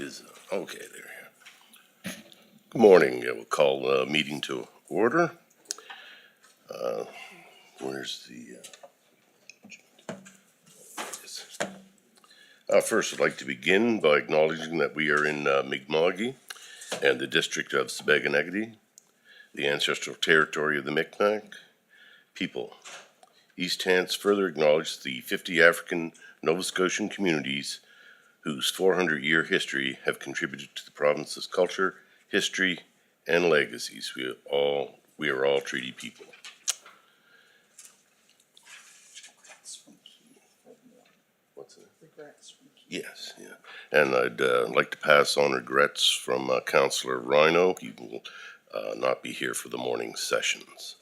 is, okay, there. Good morning. We'll call the meeting to order. Where's the, first, I'd like to begin by acknowledging that we are in Mi'kma'ki and the district of Sipekne'katik, the ancestral territory of the Micmac people. East Hants further acknowledge the 50 African Nova Scotian communities whose 400-year history have contributed to the province's culture, history, and legacies. We are all treaty people. What's that? Regrets from Keith. Yes, yeah. And I'd like to pass on regrets from Councillor Rhino. He will not be here for the morning sessions.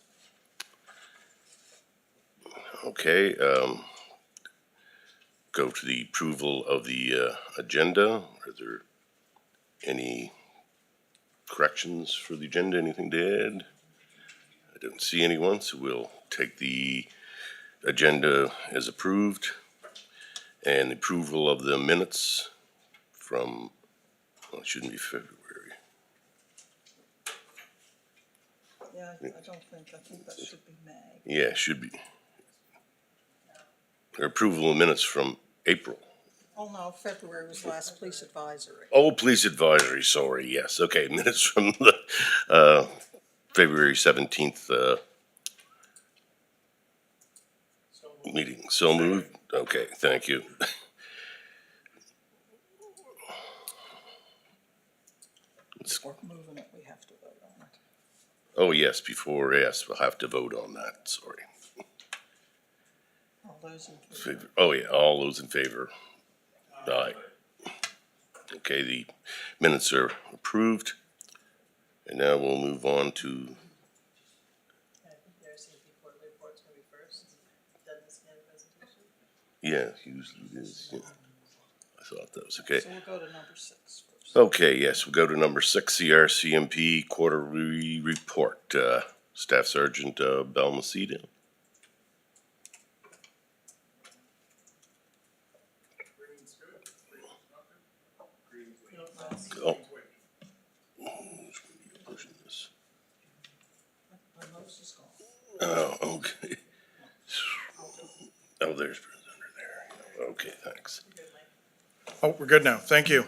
Okay, go to the approval of the agenda. Are there any corrections for the agenda? Anything to add? I don't see anyone, so we'll take the agenda as approved. And approval of the minutes from, well, it shouldn't be February. Yeah, I think that should be May. Yeah, it should be. Approval of minutes from April. Oh, no, February was last police advisory. Oh, police advisory, sorry, yes, okay, minutes from the February 17th meeting. So moved, okay, thank you. Before moving it, we have to vote on it. Oh, yes, we'll have to vote on that, sorry. All those in favor? Oh, yeah, all those in favor? Aye. Okay, the minutes are approved. And now we'll move on to, I think the RCMP quarterly report's gonna be first, then the scan presentation. yeah, usually it is, yeah. I thought that was okay. So we'll go to number 6 first. Okay, yes, we'll go to number 6, the RCMP quarterly report. Staff Sergeant Balmaceda. Oh. Pushing this. My mouse is gone. Oh, okay. Oh, there's under there. Okay, thanks. Oh, we're good now. Thank you.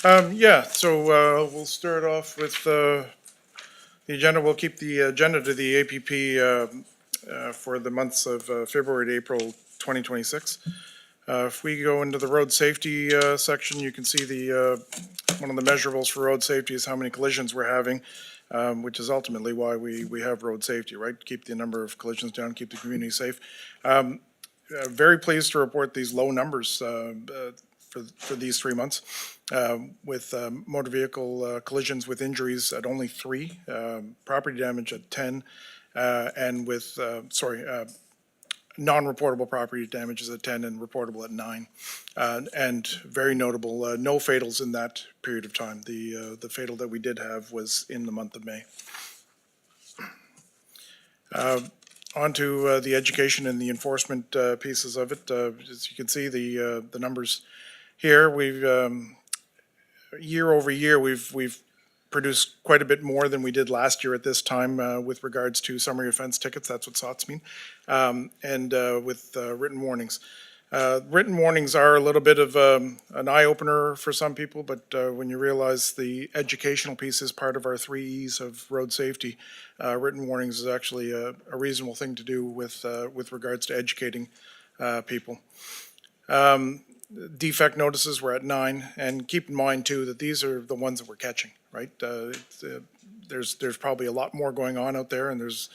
So we'll start off with the agenda. We'll keep the agenda to the APP for the months of February to April 2026. If we go into the road safety section, you can see the one of the measurables for road safety is how many collisions we're having, which is ultimately why we have road safety, right? Keep the number of collisions down, keep the community safe. Very pleased to report these low numbers for these 3 months, with motor vehicle collisions with injuries at only 3, property damage at 10, and with, non-reportable property damage is at 10 and reportable at 9. And very notable, no fatals in that period of time. The fatal that we did have was in the month of May. On to the education and the enforcement pieces of it. As you can see, the numbers here, we've year over year, we've produced quite a bit more than we did last year at this time with regards to summary offense tickets. That's what SOTs mean, and with written warnings. Written warnings are a little bit of an eye-opener for some people, but when you realize the educational piece is part of our 3 E's of road safety, written warnings is actually a reasonable thing to do with regards to educating people. Defect notices were at 9, and keep in mind too that these are the ones that we're catching, right? There's probably a lot more going on out there, and there's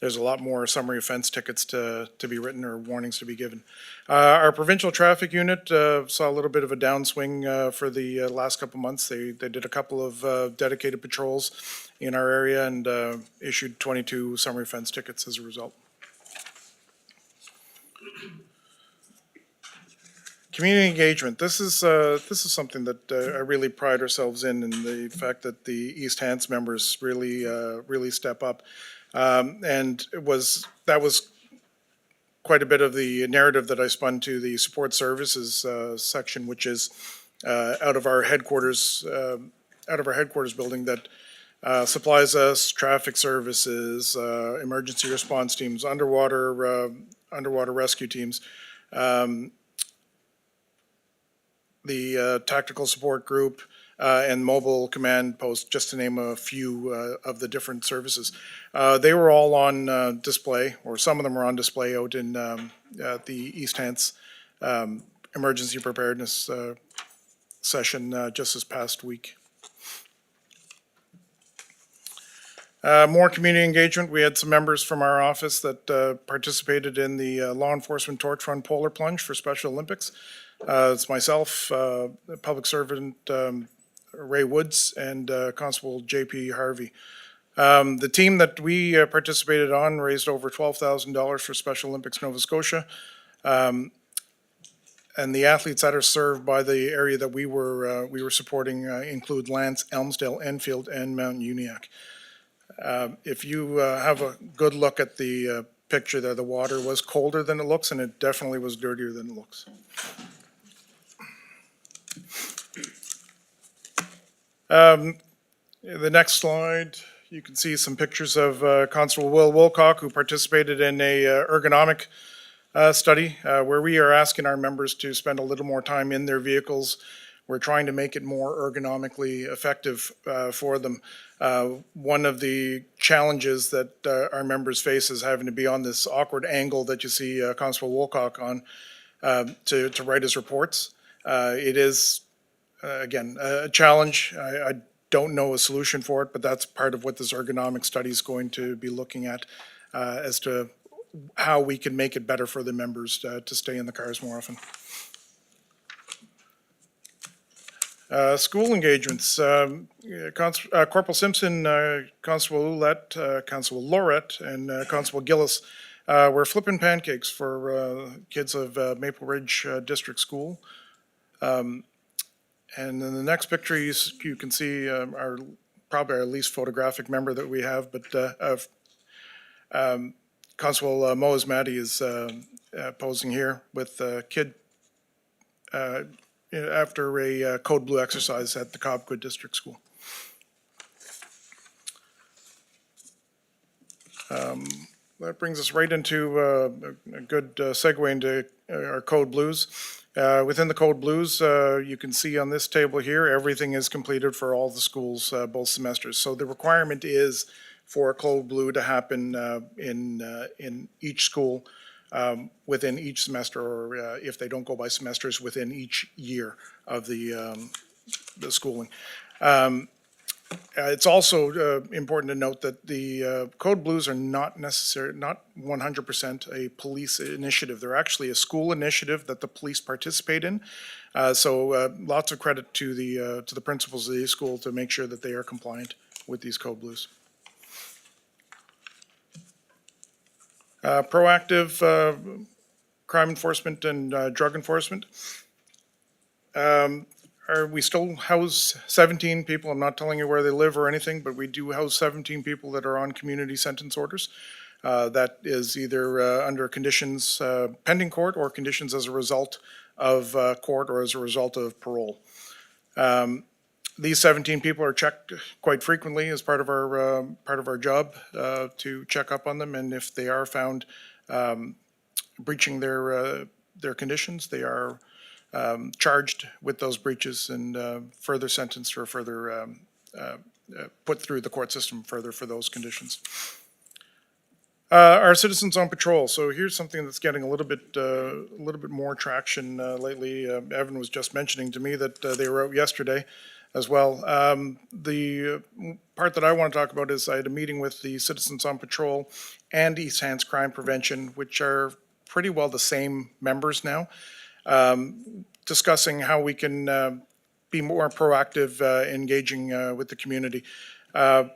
a lot more summary offense tickets to be written or warnings to be given. Our provincial traffic unit saw a little bit of a downswing for the last couple months. They did a couple of dedicated patrols in our area and issued 22 summary offense tickets as a result. Community engagement. This is something that I really pride ourselves in the fact that the East Hants members really step up, and that was quite a bit of the narrative that I spun to the support services section, which is out of our headquarters building that supplies us traffic services, emergency response teams, underwater rescue teams, the tactical support group, and mobile command post, just to name a few of the different services. They were all on display, or some of them were on display out in at the East Hants emergency preparedness session just this past week. More community engagement. We had some members from our office that participated in the law enforcement torch run polar plunge for Special Olympics. It's myself, public servant Ray Woods, and Constable JP Harvey. The team that we participated on raised over $12,000 for Special Olympics Nova Scotia. And the athletes that are served by the area that we were supporting include Lance, Elmsdale, Enfield, and Mount Uniacke. If you have a good look at the picture there, the water was colder than it looks, and it definitely was dirtier than it looks. The next slide, you can see some pictures of Constable Will Wilcock, who participated in a ergonomic study where we are asking our members to spend a little more time in their vehicles. We're trying to make it more ergonomically effective for them. One of the challenges that our members face is having to be on this awkward angle that you see Constable Wilcock on to write his reports. It is, again, a challenge. I don't know a solution for it, but that's part of what this ergonomic study is going to be looking at as to how we can make it better for the members to stay in the cars more often. School engagements. Corporal Simpson, Constable Ouellette, Constable Lorette, and Constable Gillis were flipping pancakes for kids of Maple Ridge District School. And in the next picture, you can see probably our least photographic member that we have, but Constable Moaz Maddy is posing here with a kid after a Code Blue exercise at the Cobequid District School. That brings us right into a good segue into our Code Blues. Within the Code Blues, you can see on this table here, everything is completed for all the schools, both semesters. So the requirement is for a Code Blue to happen in each school within each semester, or if they don't go by semesters, within each year of the schooling. It's also important to note that the Code Blues are not 100% a police initiative. They're actually a school initiative that the police participate in. So lots of credit to the principals of the school to make sure that they are compliant with these Code Blues. Proactive crime enforcement and drug enforcement. We still house 17 people. I'm not telling you where they live or anything, but we do house 17 people that are on community sentence orders. That is either under conditions pending court or conditions as a result of court or as a result of parole. These 17 people are checked quite frequently as part of our job to check up on them, and if they are found breaching their conditions, they are charged with those breaches and further sentenced or further put through the court system further for those conditions. Our citizens on patrol. So here's something that's getting a little bit more traction lately. Evan was just mentioning to me that they were out yesterday as well. The part that I want to talk about is I had a meeting with the Citizens on Patrol and East Hants Crime Prevention, which are pretty well the same members now, discussing how we can be more proactive engaging with the community. A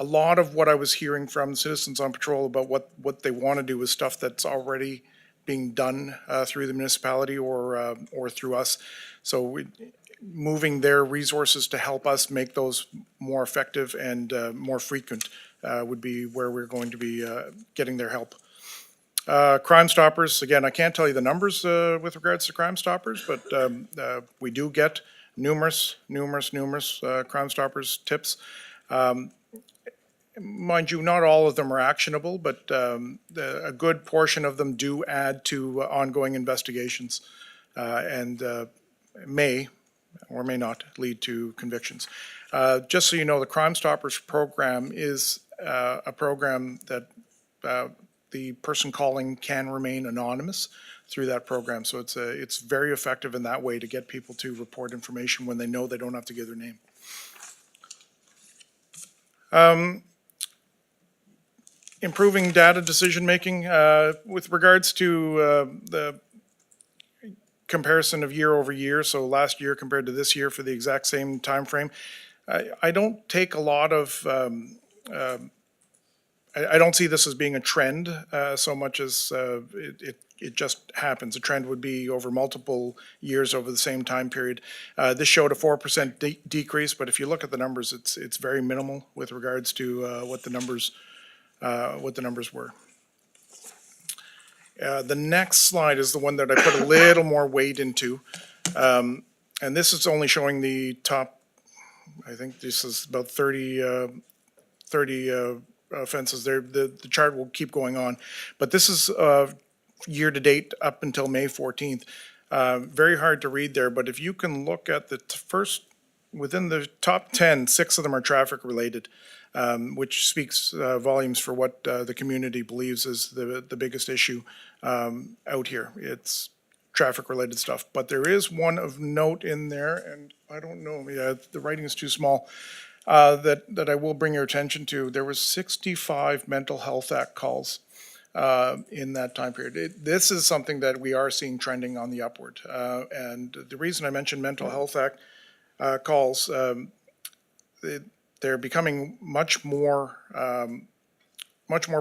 lot of what I was hearing from Citizens on Patrol about what they want to do is stuff that's already being done through the municipality or through us. So moving their resources to help us make those more effective and more frequent would be where we're going to be getting their help. Crime Stoppers, again, I can't tell you the numbers with regards to Crime Stoppers, but we do get numerous Crime Stoppers tips. Mind you, not all of them are actionable, but a good portion of them do add to ongoing investigations and may or may not lead to convictions. Just so you know, the Crime Stoppers program is a program that the person calling can remain anonymous through that program. So it's very effective in that way to get people to report information when they know they don't have to give their name. Improving data decision-making with regards to the comparison of year over year, so last year compared to this year for the exact same time frame. I don't take a lot of, I don't see this as being a trend so much as it just happens. A trend would be over multiple years over the same time period. This showed a 4% decrease, but if you look at the numbers, it's very minimal with regards to what the numbers were. The next slide is the one that I put a little more weight into. And this is only showing the top, I think this is about 30 offenses there. The chart will keep going on. But this is year to date up until May 14th. Very hard to read there, but if you can look at the first, within the top 10, 6 of them are traffic related. Which speaks volumes for what the community believes is the biggest issue out here. It's traffic-related stuff. But there is one of note in there, and I don't know, yeah, the writing is too small, that I will bring your attention to. There was 65 Mental Health Act calls in that time period. This is something that we are seeing trending on the upward. And the reason I mentioned Mental Health Act calls, they're becoming much more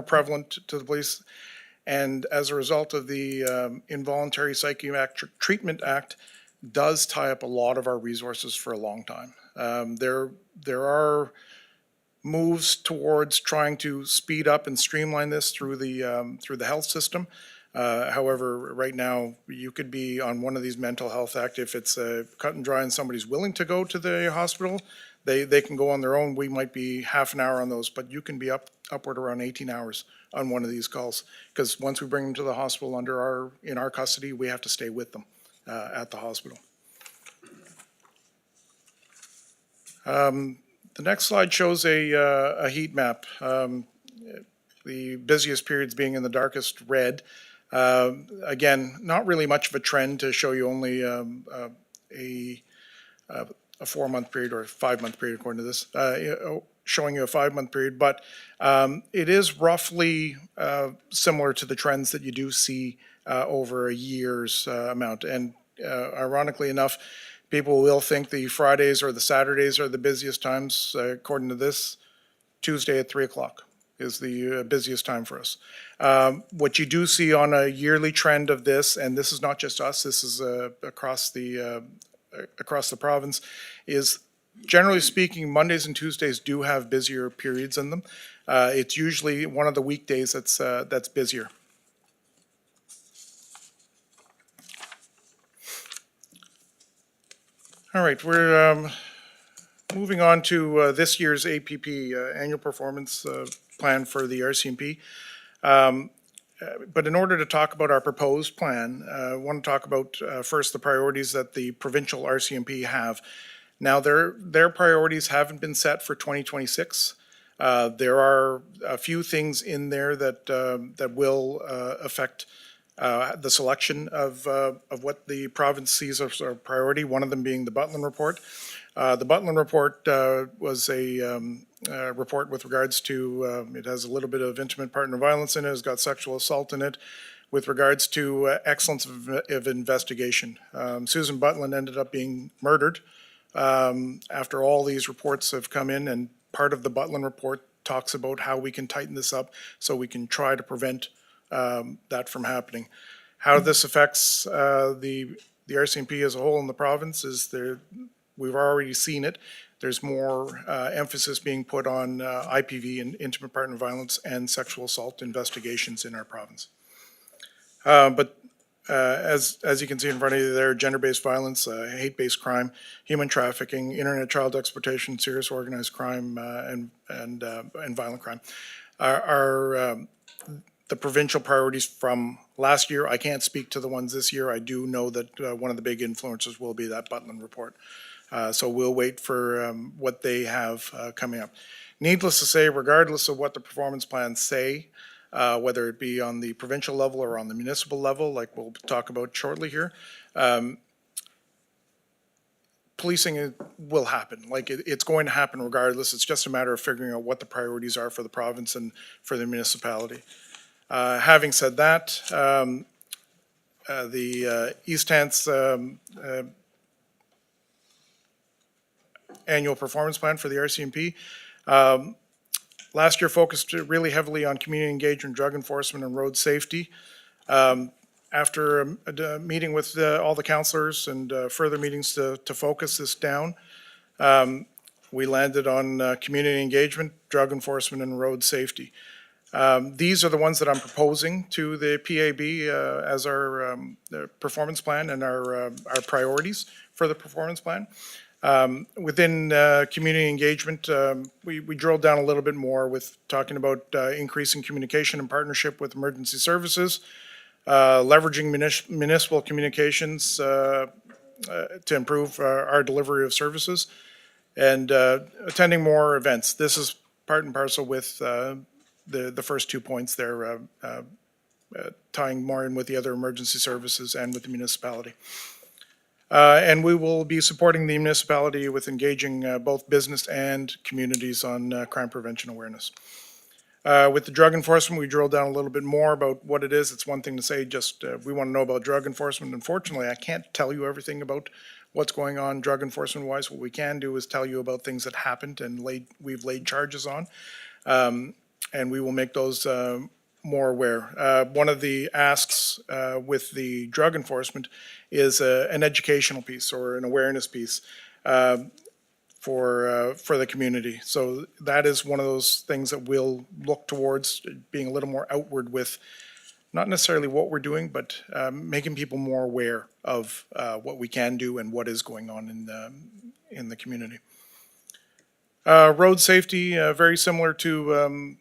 prevalent to the police, and as a result of the Involuntary Psychiatric Treatment Act, does tie up a lot of our resources for a long time. There are moves towards trying to speed up and streamline this through the health system. However, right now, you could be on one of these Mental Health Act if it's cut and dry and somebody's willing to go to the hospital. They can go on their own. We might be half an hour on those, but you can be upward around 18 hours on one of these calls. Because once we bring them to the hospital in our custody, we have to stay with them at the hospital. The next slide shows a heat map. The busiest periods being in the darkest red. Again, not really much of a trend to show you only a 4-month period or a 5-month period according to this, showing you a 5-month period, but it is roughly similar to the trends that you do see over a year's amount. And ironically enough, people will think the Fridays or the Saturdays are the busiest times. According to this, Tuesday at 3 o'clock is the busiest time for us. What you do see on a yearly trend of this, and this is not just us, this is across the province, is generally speaking, Mondays and Tuesdays do have busier periods in them. It's usually one of the weekdays that's busier. All right, we're moving on to this year's APP, Annual Performance Plan for the RCMP. But in order to talk about our proposed plan, I want to talk about first the priorities that the provincial RCMP have. Now, their priorities haven't been set for 2026. There are a few things in there that will affect the selection of what the province sees as a priority, one of them being the Butland Report. The Butland Report was a report with regards to, it has a little bit of intimate partner violence in it, it's got sexual assault in it, with regards to excellence of investigation. Susan Butland ended up being murdered after all these reports have come in, and part of the Butland Report talks about how we can tighten this up so we can try to prevent that from happening. How this affects the RCMP as a whole in the province is we've already seen it. There's more emphasis being put on IPV and intimate partner violence and sexual assault investigations in our province. But as you can see in front of you there, gender-based violence, hate-based crime, human trafficking, internet child exploitation, serious organized crime, and violent crime are the provincial priorities from last year. I can't speak to the ones this year. I do know that one of the big influencers will be that Butland report. So we'll wait for what they have coming up. Needless to say, regardless of what the performance plans say, whether it be on the provincial level or on the municipal level, like we'll talk about shortly here, policing will happen. Like it's going to happen regardless. It's just a matter of figuring out what the priorities are for the province and for the municipality. Having said that, the East Hants annual performance plan for the RCMP last year focused really heavily on community engagement, drug enforcement, and road safety. After a meeting with all the councillors and further meetings to focus this down, we landed on community engagement, drug enforcement, and road safety. These are the ones that I'm proposing to the PAB as our performance plan and our priorities for the performance plan. Within community engagement, we drilled down a little bit more with talking about increasing communication and partnership with emergency services, leveraging municipal communications to improve our delivery of services, and attending more events. This is part and parcel with the first 2 points there, tying more in with the other emergency services and with the municipality. And we will be supporting the municipality with engaging both business and communities on crime prevention awareness. With the drug enforcement, we drilled down a little bit more about what it is. It's one thing to say just we want to know about drug enforcement. Unfortunately, I can't tell you everything about what's going on drug enforcement wise. What we can do is tell you about things that happened and we've laid charges on. And we will make those more aware. One of the asks with the drug enforcement is an educational piece or an awareness piece for the community. So that is one of those things that we'll look towards being a little more outward with, not necessarily what we're doing, but making people more aware of what we can do and what is going on in the community. Road safety, very similar to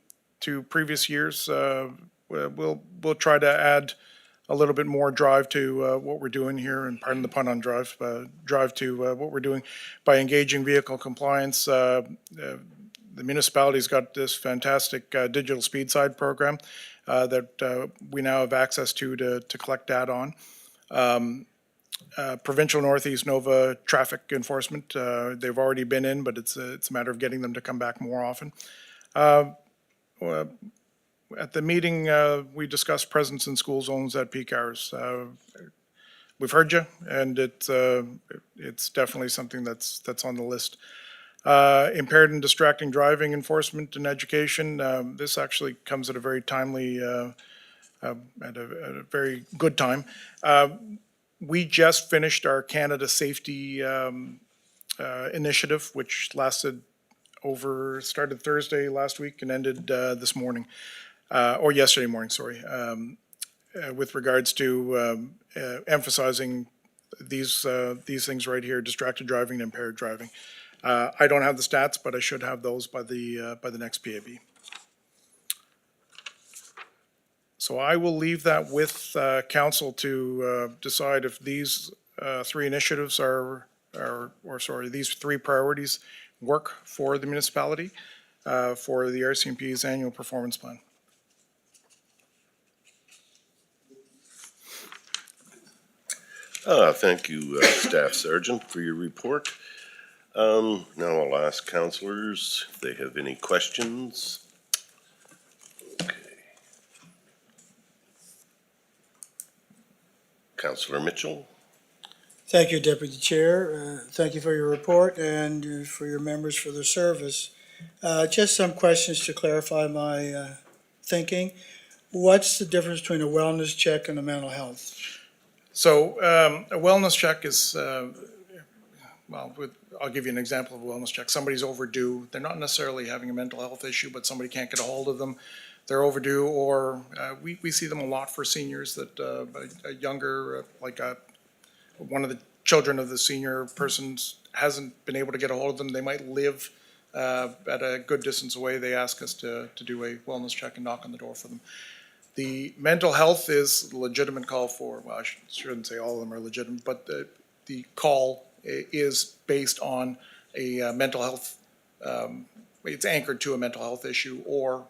previous years. We'll try to add a little bit more drive to what we're doing here, and pardon the pun on drive to what we're doing by engaging vehicle compliance. The municipality's got this fantastic digital speed side program that we now have access to collect data on. Provincial Northeast Nova traffic enforcement, they've already been in, but it's a matter of getting them to come back more often. At the meeting, we discussed presence in school zones at peak hours. We've heard you, and it's definitely something that's on the list. Impaired and distracting driving enforcement and education. This actually comes at a very timely, at a very good time. We just finished our Canada Safety Initiative, which started Thursday last week and ended this morning, or yesterday morning, sorry, with regards to emphasizing these things right here: distracted driving and impaired driving. I don't have the stats, but I should have those by the next PAB. So I will leave that with council to decide if these three initiatives these three priorities work for the municipality for the RCMP's annual performance plan. Thank you, Staff Sergeant, for your report. Now I'll ask councillors if they have any questions. Okay. Councillor Mitchell. Thank you, Deputy Chair. Thank you for your report and for your members for their service. Just some questions to clarify my thinking. What's the difference between a wellness check and a mental health? So a wellness check is, I'll give you an example of a wellness check. Somebody's overdue. They're not necessarily having a mental health issue, but somebody can't get a hold of them. they're overdue, or we see them a lot for seniors that a younger, one of the children of the senior persons hasn't been able to get a hold of them. They might live at a good distance away. They ask us to do a wellness check and knock on the door for them. The mental health is a legitimate call for, well, I shouldn't say all of them are legitimate, but the call is based on a mental health, it's anchored to a mental health issue or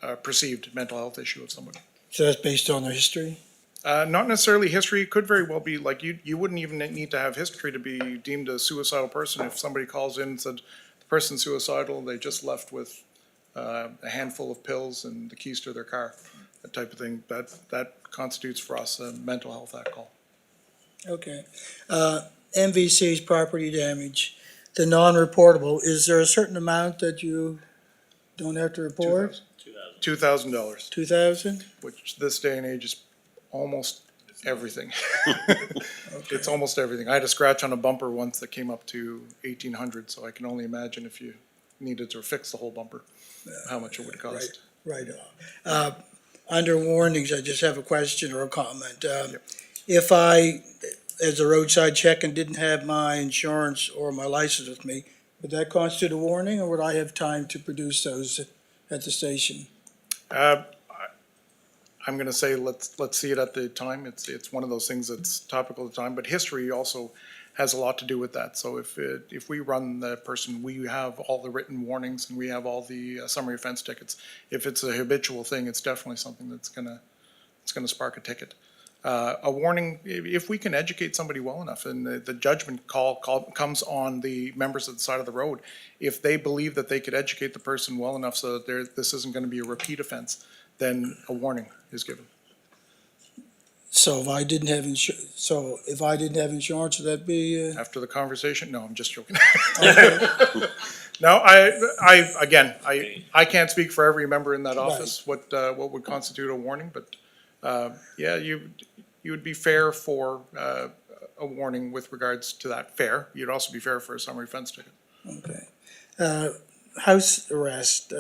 a perceived mental health issue of somebody. So that's based on their history? Not necessarily history. It could very well be, like, you wouldn't even need to have history to be deemed a suicidal person. If somebody calls in and said the person's suicidal, they just left with a handful of pills and the keys to their car, that type of thing, that constitutes for us a mental health act call. Okay. MVC's property damage, the non-reportable, is there a certain amount that you don't have to report? $2,000, 2,000? which this day and age is almost everything. It's almost everything. I had a scratch on a bumper once that came up to 1,800, so I can only imagine if you needed to fix the whole bumper, how much it would cost. Right on. Under warnings, I just have a question or a comment. If I, as a roadside check and didn't have my insurance or my license with me, would that constitute a warning, or would I have time to produce those at the station? I'm gonna say, let's see it at the time. It's one of those things that's topical at the time, but history also has a lot to do with that. So if we run the person, we have all the written warnings and we have all the summary offense tickets. If it's a habitual thing, it's definitely something that's gonna spark a ticket. A warning, if we can educate somebody well enough, and the judgment call comes on the members of the side of the road. If they believe that they could educate the person well enough so that this isn't gonna be a repeat offense, then a warning is given. So if I didn't have insurance, would that be, After the conversation, no, I'm just joking. okay, No, again, I can't speak for every member in that office, what would constitute a warning, but, yeah, you would be fair for, a warning with regards to that, fair. You'd also be fair for a summary offense ticket. okay. House arrest,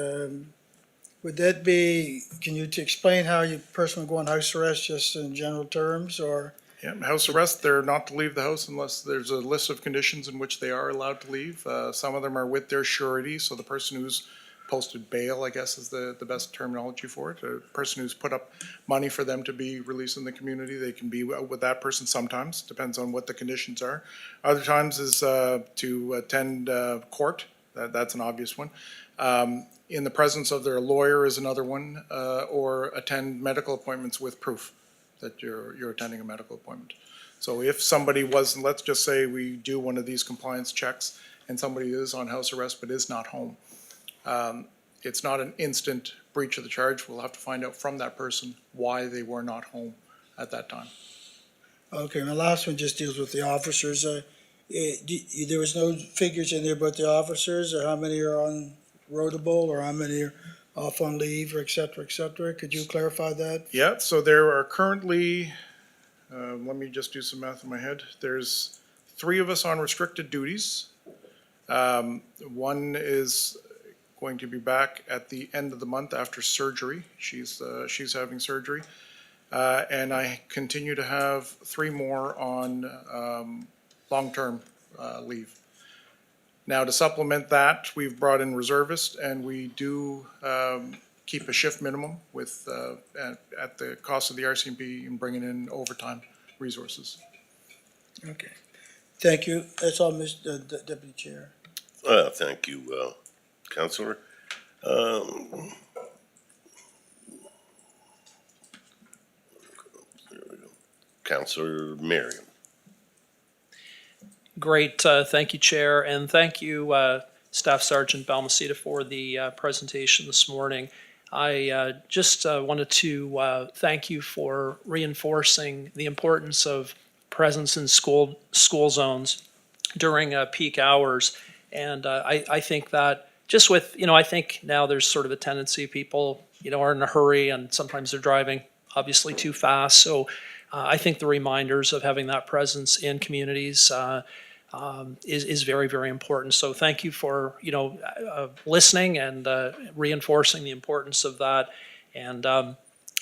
would that be, can you explain how a person would go on house arrest just in general terms, or? Yeah, house arrest, they're not to leave the house unless there's a list of conditions in which they are allowed to leave. Some of them are with their surety, so the person who's posted bail, I guess, is the best terminology for it. A person who's put up money for them to be released in the community, they can be with that person sometimes, depends on what the conditions are. Other times is to attend court, that's an obvious one. In the presence of their lawyer is another one, or attend medical appointments with proof that you're attending a medical appointment. So if somebody was, let's just say we do one of these compliance checks and somebody is on house arrest but is not home, it's not an instant breach of the charge. We'll have to find out from that person why they were not home at that time. Okay, my last one just deals with the officers. There was no figures in there about the officers, or how many are on roadable, or how many are off on leave, or et cetera, et cetera. Could you clarify that? Yeah, so there are currently, let me just do some math in my head. There's 3 of us on restricted duties. One is going to be back at the end of the month after surgery. She's having surgery. And I continue to have 3 more on long-term leave. Now, to supplement that, we've brought in reservists, and we do keep a shift minimum with at the cost of the RCMP and bringing in overtime resources. Okay. Thank you. That's all, Mr. Deputy Chair. Thank you, Councillor. There we go. Councillor Merriam. Great, thank you, Chair, and thank you, Staff Sergeant Balmaceda, for the presentation this morning. I just wanted to thank you for reinforcing the importance of presence in school zones during peak hours. And I think that just with, I think now there's sort of a tendency, people, are in a hurry, and sometimes they're driving obviously too fast. So I think the reminders of having that presence in communities is very, very important. So thank you for, listening and reinforcing the importance of that. And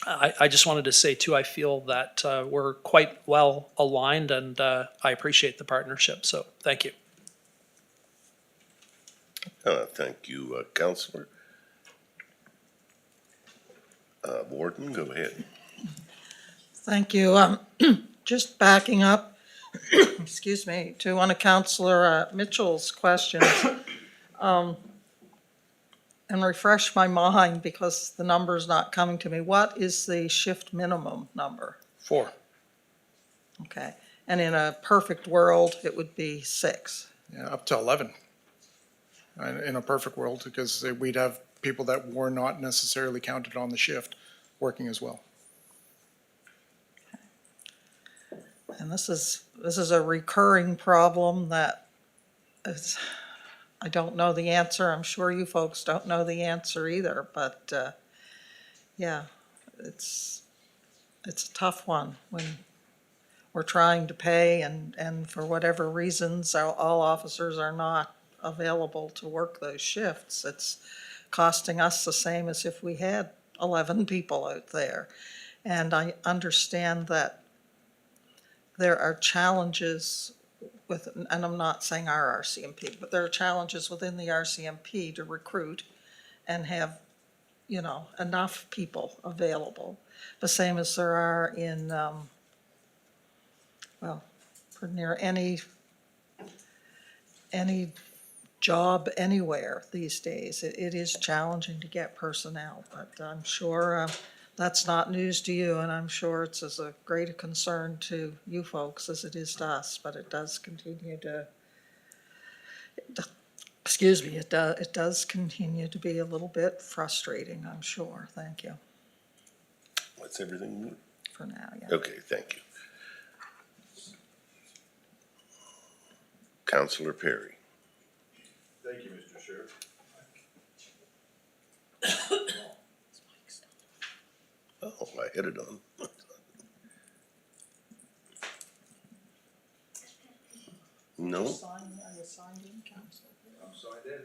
I just wanted to say too, I feel that we're quite well aligned, and I appreciate the partnership. So thank you. Thank you, Counselor. Warden, go ahead. Thank you. Just backing up, excuse me, to one of Counselor Mitchell's questions. And refresh my mind because the number's not coming to me. What is the shift minimum number? 4. Okay. And in a perfect world, it would be 6. Yeah, up to 11. In a perfect world, because we'd have people that were not necessarily counted on the shift working as well. And this is a recurring problem that is, I don't know the answer. I'm sure you folks don't know the answer either, but, yeah, it's a tough one when we're trying to pay and for whatever reasons, all officers are not available to work those shifts. It's costing us the same as if we had 11 people out there. And I understand that there are challenges with, and I'm not saying our RCMP, but there are challenges within the RCMP to recruit and have, enough people available. The same as there are in, pretty near any job anywhere these days. It is challenging to get personnel, but I'm sure that's not news to you, and I'm sure it's as a great a concern to you folks as it is to us, but it does continue to, it does continue to be a little bit frustrating, I'm sure. Thank you That's everything? for now, yeah. Okay, thank you. Counselor Perry. Thank you, Mr. Sheriff. Oh, I hit it on. No, Are you signed in, Counselor? I'm signed in.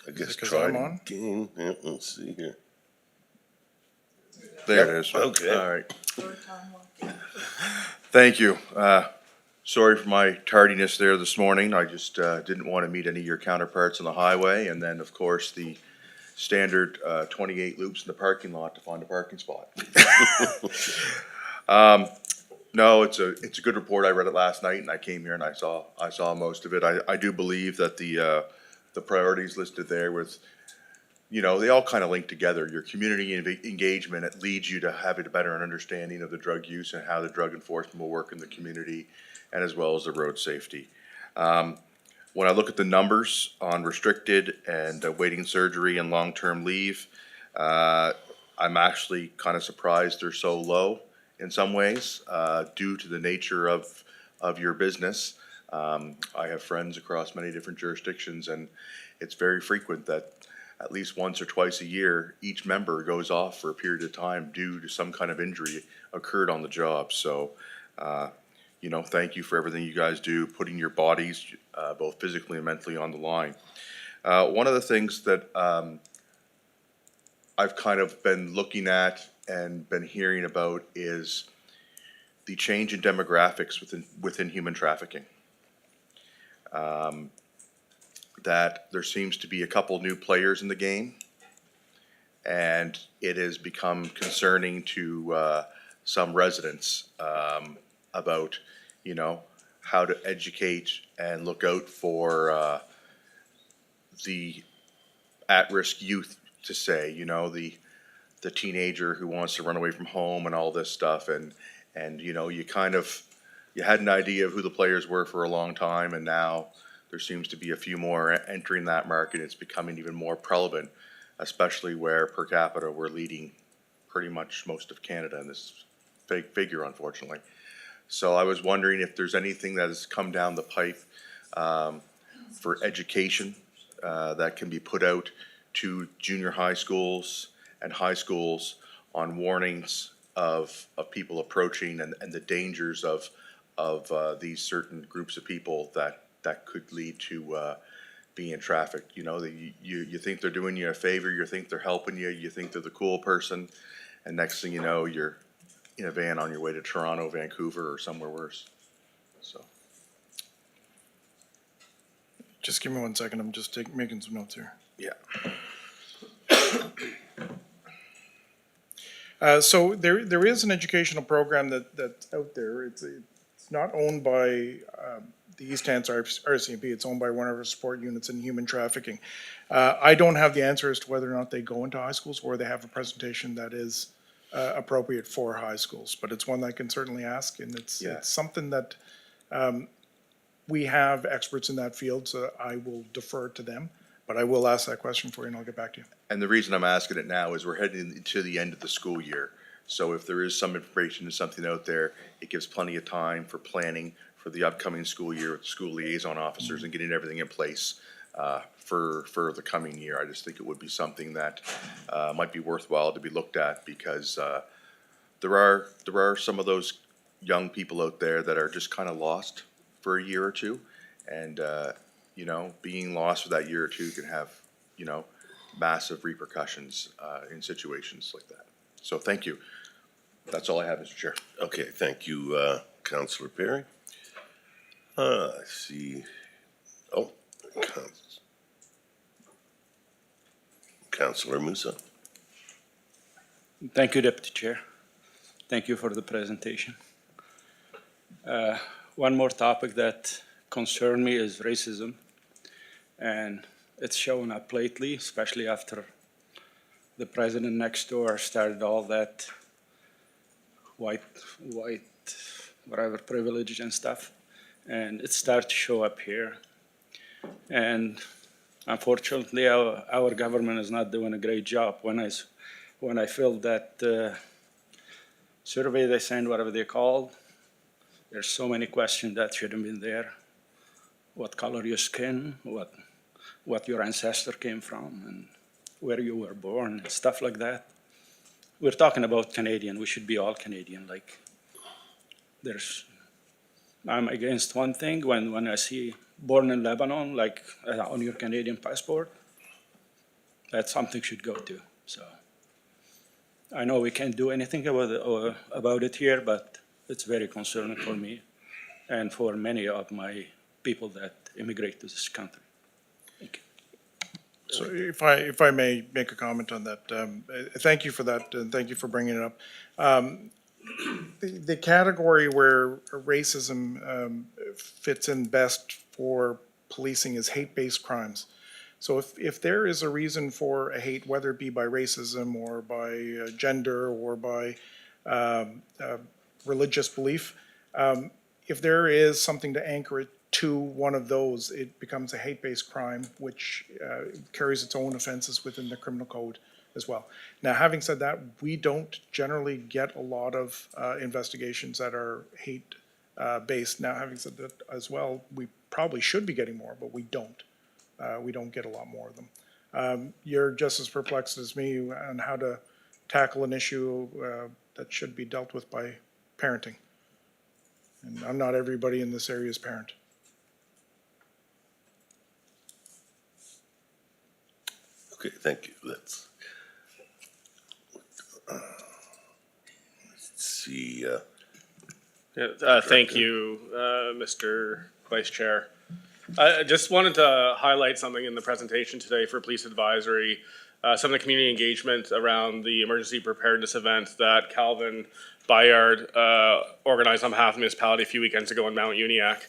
I guess Because try I'm it on? again. Yeah, let's see here. There Yep, it is. okay. All right. Third time lucky. Thank you. Sorry for my tardiness there this morning. I just didn't want to meet any of your counterparts on the highway. And then, of course, the standard 28 loops in the parking lot to find a parking spot. No, it's a good report. I read it last night and I came here and I saw most of it. I do believe that the priorities listed there with, they all kind of link together. Your community engagement, it leads you to having a better understanding of the drug use and how the drug enforcement will work in the community, and as well as the road safety. When I look at the numbers on restricted and waiting surgery and long-term leave, I'm actually kind of surprised they're so low in some ways, due to the nature of your business. I have friends across many different jurisdictions, and it's very frequent that at least once or twice a year, each member goes off for a period of time due to some kind of injury occurred on the job. So, thank you for everything you guys do, putting your bodies, both physically and mentally, on the line. One of the things that I've kind of been looking at and been hearing about is the change in demographics within human trafficking. That there seems to be a couple new players in the game, and it has become concerning to some residents about, how to educate and look out for the at-risk youth, to say, the teenager who wants to run away from home and all this stuff, and you had an idea of who the players were for a long time, and now there seems to be a few more entering that market. It's becoming even more prevalent, especially where per capita we're leading pretty much most of Canada in this figure, unfortunately. So I was wondering if there's anything that has come down the pipe for education that can be put out to junior high schools and high schools on warnings of people approaching and the dangers of these certain groups of people that that could lead to, being trafficked. You know, you think they're doing you a favor, you think they're helping you, you think they're the cool person, and next thing you know, you're in a van on your way to Toronto, Vancouver, or somewhere worse. So, Just give me 1 second, I'm just making some notes here. yeah. So there is an educational program that's out there. It's not owned by the East Hants RCMP. It's owned by one of our support units in human trafficking. I don't have the answer as to whether or not they go into high schools or they have a presentation that is appropriate for high schools. But it's one that I can certainly ask, and it's something that we have experts in that field, so I will defer to them. But I will ask that question for you, and I'll get back to you. And the reason I'm asking it now is we're heading into the end of the school year. So if there is some information and something out there, it gives plenty of time for planning for the upcoming school year with school liaison officers and getting everything in place for the coming year. I just think it would be something that might be worthwhile to be looked at, because there are some of those young people out there that are just kind of lost for a year or two. And, you know, being lost for that year or two can have, you know, massive repercussions in situations like that. So thank you. That's all I have, Mr. Chair. Okay, thank you, Councillor Perry. I see, oh, Councillor Musa. Thank you, Deputy Chair. Thank you for the presentation. One more topic that concerned me is racism. And it's shown up lately, especially after the president next door started all that white, whatever, privilege and stuff. And it started to show up here. And unfortunately, our government is not doing a great job. When I filled that survey they sent, whatever they called, there's so many questions that should have been there. What color your skin, what your ancestor came from, and where you were born, and stuff like that. We're talking about Canadian. We should be all Canadian. Like, I'm against one thing when I see born in Lebanon, like on your Canadian passport, that something should go to. So I know we can't do anything about it here, but it's very concerning for me and for many of my people that immigrate to this country. Thank you. So if I may make a comment on that, thank you for that, and thank you for bringing it up. The category where racism fits in best for policing is hate-based crimes. So if there is a reason for a hate, whether it be by racism or by gender or by religious belief, if there is something to anchor it to one of those, it becomes a hate-based crime, which carries its own offenses within the criminal code as well. Now, having said that, we don't generally get a lot of investigations that are hate-based. Now, having said that as well, we probably should be getting more, but we don't. We don't get a lot more of them. You're just as perplexed as me on how to tackle an issue that should be dealt with by parenting. And I'm not everybody in this area's parent. Okay, thank you. Let's see, Thank you, Mr. Vice Chair. I just wanted to highlight something in the presentation today for Police Advisory, some of the community engagement around the emergency preparedness event that Calvin Bayard organized on behalf of the municipality a few weekends ago in Mount Uniacke.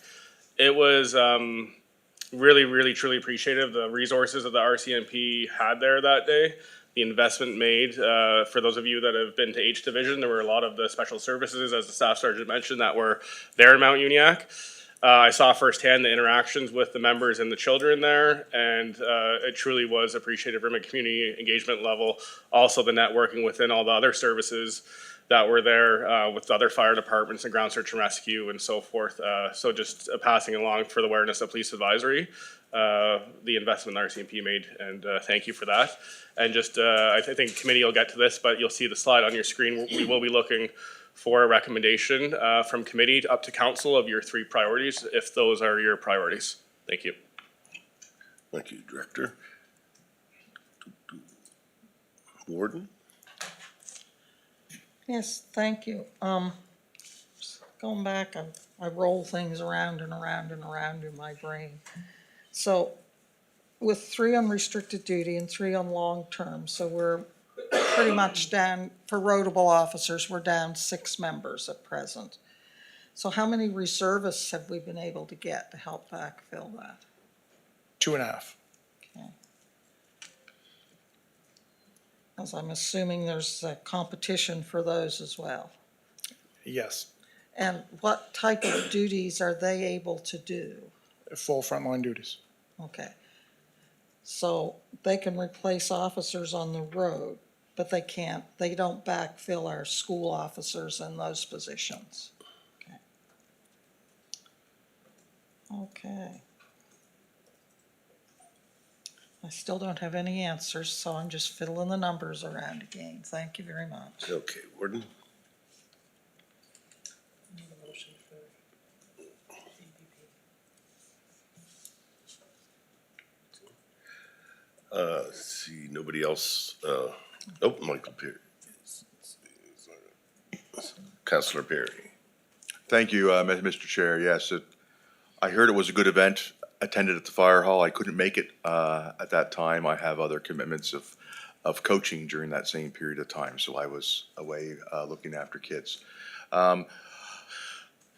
It was really, really, truly appreciative of the resources that the RCMP had there that day. The investment made, for those of you that have been to H Division, there were a lot of the special services, as the staff sergeant mentioned, that were there in Mount Uniacke. I saw firsthand the interactions with the members and the children there, and it truly was appreciated from a community engagement level. Also, the networking within all the other services that were there with other fire departments and ground search and rescue and so forth. So just passing along for the awareness of Police Advisory, the investment the RCMP made, and thank you for that. And just, I think committee will get to this, but you'll see the slide on your screen. We will be looking for a recommendation from committee up to council of your 3 priorities, if those are your priorities. Thank you. Thank you, Director. Warden? Yes, thank you. Going back, I roll things around and around and around in my brain. So with 3 unrestricted duty and 3 on long-term, so we're pretty much down, for roadable officers, we're down 6 members at present. So how many reservists have we been able to get to help backfill that? 2.5. Because I'm assuming there's a competition for those as well. Yes, And what type of duties are they able to do? full frontline duties. Okay. So they can replace officers on the road, but they don't backfill our school officers in those positions. Okay. Okay. I still don't have any answers, so I'm just fiddling the numbers around again. Thank you very much. Okay, Warden? Need a motion for APP. Let's see, nobody else, Michael Perry. Councillor Perry. Thank you, Mr. Chair. Yes, I heard it was a good event, attended at the fire hall. I couldn't make it at that time. I have other commitments of coaching during that same period of time, so I was away looking after kids.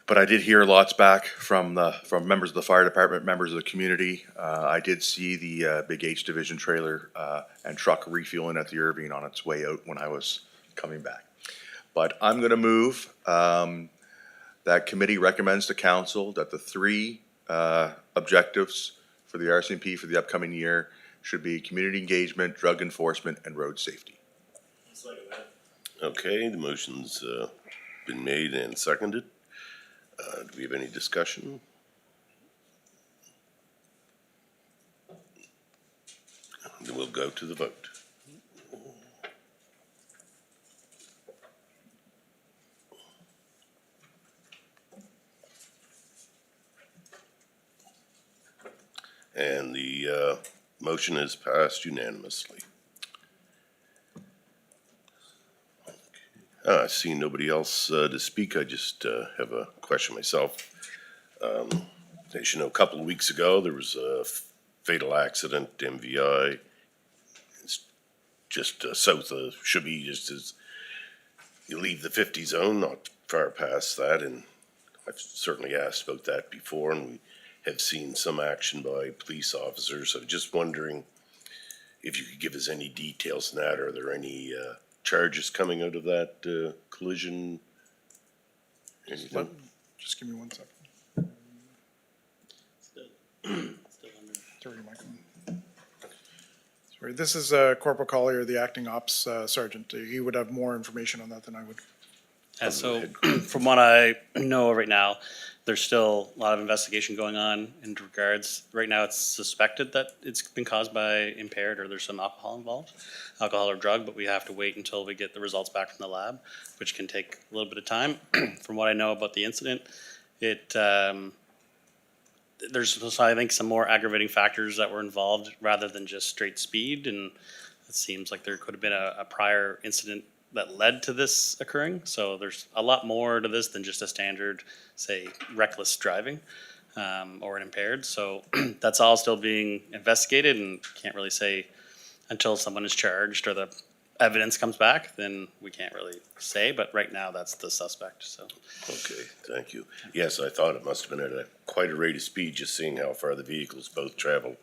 But I did hear lots back from members of the fire department, members of the community. I did see the Big H Division trailer and truck refueling at the Irving on its way out when I was coming back. But I'm gonna move that committee recommends to council that the 3 objectives for the RCMP for the upcoming year should be community engagement, drug enforcement, and road safety. Okay, the motion's been made and seconded. Do we have any discussion? Then we'll go to the vote. And the motion is passed unanimously. I see nobody else to speak. I just have a question myself. As you know, a couple of weeks ago, there was a fatal accident, MVI. It's just south of, should be just as you leave the 50 zone, not far past that. And I've certainly asked about that before, and we have seen some action by police officers. So just wondering if you could give us any details on that. Are there any charges coming out of that collision? Anything? Just give me 1 second. Sorry, Michael. Sorry, this is Corporal Collier, the acting ops sergeant. He would have more information on that than I would. So from what I know right now, there's still a lot of investigation going on in regards. Right now, it's suspected that it's been caused by impaired or there's some alcohol involved, alcohol or drug, but we have to wait until we get the results back from the lab, which can take a little bit of time. From what I know about the incident, there's I think some more aggravating factors that were involved rather than just straight speed, and it seems like there could have been a prior incident that led to this occurring. So there's a lot more to this than just a standard, say, reckless driving or an impaired. So that's all still being investigated, and can't really say until someone is charged or the evidence comes back, then we can't really say. But right now, that's the suspect. So Okay, thank you. Yes, I thought it must have been at quite a rate of speed, just seeing how far the vehicles both travel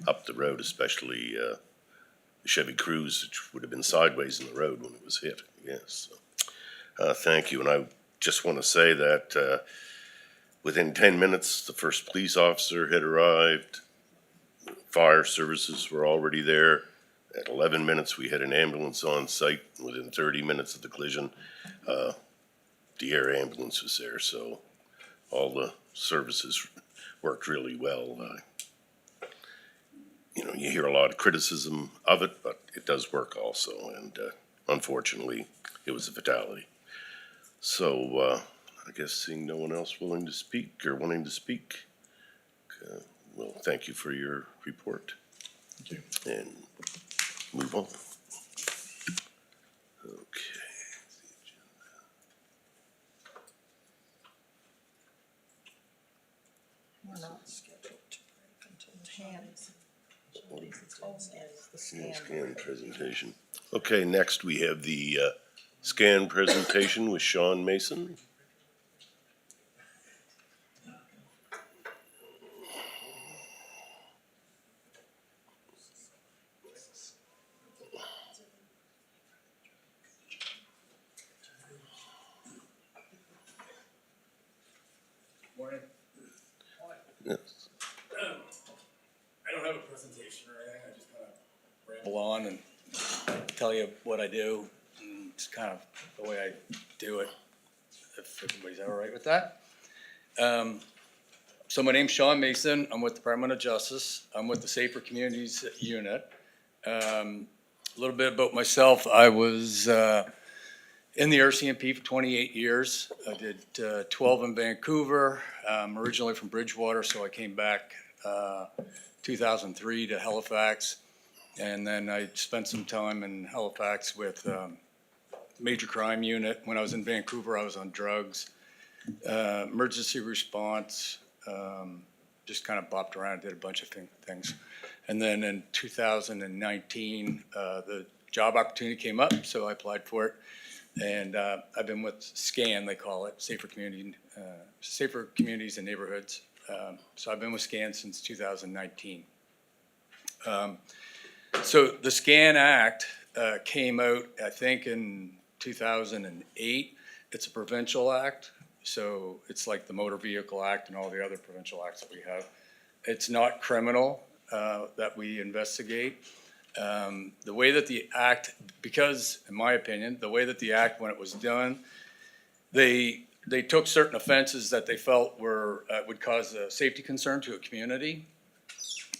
up the road, especially Chevy Cruze, which would have been sideways in the road when it was hit. Yes. Thank you. And I just want to say that within 10 minutes, the first police officer had arrived. Fire services were already there. At 11 minutes, we had an ambulance on site. Within 30 minutes of the collision, the air ambulance was there. So all the services worked really well. You hear a lot of criticism of it, but it does work also, and unfortunately, it was a fatality. So, I guess seeing no one else willing to speak or wanting to speak, well, thank you for your report. Thank you. And move on. Okay. We're not scheduled to break until 10. The Scan scan. presentation. Okay, next we have the scan presentation with Sean Mason. Morning. Yes. I don't have a presentation or anything, I just kind of ramble on and tell you what I do, and it's kind of the way I do it, if everybody's all right with that. So my name's Sean Mason, I'm with the Department of Justice, I'm with the Safer Communities Unit. A little bit about myself, I was in the RCMP for 28 years. I did 12 in Vancouver. I'm originally from Bridgewater, so I came back 2003 to Halifax. And then I spent some time in Halifax with Major Crime Unit. When I was in Vancouver, I was on drugs, emergency response, just kind of bopped around, did a bunch of things. And then in 2019, the job opportunity came up, so I applied for it. And I've been with SCAN, they call it, Safer Communities and Neighborhoods. So I've been with SCAN since 2019. So the SCAN Act came out, I think, in 2008. It's a provincial act, so it's like the Motor Vehicle Act and all the other provincial acts that we have. It's not criminal that we investigate. The way that the act, because in my opinion, the way that the act, when it was done, they took certain offenses that they felt were, would cause a safety concern to a community.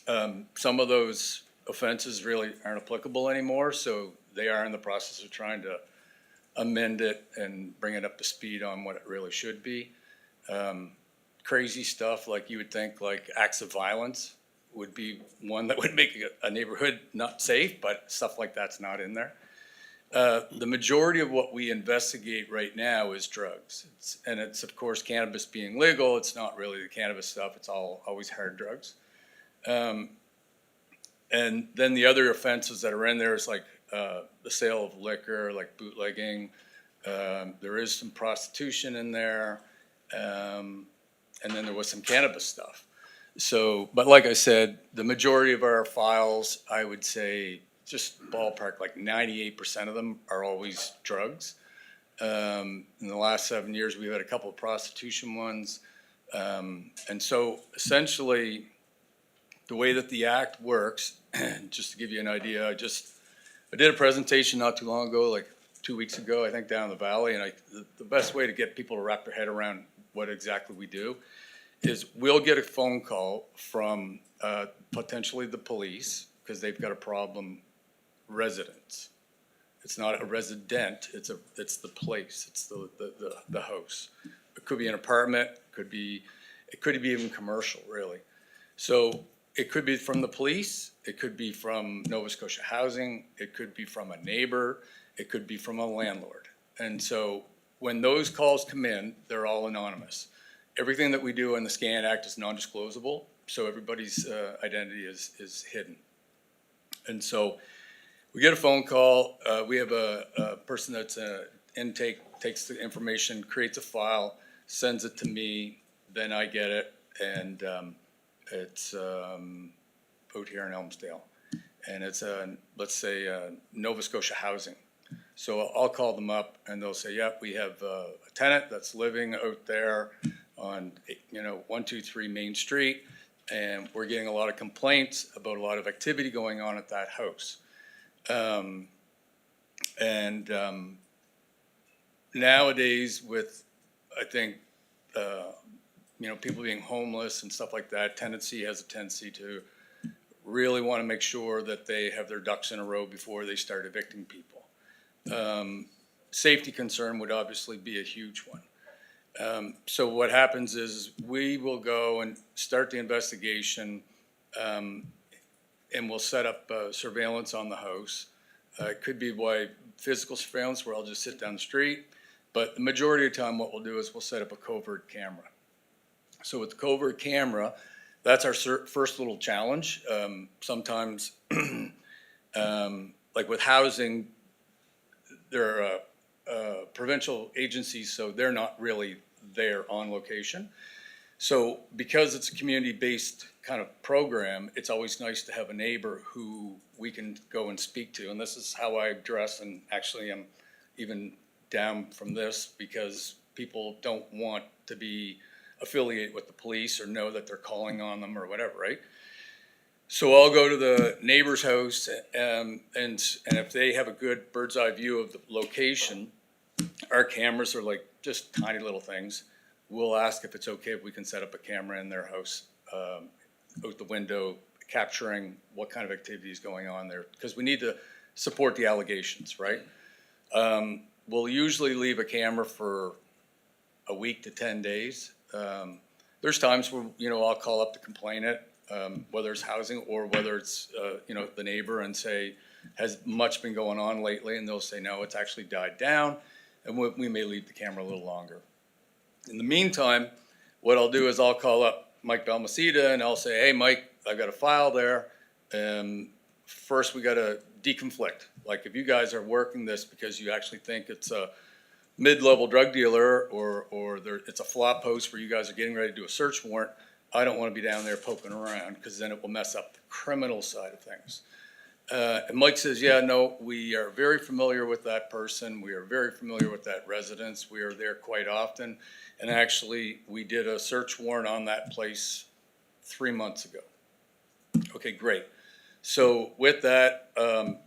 Some of those offenses really aren't applicable anymore, so they are in the process of trying to amend it and bring it up to speed on what it really should be. Crazy stuff like you would think like acts of violence would be one that would make a neighborhood not safe, but stuff like that's not in there. The majority of what we investigate right now is drugs. It's of course cannabis being legal. It's not really the cannabis stuff. It's always hard drugs. And then the other offenses that are in there is like the sale of liquor, like bootlegging. There is some prostitution in there. And then there was some cannabis stuff. So, but like I said, the majority of our files, I would say, just ballpark, like 98% of them are always drugs. In the last 7 years, we've had a couple of prostitution ones. And so essentially, the way that the act works, just to give you an idea, I did a presentation not too long ago, like 2 weeks ago, I think, down in the valley. And the best way to get people to wrap their head around what exactly we do is we'll get a phone call from potentially the police because they've got a problem residents. It's not a resident, it's the place, it's the house. It could be an apartment, it could be even commercial, really. So it could be from the police, it could be from Nova Scotia Housing, it could be from a neighbor, it could be from a landlord. And so when those calls come in, they're all anonymous. Everything that we do in the SCAN Act is non-disclosable, so everybody's identity is hidden. And so we get a phone call, we have a person that's intake, takes the information, creates a file, sends it to me, then I get it, and it's out here in Elmsdale. And it's, let's say, Nova Scotia Housing. So I'll call them up and they'll say, yep, we have a tenant that's living out there on, 123 Main Street, and we're getting a lot of complaints about a lot of activity going on at that house. Nowadays with, I think, people being homeless and stuff like that, tenancy has a tendency to really want to make sure that they have their ducks in a row before they start evicting people. safety concern would obviously be a huge one. So what happens is we will go and start the investigation, and we'll set up surveillance on the house. It could be by physical surveillance where I'll just sit down the street, but the majority of the time what we'll do is we'll set up a covert camera. So with the covert camera, that's our first little challenge. Sometimes, like with housing, there are provincial agencies, so they're not really there on location. So because it's a community-based kind of program, it's always nice to have a neighbor who we can go and speak to. And this is how I dress, and actually I'm even down from this because people don't want to be affiliated with the police or know that they're calling on them or whatever, right? So I'll go to the neighbor's house, and if they have a good bird's eye view of the location, our cameras are like just tiny little things. We'll ask if it's okay if we can set up a camera in their house, out the window, capturing what kind of activity is going on there, because we need to support the allegations, right? We'll usually leave a camera for a week to 10 days. There's times where, I'll call up to complain it, whether it's housing or whether it's, the neighbor, and say, has much been going on lately? And they'll say, no, it's actually died down, and we may leave the camera a little longer. In the meantime, what I'll do is I'll call up Mike Balmaceda and I'll say, hey, Mike, I've got a file there. First, we got to deconflict. Like, if you guys are working this because you actually think it's a mid-level drug dealer or it's a flop post where you guys are getting ready to do a search warrant, I don't want to be down there poking around, because then it will mess up the criminal side of things. And Mike says, yeah, no, we are very familiar with that person. We are very familiar with that residence. We are there quite often. And actually, we did a search warrant on that place 3 months ago. Okay, great. So with that,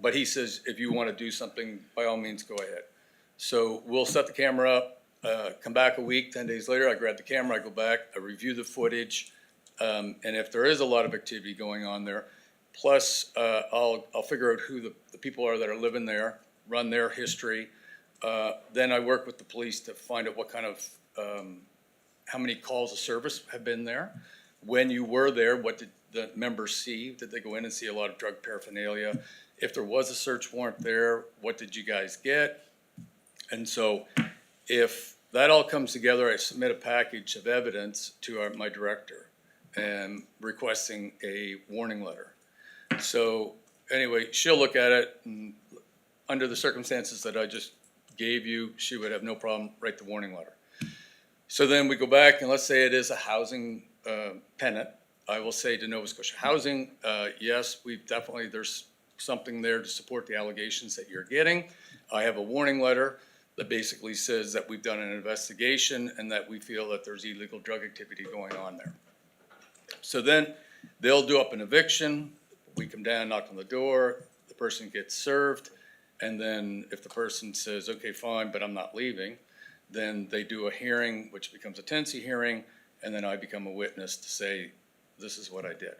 but he says, if you want to do something, by all means, go ahead. So we'll set the camera up, come back a week, 10 days later, I grab the camera, I go back, I review the footage. And if there is a lot of activity going on there, plus I'll figure out who the people are that are living there, run their history. Then I work with the police to find out what kind of, how many calls of service have been there. When you were there, what did the members see? Did they go in and see a lot of drug paraphernalia? If there was a search warrant there, what did you guys get? And so if that all comes together, I submit a package of evidence to my director and requesting a warning letter. So anyway, she'll look at it, and under the circumstances that I just gave you, she would have no problem write the warning letter. So then we go back, and let's say it is a housing tenant. I will say to Nova Scotia Housing, yes, there's something there to support the allegations that you're getting. I have a warning letter that basically says that we've done an investigation and that we feel that there's illegal drug activity going on there. So then they'll do up an eviction. We come down, knock on the door, the person gets served, and then if the person says, okay, fine, but I'm not leaving, then they do a hearing, which becomes a tenancy hearing, and then I become a witness to say, this is what I did.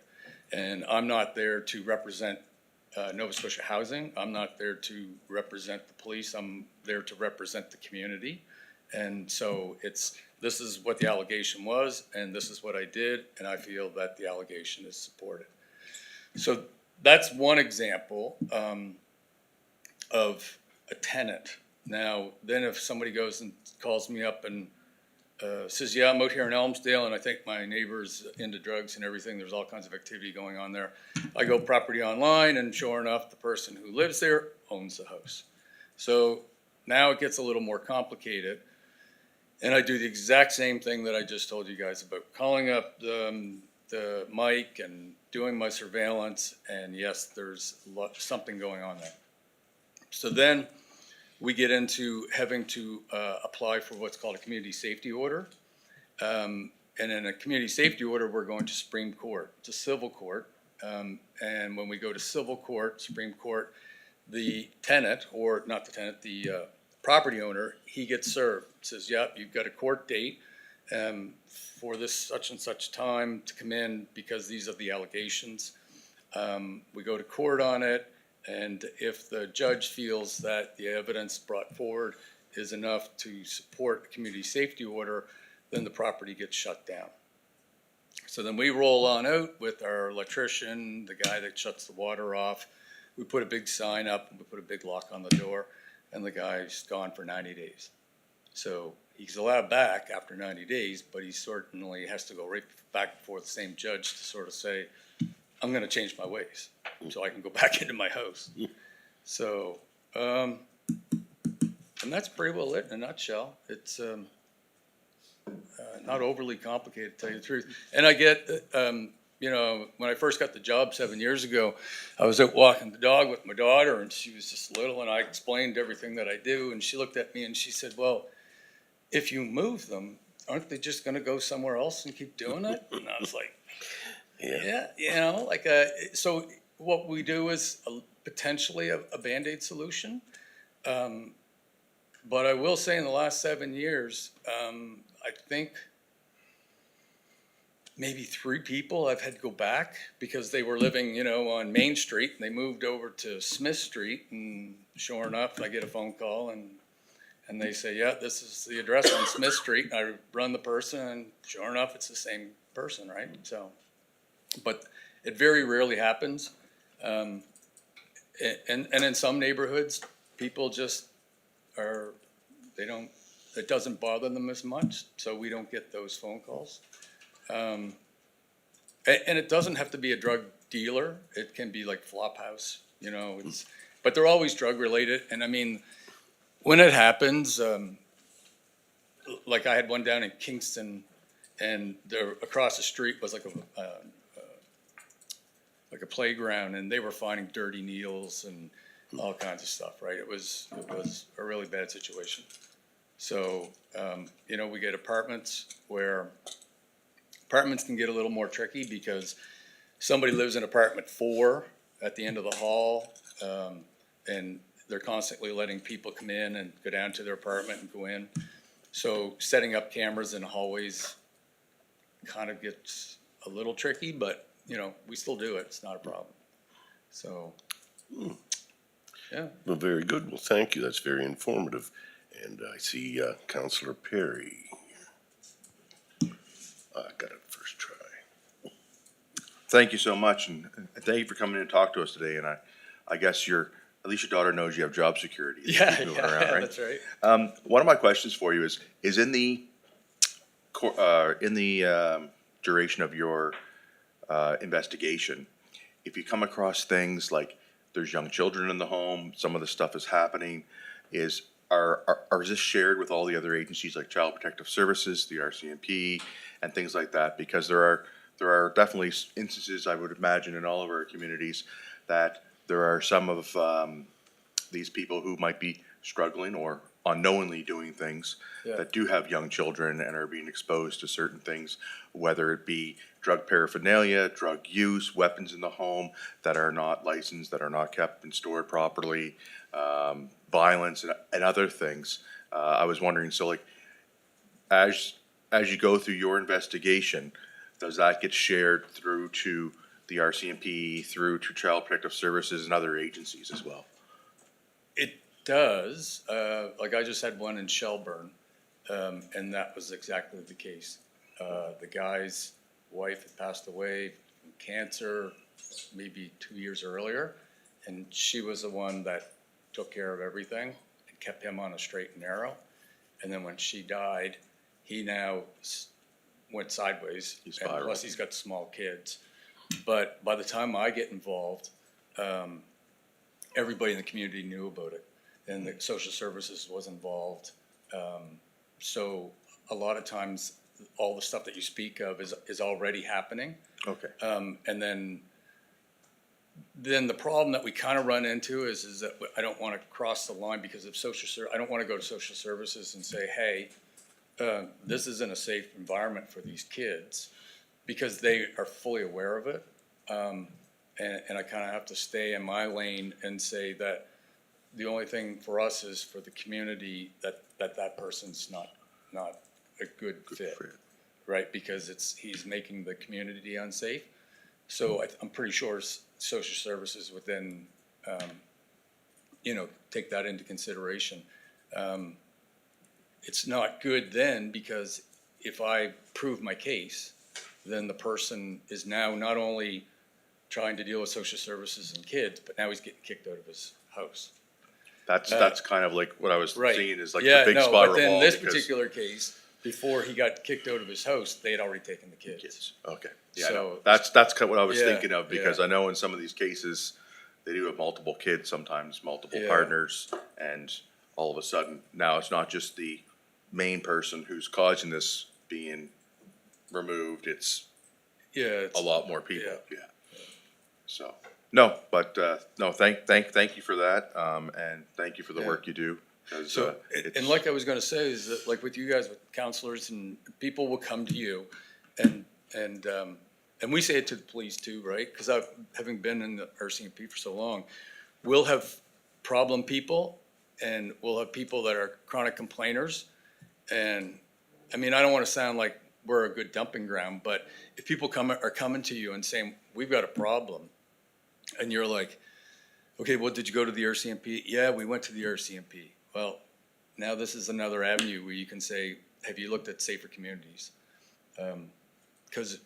And I'm not there to represent Nova Scotia Housing. I'm not there to represent the police. I'm there to represent the community. And so this is what the allegation was, and this is what I did, and I feel that the allegation is supported. So that's one example of a tenant. Now, then if somebody goes and calls me up and says, yeah, I'm out here in Elmsdale, and I think my neighbor's into drugs and everything, there's all kinds of activity going on there. I go property online, and sure enough, the person who lives there owns the house. So now it gets a little more complicated. And I do the exact same thing that I just told you guys about, calling up the Mike and doing my surveillance, and yes, there's something going on there. So then we get into having to apply for what's called a community safety order. And in a community safety order, we're going to Supreme Court. It's a civil court. And when we go to civil court, Supreme Court, the tenant, or not the tenant, the property owner, he gets served. Says, yep, you've got a court date for this such and such time to come in because these are the allegations. We go to court on it, and if the judge feels that the evidence brought forward is enough to support a community safety order, then the property gets shut down. So then we roll on out with our electrician, the guy that shuts the water off. We put a big sign up, and we put a big lock on the door, and the guy's gone for 90 days. So he's allowed back after 90 days, but he certainly has to go right back before the same judge to sort of say, I'm gonna change my ways, so I can go back into my house. So, and that's pretty well it in a nutshell. It's, not overly complicated, to tell you the truth. And I get, you know, when I first got the job 7 years ago, I was out walking the dog with my daughter, and she was just little, and I explained everything that I do, and she looked at me and she said, well, if you move them, aren't they just gonna go somewhere else and keep doing it? And I was like, yeah, you know, like, so what we do is potentially a Band-Aid solution. But I will say in the last 7 years, I think maybe 3 people I've had to go back because they were living, you know, on Main Street, and they moved over to Smith Street, and sure enough, I get a phone call and they say, yeah, this is the address on Smith Street, and I run the person, and sure enough, it's the same person, right? So, but it very rarely happens. And in some neighborhoods, people just it doesn't bother them as much, so we don't get those phone calls. And it doesn't have to be a drug dealer, it can be like Flophouse, you know, but they're always drug related, and I mean, when it happens, like I had one down in Kingston, and there, across the street was like a playground, and they were finding dirty needles and all kinds of stuff, right? It was a really bad situation. So, you know, we get apartments can get a little more tricky because somebody lives in apartment 4 at the end of the hall, and they're constantly letting people come in and go down to their apartment and go in. So setting up cameras in hallways kind of gets a little tricky, but, you know, we still do it. It's not a problem. So, yeah. Well, very good. Well, thank you. That's very informative. And I see Councillor Perry. I got it first try. Thank you so much, and thank you for coming in and talk to us today, and I guess at least your daughter knows you have job security. Yeah, Moving around, right? that's right. One of my questions for you is in the duration of your investigation, if you come across things like there's young children in the home, some of the stuff is happening, is this shared with all the other agencies like Child Protective Services, the RCMP, and things like that? Because there are definitely instances, I would imagine, in all of our communities that there are some of these people who might be struggling or unknowingly doing things that do have young children and are being exposed to certain things, whether it be drug paraphernalia, drug use, weapons in the home that are not licensed, that are not kept and stored properly, violence and other things. I was wondering, so like, as you go through your investigation, does that get shared through to the RCMP, through to Child Protective Services and other agencies as well? It does. Like I just had one in Shelburne, and that was exactly the case. The guy's wife had passed away from cancer maybe 2 years earlier, and she was the one that took care of everything and kept him on a straight and narrow. And then when she died, he now went sideways, and plus he's got small kids. But by the time I get involved, everybody in the community knew about it, and the social services was involved. So a lot of times, all the stuff that you speak of is already happening. Okay. And then the problem that we kind of run into is that I don't want to cross the line because of I don't want to go to social services and say, hey, this isn't a safe environment for these kids, because they are fully aware of it. And I kind of have to stay in my lane and say that the only thing for us is for the community that person's not a good fit, right? Because he's making the community unsafe. So I'm pretty sure social services would then, take that into consideration. it's not good then, because if I prove my case, then the person is now not only trying to deal with social services and kids, but now he's getting kicked out of his house. That's kind of like what I was Right. seeing is like the Yeah, big no, spiral but then ball this because particular case, before he got kicked out of his house, they had already taken the kids. kids. Okay, yeah, I know. So- That's kind of what I was Yeah, thinking of, because yeah. I know in some of these cases, they do have multiple kids, sometimes multiple Yeah. partners, and all of a sudden, now it's not just the main person who's causing this being removed, it's Yeah, it's, a lot more people, yeah. So, no, but, no, thank you for that, and thank you for the Yeah. work you do, 'cause, so, it's. and like I was gonna say, is that like with you guys, with counselors, and people will come to you, and we say it to the police too, right? Cause having been in the RCMP for so long, we'll have problem people, and we'll have people that are chronic complainers, and, I mean, I don't wanna sound like we're a good dumping ground, but if people are coming to you and saying, we've got a problem, and you're like, okay, well, did you go to the RCMP? Yeah, we went to the RCMP. Well, now this is another avenue where you can say, have you looked at safer communities? Because,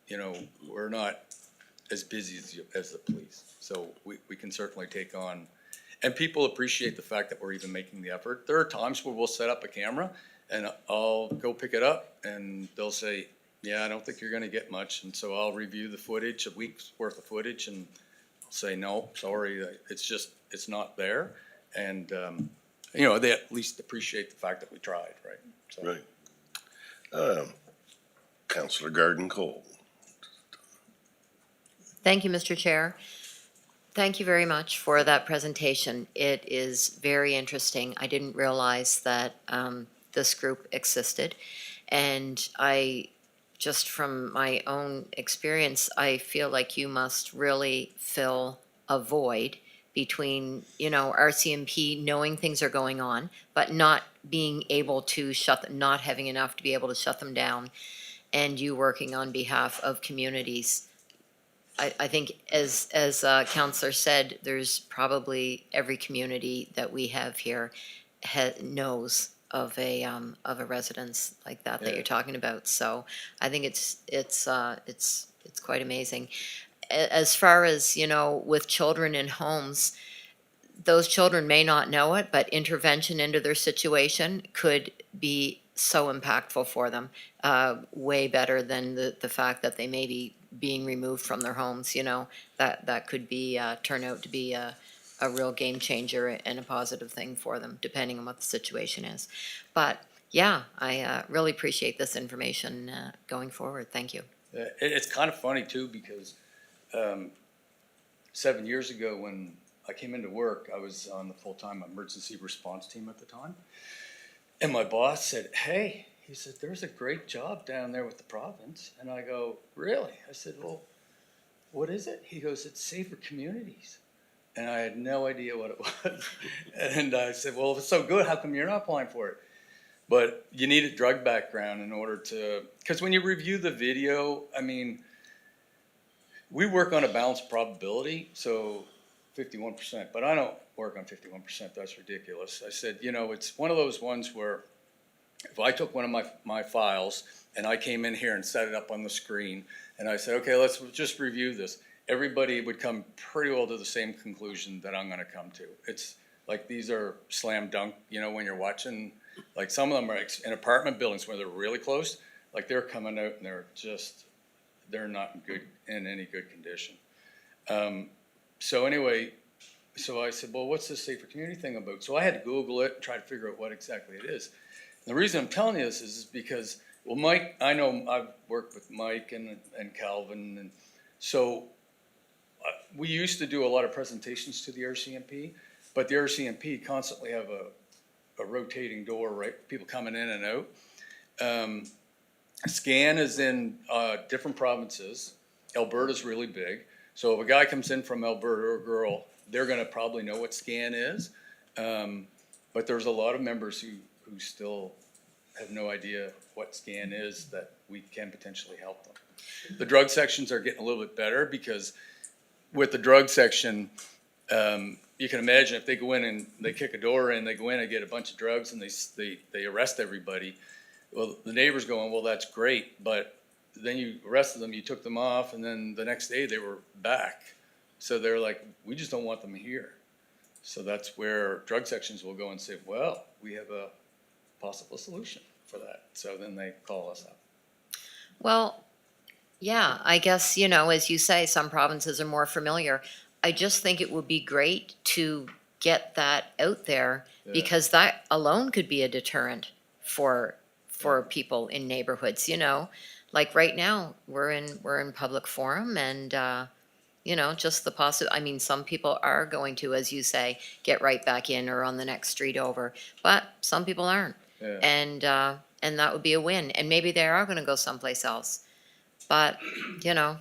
you know, we're not as busy as the police. So we can certainly take on, and people appreciate the fact that we're even making the effort. There are times where we'll set up a camera and I'll go pick it up and they'll say, yeah, I don't think you're gonna get much. And so I'll review the footage, a week's worth of footage, and I'll say, no, sorry, it's not there. And, you know, they at least appreciate the fact that we tried, right? So- Right. Counselor Garden Cole. Thank you, Mr. Chair. Thank you very much for that presentation. It is very interesting. I didn't realize that this group existed. And just from my own experience, I feel like you must really fill a void between, you know, RCMP knowing things are going on, but not being able to not having enough to be able to shut them down, and you working on behalf of communities. I think as Counselor said, there's probably every community that we have here knows of a residence like that Yeah. you're talking about. So I think it's quite amazing. As far as, you know, with children in homes, those children may not know it, but intervention into their situation could be so impactful for them, way better than the fact that they may be being removed from their homes, you know. That could be, turn out to be a real game changer and a positive thing for them, depending on what the situation is. But, yeah, I really appreciate this information going forward. Thank you. It's kind of funny too, because 7 years ago when I came into work, I was on the full-time emergency response team at the time. And my boss said, hey, he said, there's a great job down there with the province. And I go, really? I said, well, what is it? He goes, it's Safer Communities. And I had no idea what it was. And I said, well, if it's so good, how come you're not applying for it? But you need a drug background in order to, because when you review the video, I mean, we work on a balanced probability, so 51%, but I don't work on 51%, that's ridiculous. I said, you know, it's one of those ones where if I took one of my files and I came in here and set it up on the screen and I said, okay, let's just review this, everybody would come pretty well to the same conclusion that I'm gonna come to. It's like, these are slam dunk, you know, when you're watching, like some of them are in apartment buildings where they're really close, like they're coming out and they're not in any good condition. So anyway, so I said, well, what's this Safer Community thing about? So I had to Google it and try to figure out what exactly it is. And the reason I'm telling you this is because, well, Mike, I know I've worked with Mike and Calvin, and so we used to do a lot of presentations to the RCMP, but the RCMP constantly have a rotating door, right? People coming in and out. SCAN is in different provinces. Alberta's really big. So if a guy comes in from Alberta or a girl, they're gonna probably know what SCAN is. But there's a lot of members who still have no idea what SCAN is, that we can potentially help them. The drug sections are getting a little bit better because with the drug section, you can imagine if they go in and they kick a door in, they go in and get a bunch of drugs and they arrest everybody. Well, the neighbor's going, well, that's great, but then you arrested them, you took them off, and then the next day they were back. So they're like, we just don't want them here. So that's where drug sections will go and say, well, we have a possible solution for that. So then they call us up. Well, yeah, I guess, you know, as you say, some provinces are more familiar. I just think it would be great to get that out there Yeah. because that alone could be a deterrent for people in neighborhoods, you know? Like right now, we're in public forum and, you know, just the I mean, some people are going to, as you say, get right back in or on the next street over, but some people aren't. Yeah. And that would be a win. And maybe they are gonna go someplace else. But, you know,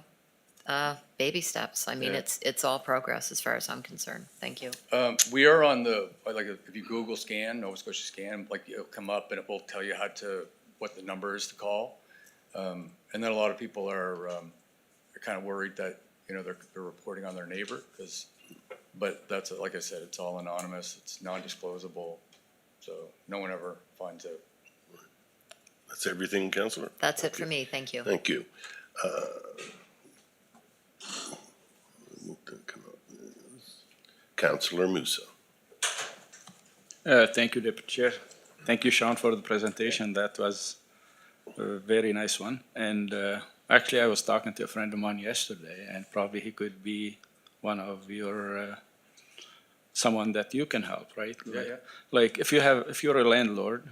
baby steps. I mean, Yeah. it's all progress as far as I'm concerned. Thank you. We are on the, like, if you Google scan, Nova Scotia scan, like, it'll come up and it will tell you what the number is to call. And then a lot of people are kind of worried that, you know, they're reporting on their neighbor, but that's, like I said, it's all anonymous, it's non-disclosable, so no one ever finds out. That's everything, Counselor? That's it for me. Thank you. Thank you. Counselor Musa. Thank you, Deputy Chair. Thank you, Sean, for the presentation. That was a very nice one. And actually, I was talking to a friend of mine yesterday, and probably he could be one of your, someone that you can help, right? Yeah. Like if you're a landlord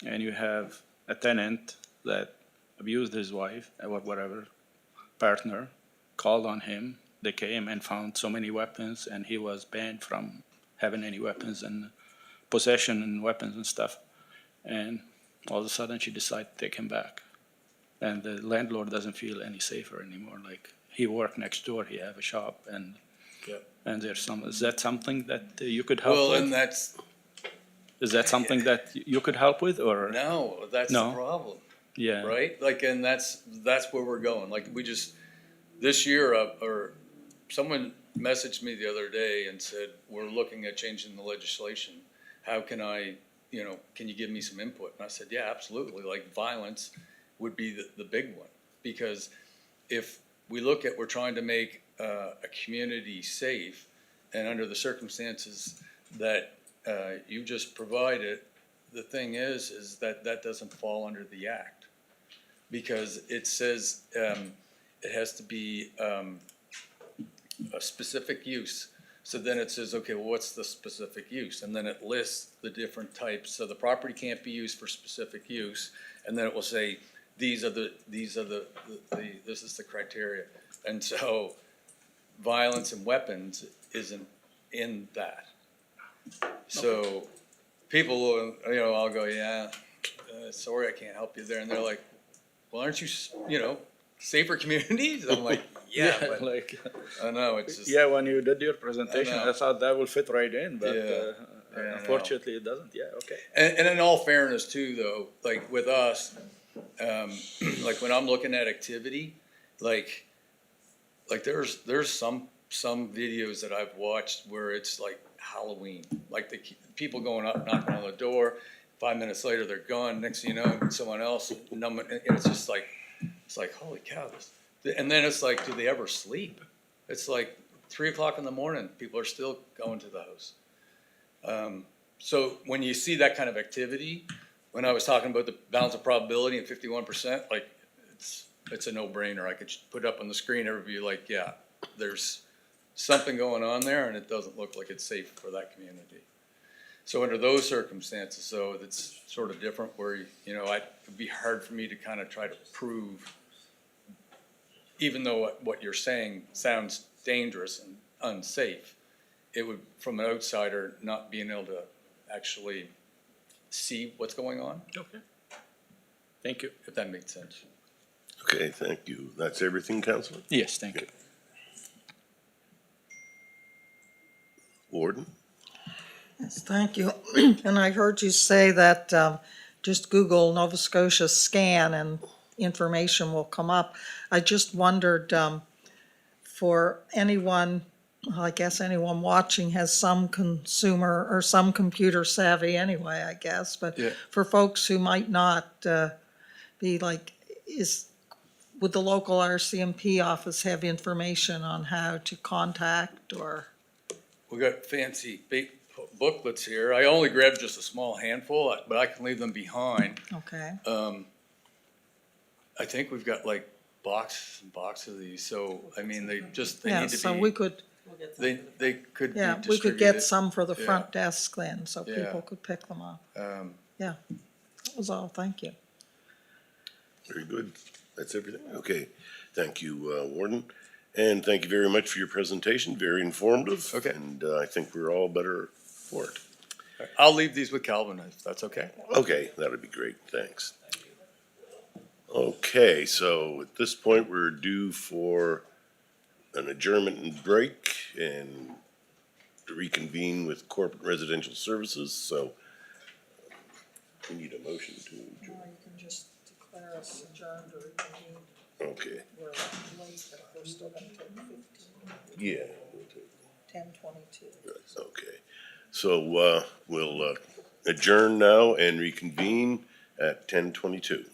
and you have a tenant that abused his wife or whatever, partner, called on him, they came and found so many weapons and he was banned from having any weapons and possession and weapons and stuff. And all of a sudden she decided to take him back. And the landlord doesn't feel any safer anymore. Like he worked next door, he have a shop and Yep. and there's is that something that you could help Well, with? and that's, Is that something that you could help with or? no, that's No. the problem. Yeah. Right? Like, and that's where we're going. Like, this year, or someone messaged me the other day and said, we're looking at changing the legislation. How can I, you know, can you give me some input? And I said, yeah, absolutely. Like, violence would be the big one. Because if we look at, we're trying to make a community safe, and under the circumstances that you just provided, the thing is that doesn't fall under the act. Because it says it has to be a specific use. So then it says, okay, well, what's the specific use? And then it lists the different types. So the property can't be used for specific use. And then it will say, this is the criteria. And so violence and weapons isn't in that. So people will, you know, I'll go, yeah, sorry, I can't help you there. And they're like, well, aren't you, you know, safer communities? I'm like, yeah, but like, I know, it's just. yeah, when you did your presentation, I know. I thought that will fit right in, but Yeah. Yeah, I know. unfortunately it doesn't. Yeah, okay. And in all fairness too, though, like with us, like when I'm looking at activity, like there's some videos that I've watched where it's like Halloween, like the people going up, knocking on the door, 5 minutes later they're gone, next thing you know, someone else, and it's just like, it's like, holy cow, and then it's like, do they ever sleep? It's like 3 o'clock in the morning, people are still going to the house. So when you see that kind of activity, when I was talking about the balance of probability and 51%, like it's a no-brainer. I could put it up on the screen, everybody would be like, yeah, there's something going on there and it doesn't look like it's safe for that community. So under those circumstances, so it's sort of different where, you know, it'd be hard for me to kind of try to prove, even though what you're saying sounds dangerous and unsafe, it would, from an outsider, not being able to actually see what's going on, Okay. Thank you. if that makes sense. Okay, thank you. That's everything, Counselor? Yes, thank you. Warden? Yes, thank you. And I heard you say that just Google Nova Scotia scan and information will come up. I just wondered, for anyone well, I guess anyone watching has some consumer or some computer savvy anyway, I guess, but Yeah. for folks who might not, be like, would the local RCMP office have information on how to contact or? We got fancy big booklets here. I only grabbed just a small handful, but I can leave them behind. Okay, I think we've got like boxes and boxes of these, so, I mean, they yeah, need to so we be, could, We'll get some. they could be yeah, we could distributed. get some for the Yeah. front desk then, so Yeah. people could pick them up. Um, Yeah, that was all, thank you. Very good. That's everything. Okay. Thank you, Warden. And thank you very much for your presentation. Very informative. Okay. And I think we're all better for it. I'll leave these with Calvin, if that's okay. Okay, that would be great. Thanks. Okay, so at this point, we're due for an adjournment and break and to reconvene with corporate residential services, so we need a motion to adjourn. You can just declare us adjourned or reconvened. Okay, We're late, but we're still gonna take 15, yeah. 10:22. Okay, so, we'll, adjourn now and reconvene at 10:22.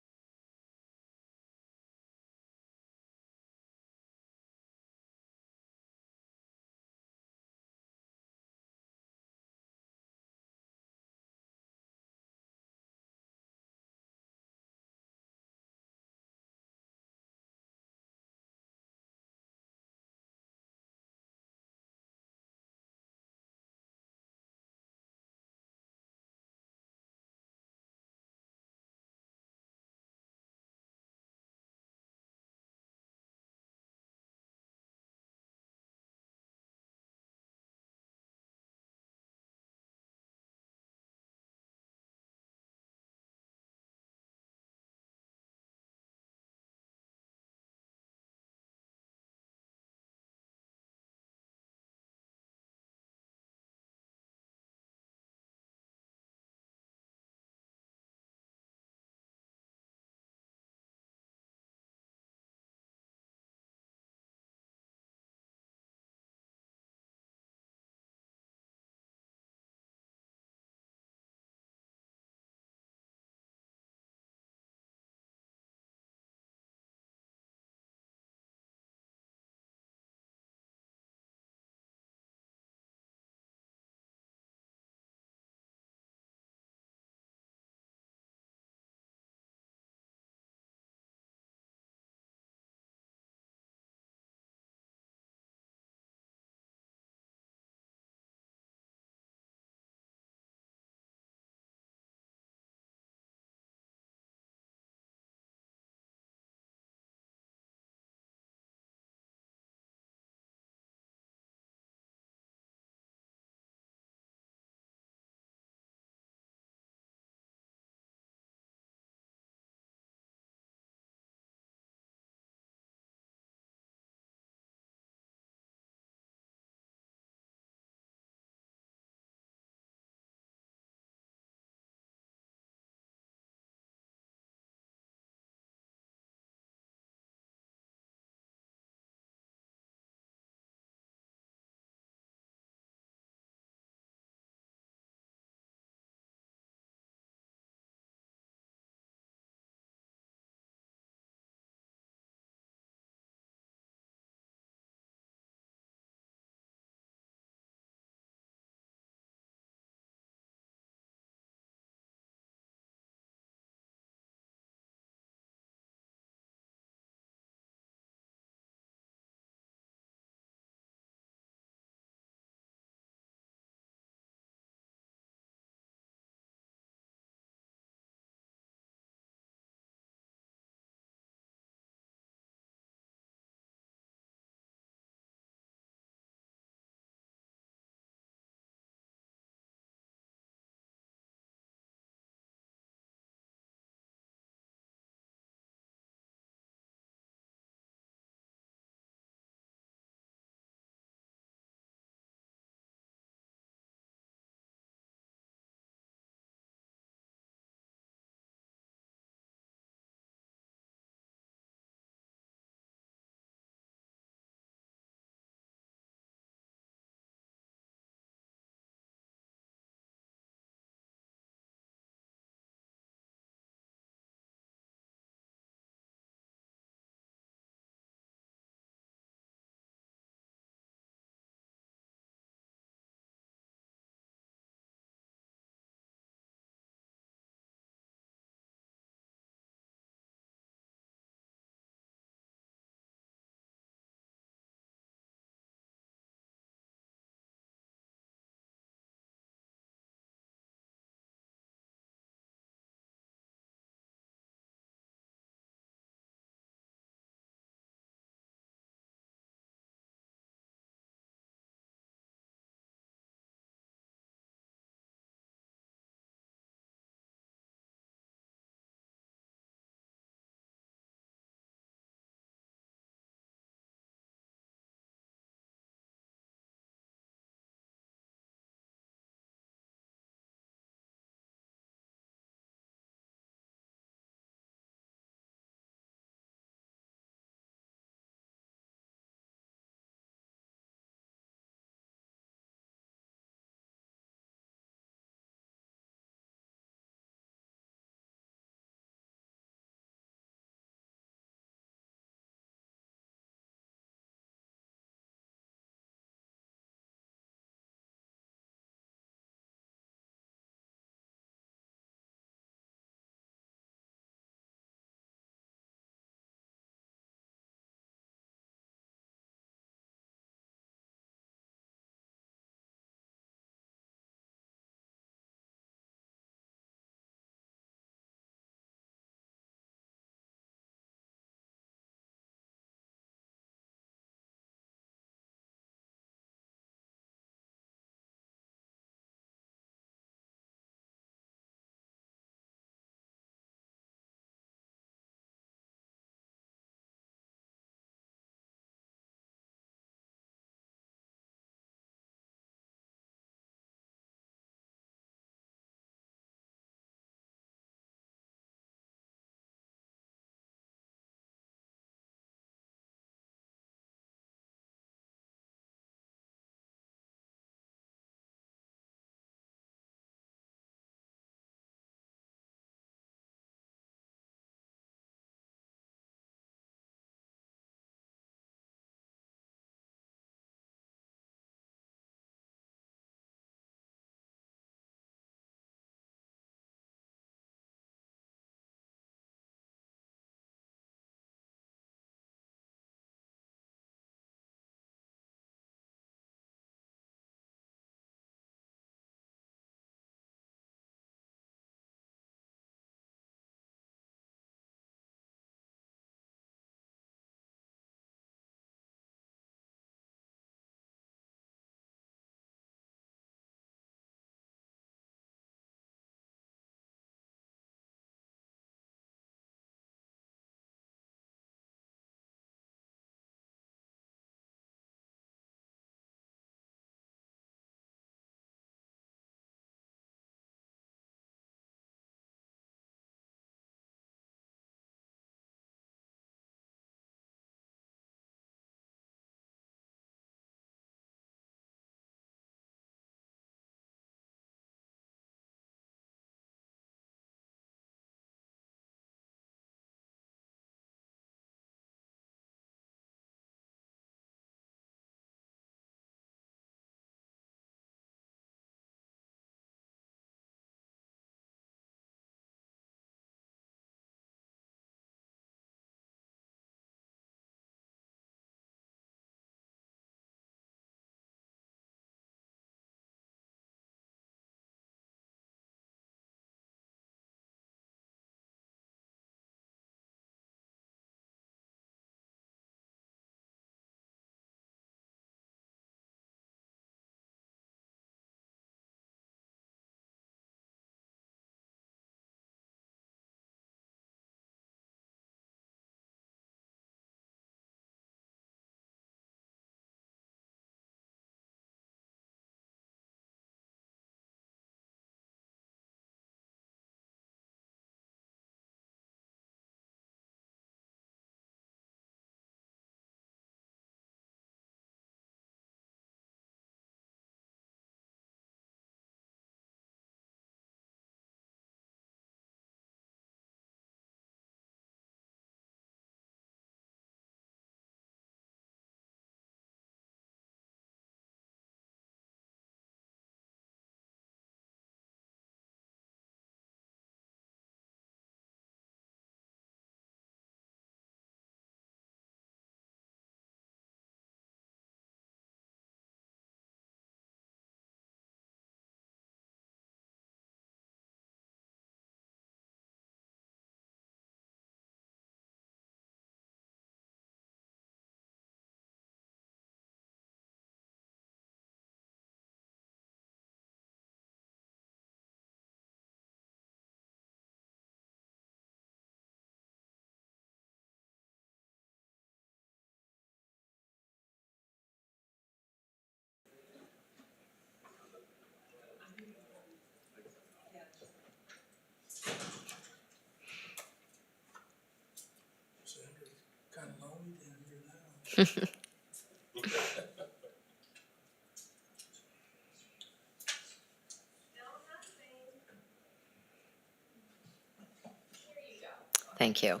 Thank you.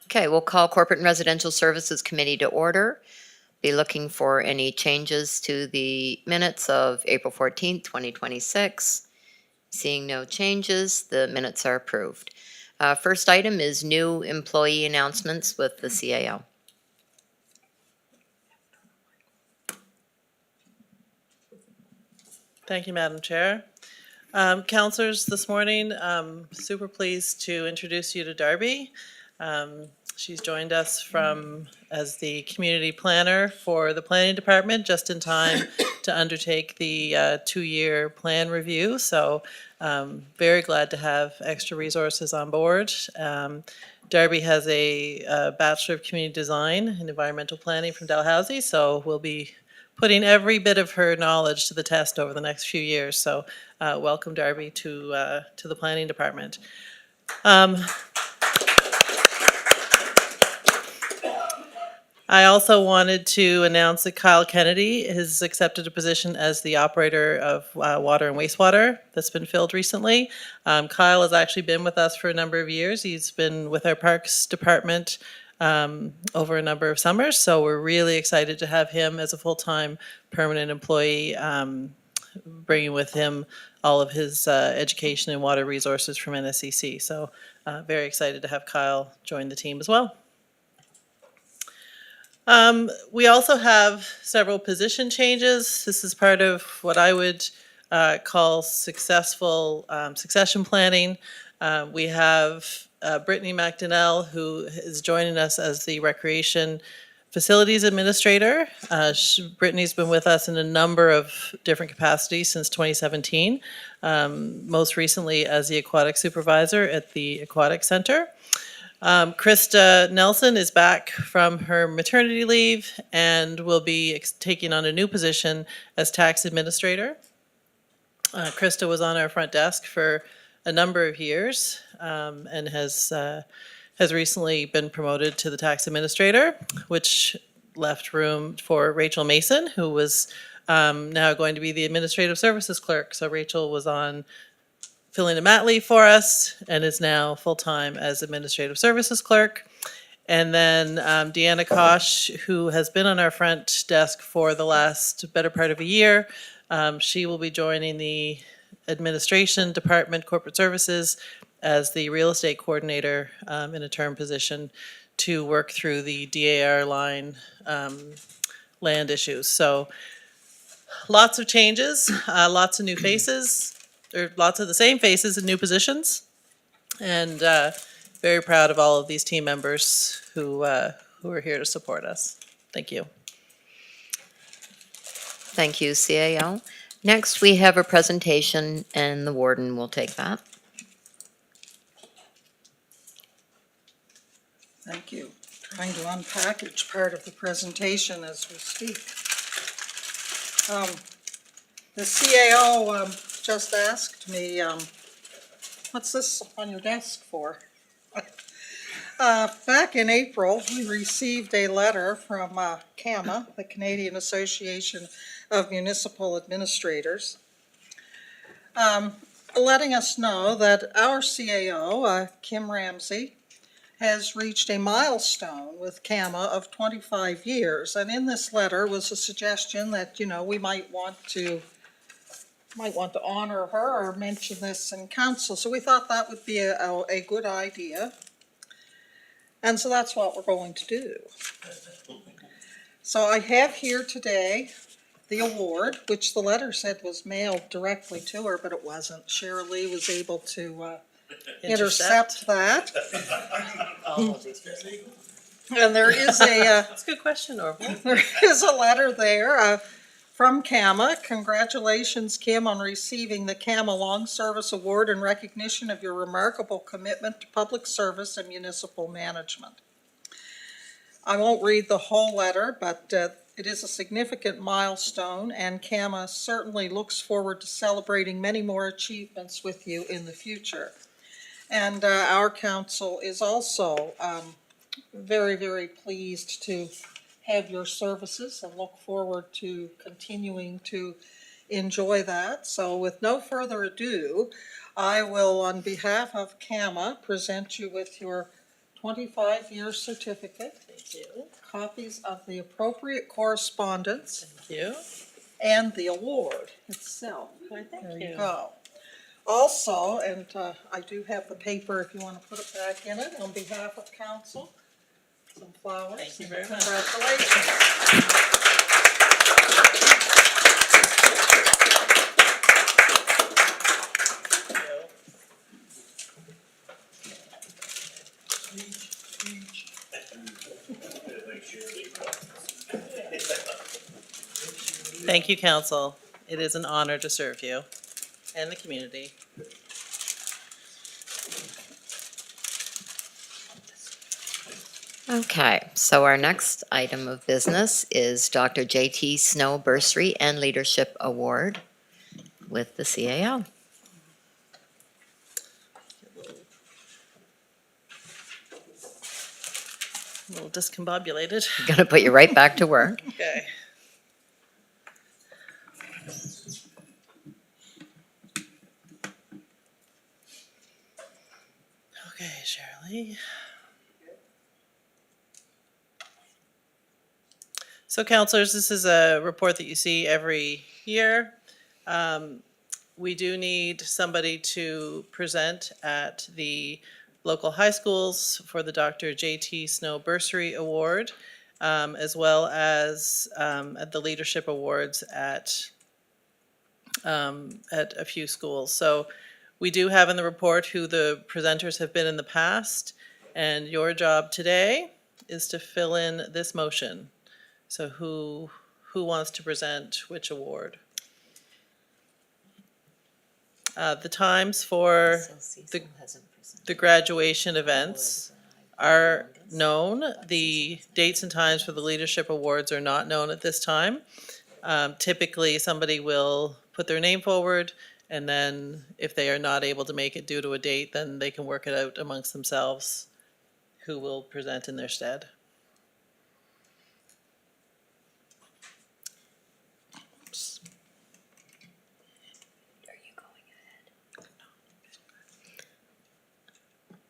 Okay, we'll call Corporate and Residential Services Committee to order. Be looking for any changes to the minutes of April 14th, 2026. Seeing no changes, the minutes are approved. First item is new employee announcements with the CAO. Thank you, Madam Chair. Counselors, this morning, super pleased to introduce you to Darby. She's joined us as the community planner for the planning department, just in time to undertake the 2-year plan review. So very glad to have extra resources on board. Darby has a Bachelor of Community Design and Environmental Planning from Dalhousie, so we'll be putting every bit of her knowledge to the test over the next few years. So welcome, Darby, to the planning department. I also wanted to announce that Kyle Kennedy has accepted a position as the operator of water and wastewater that's been filled recently. Kyle has actually been with us for a number of years. He's been with our Parks Department over a number of summers, so we're really excited to have him as a full-time permanent employee, bringing with him all of his education and water resources from NSCC. So very excited to have Kyle join the team as well. We also have several position changes. This is part of what I would call successful succession planning. We have Brittany McDonnell, who is joining us as the Recreation Facilities Administrator. Brittany's been with us in a number of different capacities since 2017, most recently as the Aquatic Supervisor at the Aquatic Center. Krista Nelson is back from her maternity leave and will be taking on a new position as Tax Administrator. Krista was on our front desk for a number of years and has recently been promoted to the Tax Administrator, which left room for Rachel Mason, who was now going to be the Administrative Services Clerk. So Rachel was on filling a mat leave for us and is now full-time as Administrative Services Clerk. And then Deanna Kosh, who has been on our front desk for the last better part of a year. She will be joining the Administration Department, Corporate Services, as the Real Estate Coordinator in a term position to work through the DAR line land issues. So lots of changes, lots of new faces, or lots of the same faces in new positions, and very proud of all of these team members who are here to support us. Thank you. Thank you, CAO. Next, we have a presentation, and the warden will take that. Thank you. Trying to unpackage part of the presentation as we speak. The CAO just asked me, what's this on your desk for? Back in April, we received a letter from CAMA, the Canadian Association of Municipal Administrators, letting us know that our CAO, Kim Ramsey, has reached a milestone with CAMA of 25 years. And in this letter was a suggestion that, we might want to honor her or mention this in council. So we thought that would be a good idea. And so that's what we're going to do. So I have here today the award, which the letter said was mailed directly to her, but it wasn't. Cheryl Lee was able to intercept that. And there is That's a good question, Orville. there is a letter there from CAMA. Congratulations, Kim, on receiving the CAMA Long Service Award in recognition of your remarkable commitment to public service and municipal management. I won't read the whole letter, but it is a significant milestone, and CAMA certainly looks forward to celebrating many more achievements with you in the future. And our council is also very, very pleased to have your services and look forward to continuing to enjoy that. So with no further ado, I will, on behalf of CAMA, present you with your 25-year certificate. Thank you. Copies of the appropriate correspondence Thank you. and the award itself. Why, thank There you. you go. Also, and I do have the paper if you want to put it back in it, on behalf of council, some flowers. Thank you very much. Congratulations. Thank you, council. It is an honor to serve you and the community. Okay, so our next item of business is Dr. J.T. Snow Bursary and Leadership Award with the CAO. A little discombobulated. Gonna put you right back to work. Okay. Okay, Shirley. So counselors, this is a report that you see every year. We do need somebody to present at the local high schools for the Dr. J.T. Snow Bursary Award, as well as at the Leadership Awards at a few schools. So we do have in the report who the presenters have been in the past, and your job today is to fill in this motion. So who wants to present which award? The times for the graduation events are known. The dates and times for the leadership awards are not known at this time. Typically, somebody will put their name forward, and then if they are not able to make it due to a date, then they can work it out amongst themselves who will present in their stead.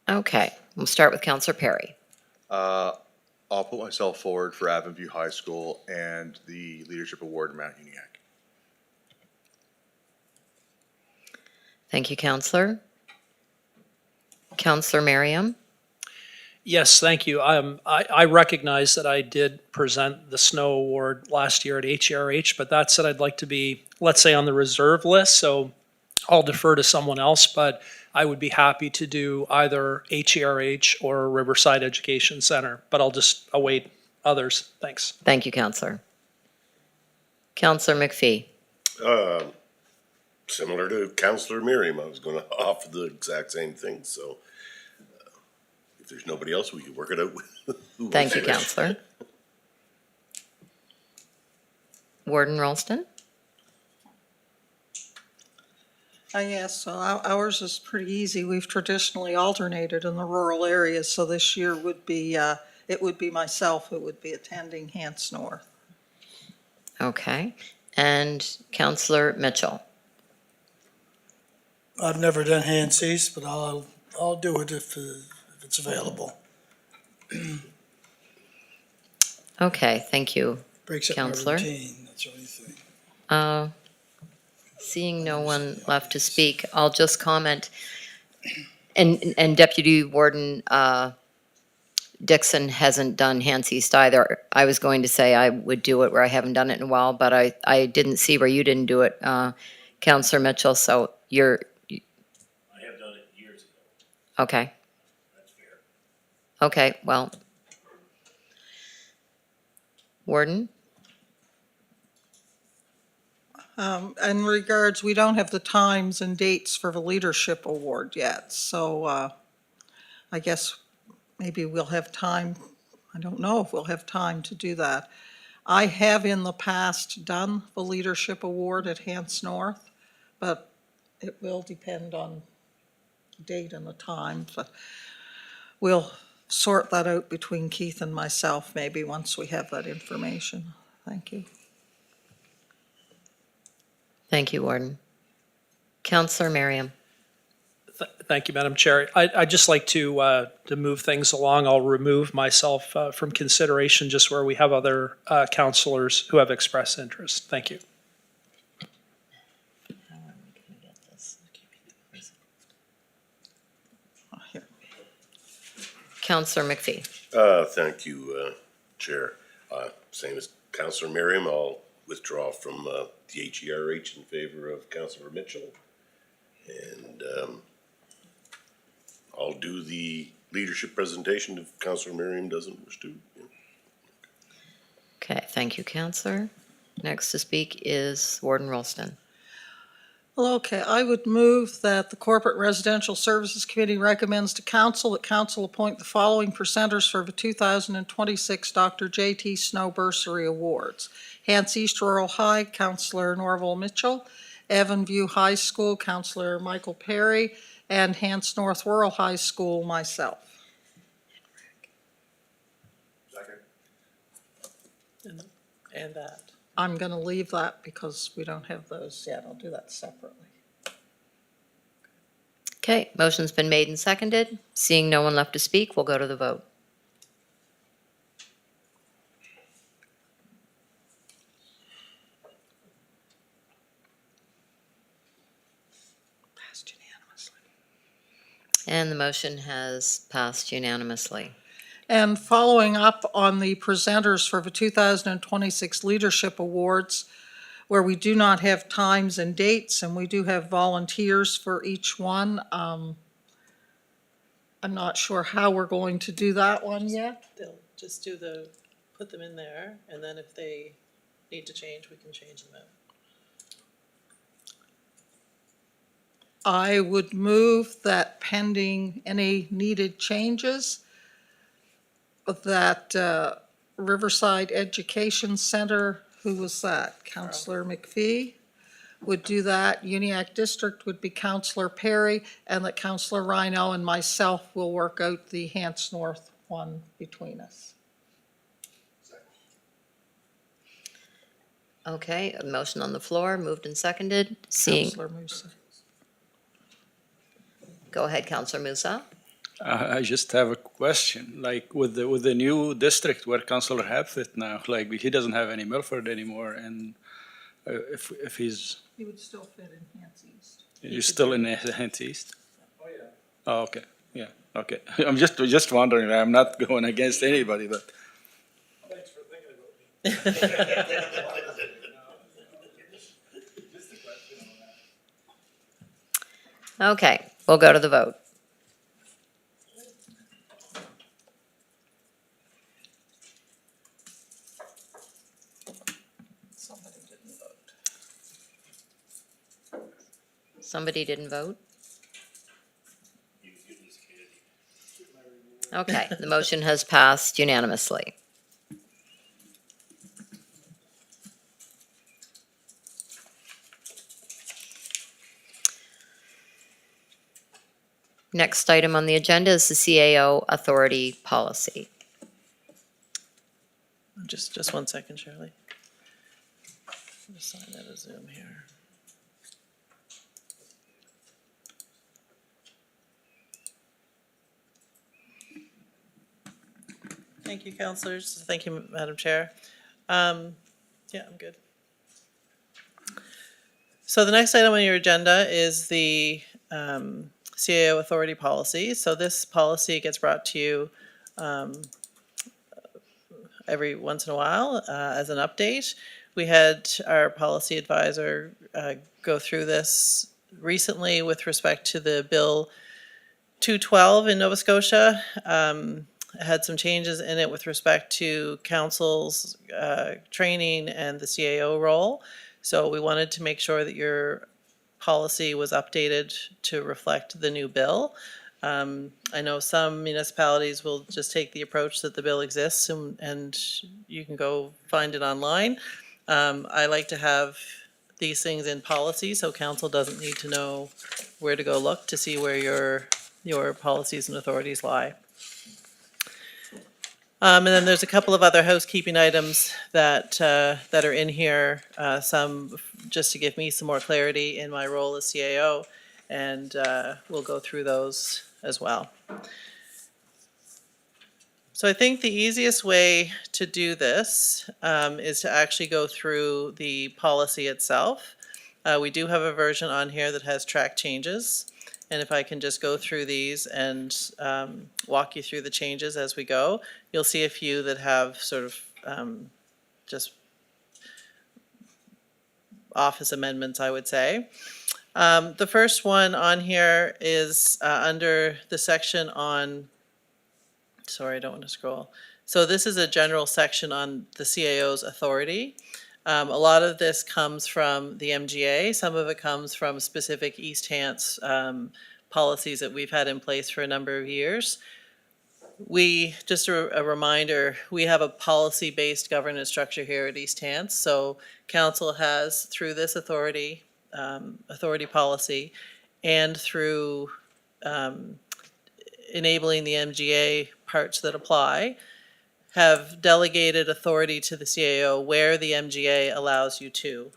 Okay, we'll start with Counselor Perry. I'll put myself forward for Avon View High School and the Leadership Award in Mount Uniacke. Thank you, Counselor. Counselor Merriam? Yes, thank you. I recognize that I did present the Snow Award last year at HERH, but that said, I'd like to be, let's say, on the reserve list, so I'll defer to someone else, but I would be happy to do either HERH or Riverside Education Center, but I'll just await others. Thanks. Thank you, Counselor. Counselor McPhee? Similar to Counselor Miriam, I was gonna offer the exact same thing, so if there's nobody else, we can work it out with. who Thank you, wants it. Counselor. Warden Ralston? Yes, so ours is pretty easy. We've traditionally alternated in the rural areas, so this year would be, it would be myself who would be attending Hants North. Okay. And Counselor Mitchell? I've never done Hansies, but I'll do it if it's available. Okay, thank you. Breaks up my Counselor? routine, that's the only thing. Seeing no one left to speak, I'll just comment. And Deputy Warden Dixon hasn't done Hans East either. I was going to say I would do it where I haven't done it in a while, but I didn't see where you didn't do it, Counselor Mitchell, so you're. I have done it years ago. Okay. That's fair. Okay, well. Warden? In regards, we don't have the times and dates for the Leadership Award yet, so I guess maybe we'll have time. I don't know if we'll have time to do that. I have in the past done the Leadership Award at Hants North, but it will depend on the date and the time. But we'll sort that out between Keith and myself, maybe once we have that information. Thank you. Thank you, Warden. Counselor Merriam. Thank you, Madam Chair. I'd just like to move things along. I'll remove myself from consideration just where we have other counselors who have expressed interest. Thank you. Counselor McPhee. Thank you, Chair. Same as Councillor Miriam, I'll withdraw from the HERH in favor of Councillor Mitchell. And I'll do the leadership presentation if Councillor Miriam doesn't wish to. Okay, thank you, Counselor. Next to speak is Warden Rolston. Well, okay, I would move that the Corporate Residential Services Committee recommends to council that council appoint the following presenters for the 2026 Dr. J.T. Snow Bursary Awards. Hants East Rural High, Councillor Norval Mitchell. Evanview High School, Councillor Michael Perry. And Hants North Rural High School, myself. And that. I'm going to leave that because we don't have those yet. I'll do that separately. Okay, motion's been made and seconded. Seeing no one left to speak, we'll go to the vote. Passed unanimously. And the motion has passed unanimously. And following up on the presenters for the 2026 Leadership Awards, where we do not have times and dates, and we do have volunteers for each one. I'm not sure how we're going to do that one yet. They'll just put them in there, and then if they need to change, we can change them out. I would move that pending any needed changes, that Riverside Education Center, who was that? Counselor McPhee would do that. Uniac District would be Counselor Perry, and that Counselor Rhino and myself will work out the Hants North one between us. Okay, a motion on the floor, moved and seconded. Seeing, Counselor Musa. go ahead, Counselor Musa. I just have a question, like with the new district where Councillor Hapfit now, like he doesn't have any Milford anymore, and if he's He would still fit in Hants East. still in Hants East. Oh yeah. Oh, okay. Yeah. Okay. I'm just wondering. I'm not going against anybody, but. Thanks for thinking about me. Okay, we'll go to the vote. Somebody didn't vote. Somebody didn't vote? Okay, the motion has passed unanimously. Next item on the agenda is the CAO authority policy. Just 1 second, Shirley. Just sign out of Zoom here. Thank you, councillors. Thank you, Madam Chair. Yeah, I'm good. So the next item on your agenda is the CAO authority policy. So this policy gets brought to you every once in a while as an update. We had our policy advisor go through this recently with respect to the Bill 212 in Nova Scotia. Had some changes in it with respect to council's training and the CAO role. So we wanted to make sure that your policy was updated to reflect the new bill. I know some municipalities will just take the approach that the bill exists and you can go find it online. I like to have these things in policy so council doesn't need to know where to go look to see where your policies and authorities lie. And then there's a couple of other housekeeping items that are in here, some just to give me some more clarity in my role as CAO, and we'll go through those as well. So I think the easiest way to do this is to actually go through the policy itself. We do have a version on here that has track changes. And if I can just go through these and walk you through the changes as we go, you'll see a few that have sort of just office amendments, I would say. The first one on here is under the section on, sorry, I don't want to scroll. So this is a general section on the CAO's authority. A lot of this comes from the MGA. Some of it comes from specific East Hants policies that we've had in place for a number of years. Just a reminder, we have a policy-based governance structure here at East Hants. So council has, through this authority policy, and through enabling the MGA parts that apply, have delegated authority to the CAO where the MGA allows you to.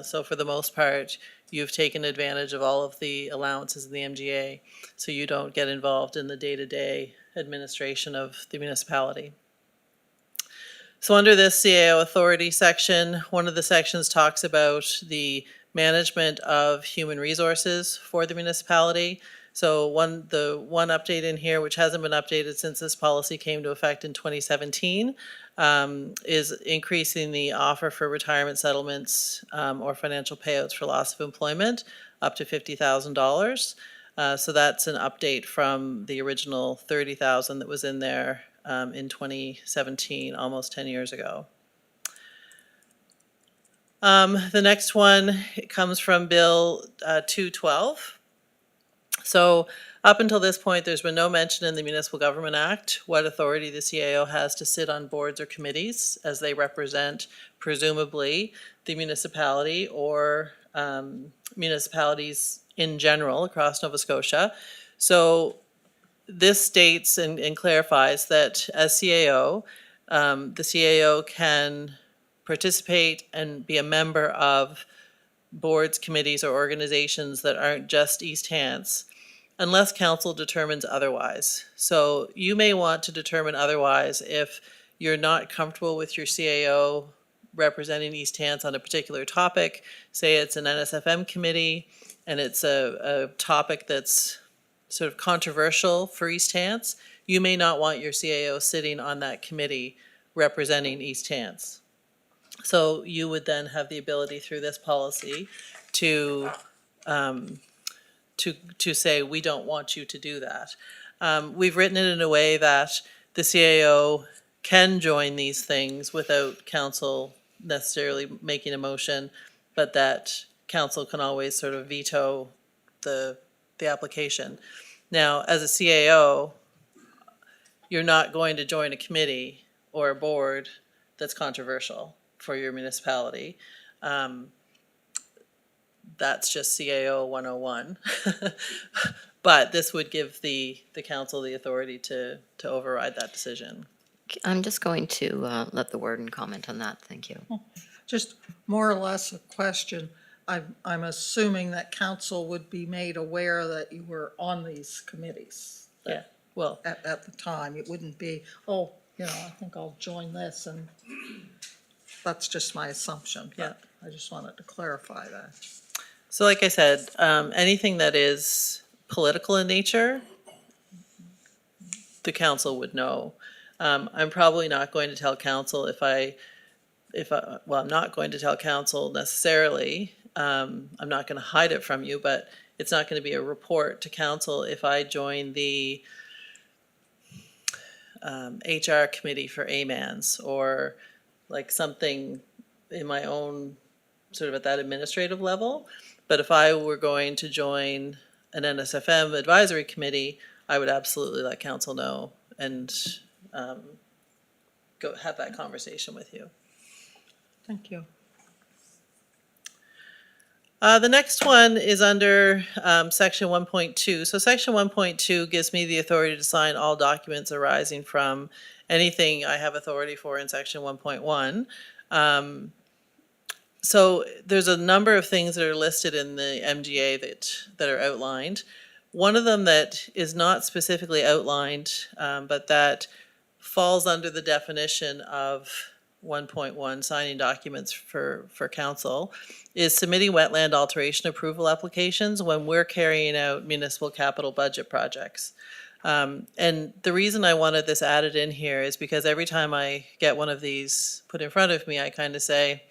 So for the most part, you've taken advantage of all of the allowances of the MGA, so you don't get involved in the day-to-day administration of the municipality. So under this CAO authority section, one of the sections talks about the management of human resources for the municipality. So the one update in here, which hasn't been updated since this policy came to effect in 2017, is increasing the offer for retirement settlements or financial payouts for loss of employment up to $50,000. So that's an update from the original $30,000 that was in there in 2017, almost 10 years ago. The next one comes from Bill 212. So up until this point, there's been no mention in the Municipal Government Act what authority the CAO has to sit on boards or committees as they represent, presumably, the municipality or municipalities in general across Nova Scotia. So this states and clarifies that as CAO, the CAO can participate and be a member of boards, committees, or organizations that aren't just East Hants, unless council determines otherwise. So you may want to determine otherwise if you're not comfortable with your CAO representing East Hants on a particular topic. Say it's an NSFM committee and it's a topic that's sort of controversial for East Hants. You may not want your CAO sitting on that committee representing East Hants. So you would then have the ability through this policy to say, we don't want you to do that. We've written it in a way that the CAO can join these things without council necessarily making a motion, but that council can always sort of veto the application. Now, as a CAO, you're not going to join a committee or a board that's controversial for your municipality. That's just CAO 101. But this would give the council the authority to override that decision. I'm just going to let the warden comment on that. Thank you. Just more or less a question. I'm assuming that council would be made aware that you were on these committees. Yeah, well, At the time, it wouldn't be, oh, I think I'll join this, and that's just my assumption. But I just wanted to clarify that. so like I said, anything that is political in nature, the council would know. I'm probably not going to tell council well, I'm not going to tell council necessarily. I'm not going to hide it from you, but it's not going to be a report to council if I join the HR committee for AMANS or like something in my own sort of at that administrative level. But if I were going to join an NSFM advisory committee, I would absolutely let council know and go have that conversation with you. Thank you. The next one is under section 1.2. So section 1.2 gives me the authority to sign all documents arising from anything I have authority for in section 1.1. So there's a number of things that are listed in the MGA that are outlined. One of them that is not specifically outlined, but that falls under the definition of 1.1, signing documents for council, is submitting wetland alteration approval applications when we're carrying out municipal capital budget projects. And the reason I wanted this added in here is because every time I get one of these put in front of me, I kind of say,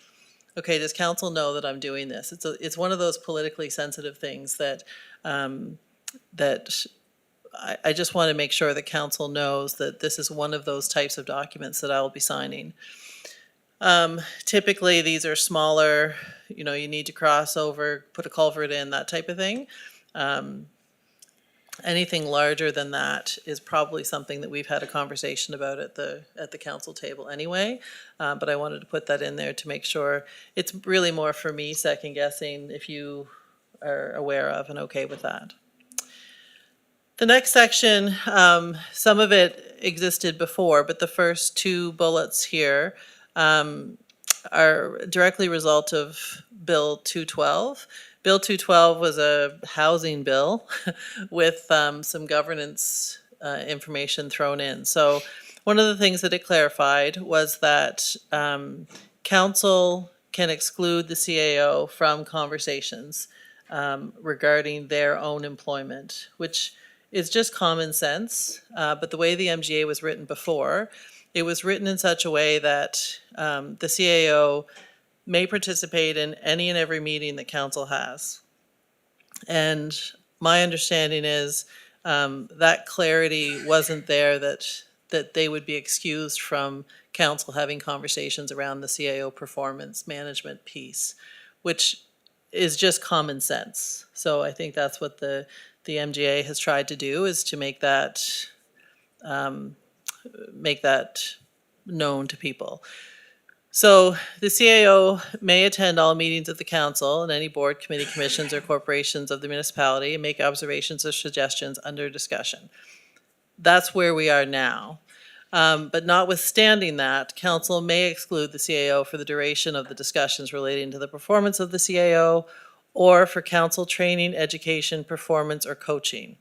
okay, does council know that I'm doing this? It's one of those politically sensitive things that, I just want to make sure that council knows that this is one of those types of documents that I will be signing. Typically, these are smaller, you need to cross over, put a culvert in, that type of thing. Anything larger than that is probably something that we've had a conversation about at the council table anyway. But I wanted to put that in there to make sure. It's really more for me second guessing if you are aware of and okay with that. The next section, some of it existed before, but the first two bullets here are directly result of Bill 212. Bill 212 was a housing bill with some governance information thrown in. So one of the things that it clarified was that council can exclude the CAO from conversations regarding their own employment, which is just common sense. But the way the MGA was written before, it was written in such a way that the CAO may participate in any and every meeting that council has. And my understanding is that clarity wasn't there, that they would be excused from council having conversations around the CAO performance management piece, which is just common sense. So I think that's what the MGA has tried to do, is to make that known to people. So the CAO may attend all meetings of the council and any board, committee, commissions, or corporations of the municipality and make observations or suggestions under discussion. That's where we are now. But notwithstanding that, council may exclude the CAO for the duration of the discussions relating to the performance of the CAO or for council training, education, performance, or coaching.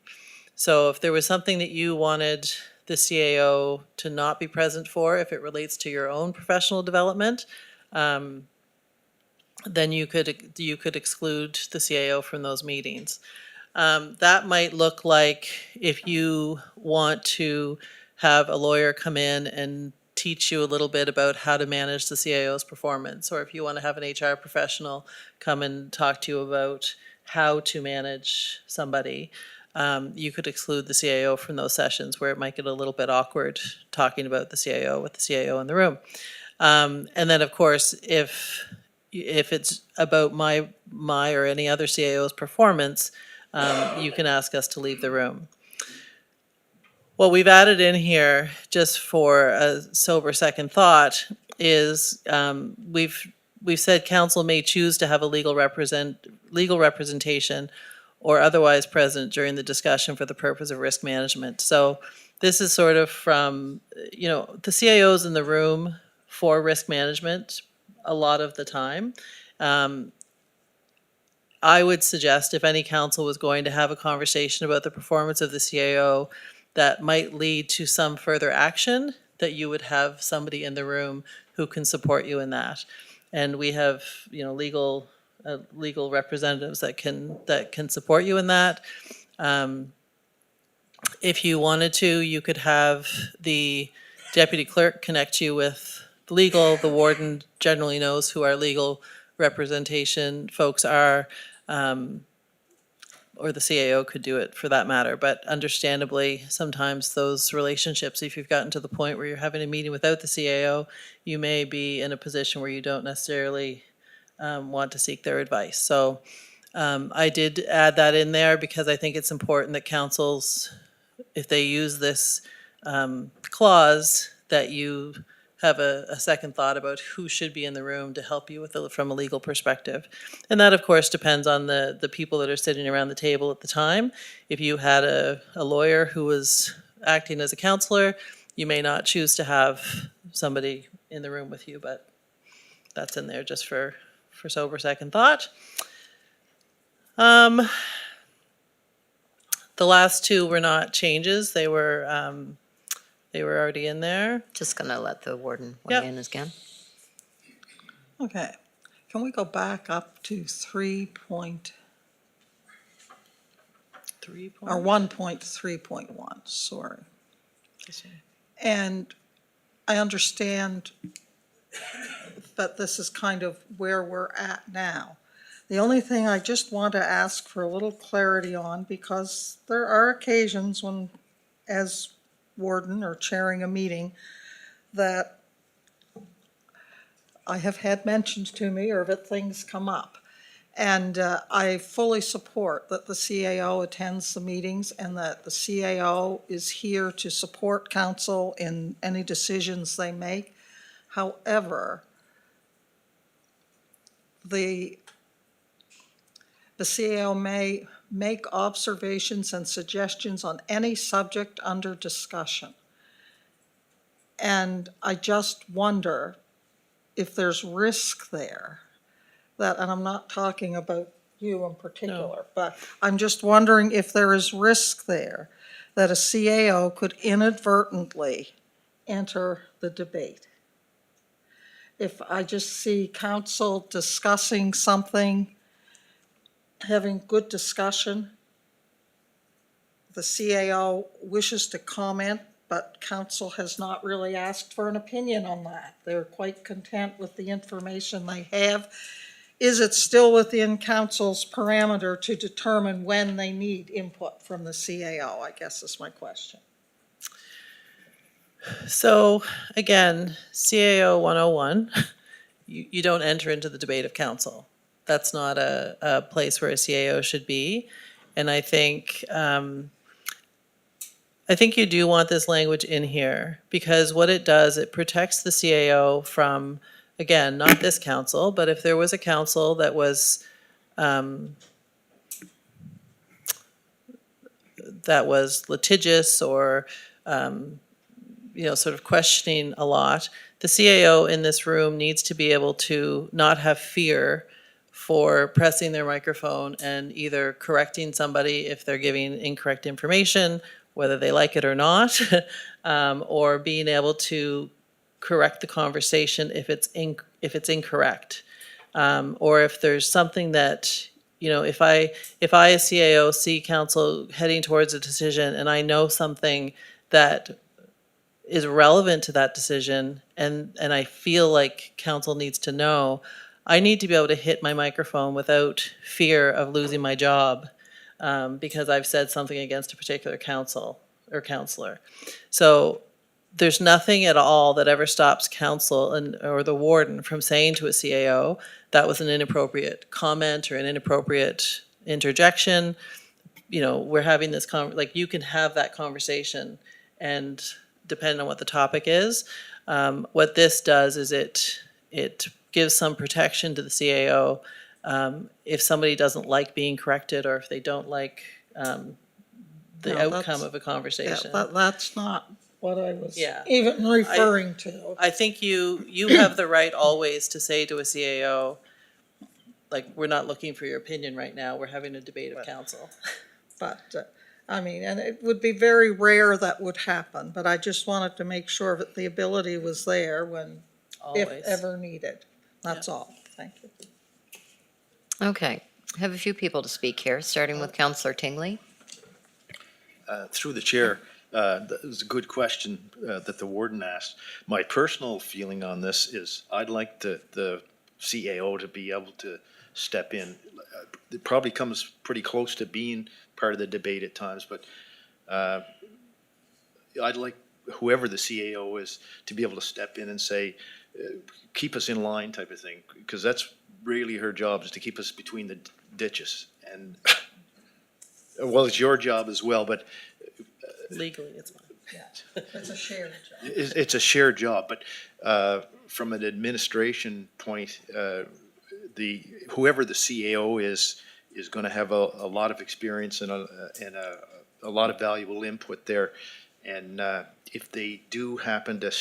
So if there was something that you wanted the CAO to not be present for, if it relates to your own professional development, then you could exclude the CAO from those meetings. That might look like if you want to have a lawyer come in and teach you a little bit about how to manage the CAO's performance, or if you want to have an HR professional come and talk to you about how to manage somebody. You could exclude the CAO from those sessions where it might get a little bit awkward talking about the CAO with the CAO in the room. And then, of course, if it's about my or any other CAO's performance, you can ask us to leave the room. What we've added in here, just for a sober second thought, is we've said council may choose to have a legal representation or otherwise present during the discussion for the purpose of risk management. So this is sort of from, the CAO's in the room for risk management a lot of the time. I would suggest if any council was going to have a conversation about the performance of the CAO that might lead to some further action, that you would have somebody in the room who can support you in that. And we have, legal representatives that can support you in that. If you wanted to, you could have the deputy clerk connect you with legal. The warden generally knows who our legal representation folks are, or the CAO could do it for that matter. But understandably, sometimes those relationships, if you've gotten to the point where you're having a meeting without the CAO, you may be in a position where you don't necessarily want to seek their advice. So I did add that in there because I think it's important that councils, if they use this clause, that you have a second thought about who should be in the room to help you with from a legal perspective. And that, of course, depends on the people that are sitting around the table at the time. If you had a lawyer who was acting as a counselor, You may not choose to have somebody in the room with you, but that's in there just for sober second thought. The last two were not changes. They were already in there. Just gonna let the warden Yep. weigh in again. Okay, can we go back up to 1.3.1, sorry. And I understand that this is kind of where we're at now. The only thing I just want to ask for a little clarity on, because there are occasions when, as warden or chairing a meeting, that I have had mentioned to me or that things come up. And I fully support that the CAO attends the meetings and that the CAO is here to support council in any decisions they make. However, the CAO may make observations and suggestions on any subject under discussion. And I just wonder if there's risk there, that, and I'm not talking about you in particular, but I'm just wondering if there is risk there that a CAO could inadvertently enter the debate. If I just see council discussing something, having good discussion, the CAO wishes to comment, but council has not really asked for an opinion on that. They're quite content with the information they have. Is it still within council's parameter to determine when they need input from the CAO, I guess is my question. So again, CAO 101, you don't enter into the debate of council. That's not a place where a CAO should be. And I think you do want this language in here, because what it does, it protects the CAO from, again, not this council, but if there was a council that was litigious or sort of questioning a lot, the CAO in this room needs to be able to not have fear for pressing their microphone and either correcting somebody if they're giving incorrect information, whether they like it or not, or being able to correct the conversation if it's incorrect, or if there's something that, if I as CAO see council heading towards a decision and I know something that is relevant to that decision and I feel like council needs to know, I need to be able to hit my microphone without fear of losing my job because I've said something against a particular council or councillor. So there's nothing at all that ever stops council or the warden from saying to a CAO that was an inappropriate comment or an inappropriate interjection. We're having this you can have that conversation, and depending on what the topic is, what this does is it gives some protection to the CAO if somebody doesn't like being corrected or if they don't like the outcome of a conversation. Yeah, that's not what I was Yeah. even referring to. I think you have the right always to say to a CAO, we're not looking for your opinion right now, we're having a debate of council. But, and it would be very rare that would happen, but I just wanted to make sure that the ability was there when, if Always. ever needed. That's all. Thank you. Okay, I have a few people to speak here, starting with Councillor Tingley. Through the chair, that was a good question that the warden asked. My personal feeling on this is I'd like the CAO to be able to step in. It probably comes pretty close to being part of the debate at times, but I'd like whoever the CAO is to be able to step in and say, keep us in line type of thing, because that's really her job, is to keep us between the ditches. And well, it's your job as well, but Legally, it's fine. It's a shared job. it's a shared job. But from an administration point, whoever the CAO is going to have a lot of experience and a lot of valuable input there. And if they do happen to,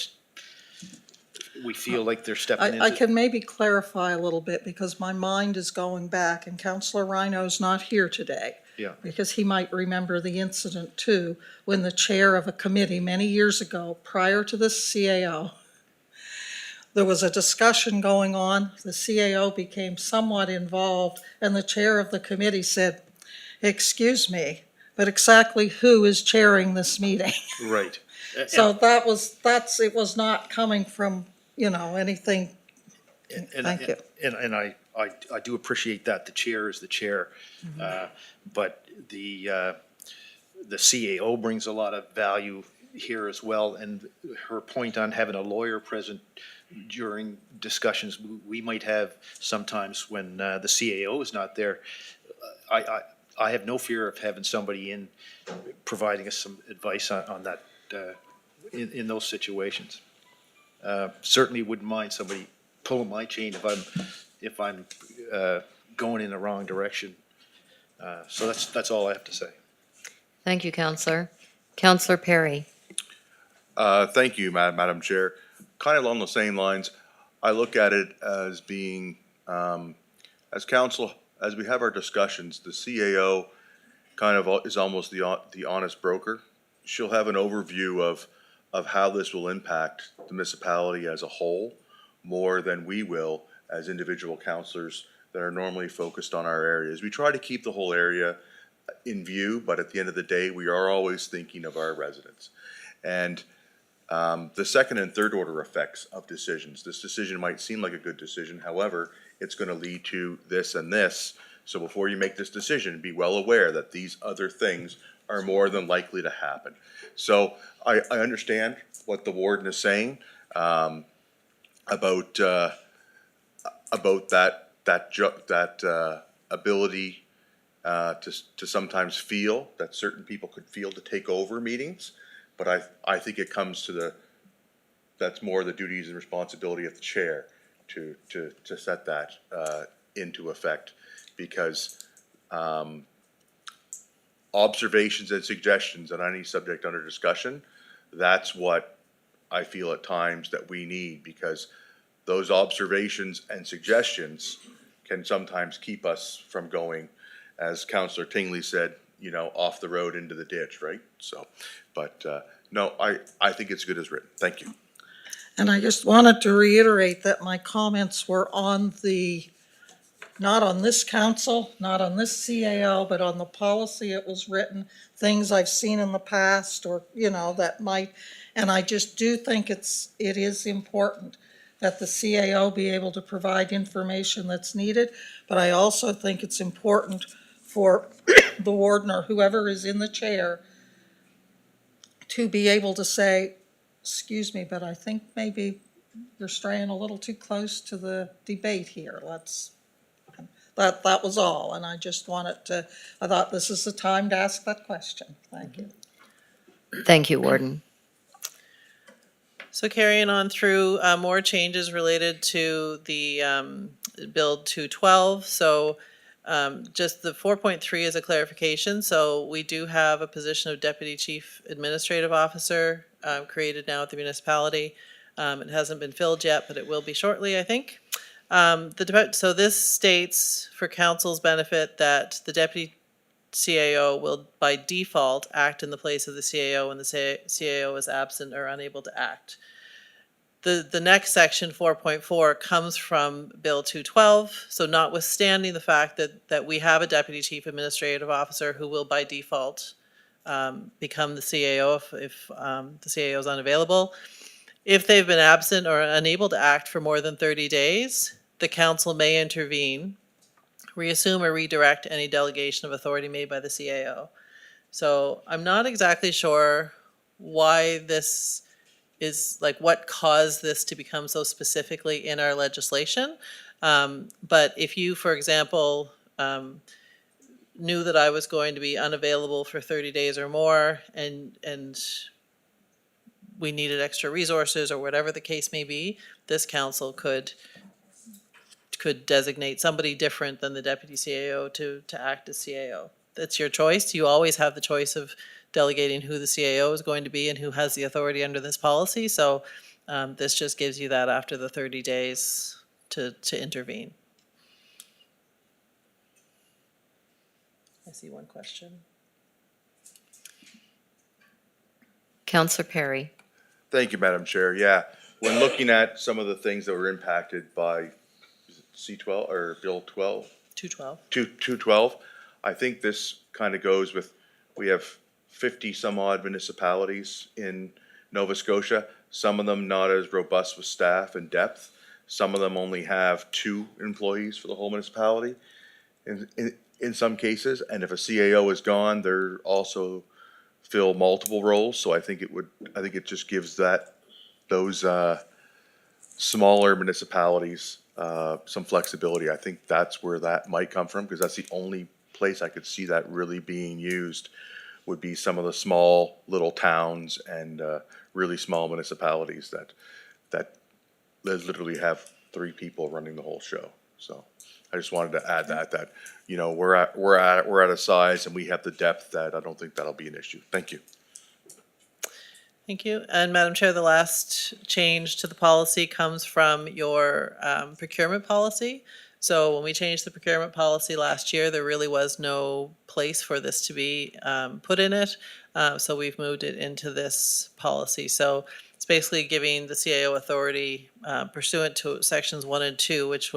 we feel like they're stepping I into. can maybe clarify a little bit because my mind is going back and Counselor Rhino's not here today. Yeah. Because he might remember the incident too, when the chair of a committee many years ago, prior to this CAO, there was a discussion going on, the CAO became somewhat involved, and the chair of the committee said, "Excuse me, but exactly who is chairing this meeting?" Right. So it was not coming from, anything. Thank you. And I do appreciate that. The chair is the chair. But the CAO brings a lot of value here as well. And her point on having a lawyer present during discussions we might have sometimes when the CAO is not there, I have no fear of having somebody in providing us some advice on that, in those situations. Certainly wouldn't mind somebody pulling my chain if I'm going in the wrong direction. So that's all I have to say. Thank you, Counselor. Counselor Perry. Thank you, Madam Chair. Kind of along the same lines, I look at it as being, as council, as we have our discussions, the CAO kind of is almost the honest broker. She'll have an overview of how this will impact the municipality as a whole, more than we will as individual councilors that are normally focused on our areas. We try to keep the whole area in view, but at the end of the day, we are always thinking of our residents. And the second and third order effects of decisions. This decision might seem like a good decision, however, it's going to lead to this and this. So before you make this decision, be well aware that these other things are more than likely to happen. So I understand what the warden is saying about that ability to sometimes feel that certain people could feel to take over meetings. But I think it comes to that's more the duties and responsibility of the chair to set that into effect, because observations and suggestions on any subject under discussion, that's what I feel at times that we need, because those observations and suggestions can sometimes keep us from going, as Councillor Tingley said, off the road into the ditch, right? So, but no, I think it's good as written. Thank you. And I just wanted to reiterate that my comments were not on this council, not on this CAO, but on the policy it was written, things I've seen in the past or, that might, and I just do think it is important that the CAO be able to provide information that's needed, but I also think it's important for the warden or whoever is in the chair to be able to say, "Excuse me, but I think maybe you're straying a little too close to the debate here. That was all, and I just I thought this is the time to ask that question. Thank you. Thank you, Warden. So carrying on through more changes related to the Bill 212. So just the 4.3 is a clarification. So we do have a position of Deputy Chief Administrative Officer created now at the municipality. It hasn't been filled yet, but it will be shortly, I think. So this states, for council's benefit, that the Deputy CAO will by default act in the place of the CAO when the CAO is absent or unable to act. The next section, 4.4, comes from Bill 212. So notwithstanding the fact that we have a Deputy Chief Administrative Officer who will by default become the CAO if the CAO is unavailable, if they've been absent or unable to act for more than 30 days, the council may intervene, reassume or redirect any delegation of authority made by the CAO. So I'm not exactly sure why this is, what caused this to become so specifically in our legislation. But if you, for example, knew that I was going to be unavailable for 30 days or more and we needed extra resources or whatever the case may be, this council could designate somebody different than the Deputy CAO to act as CAO. That's your choice. You always have the choice of delegating who the CAO is going to be and who has the authority under this policy. So this just gives you that after the 30 days to intervene. I see one question. Counselor Perry. Thank you, Madam Chair. Yeah, when looking at some of the things that were impacted by C-12 or Bill 12, 212. 212, I think this kind of goes with, we have 50 some odd municipalities in Nova Scotia, some of them not as robust with staff and depth. Some of them only have 2 employees for the whole municipality in some cases. And if a CAO is gone, they're also fill multiple roles. So I think it just gives those smaller municipalities some flexibility. I think that's where that might come from, because that's the only place I could see that really being used, would be some of the small little towns and really small municipalities that literally have 3 people running the whole show. So I just wanted to add that you know, we're at a size and we have the depth that I don't think that'll be an issue. Thank you. Thank you. And Madam Chair, the last change to the policy comes from your procurement policy. So when we changed the procurement policy last year, there really was no place for this to be put in it. So we've moved it into this policy. So it's basically giving the CAO authority pursuant to sections 1 and 2, which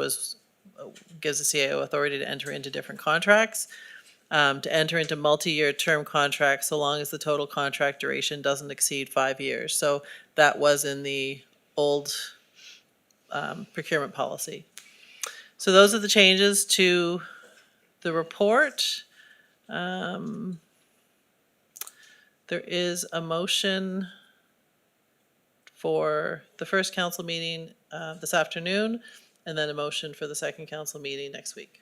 gives the CAO authority to enter into different contracts, to enter into multi-year term contracts so long as the total contract duration doesn't exceed 5 years. So that was in the old procurement policy. So those are the changes to the report. There is a motion for the first council meeting this afternoon, and then a motion for the second council meeting next week.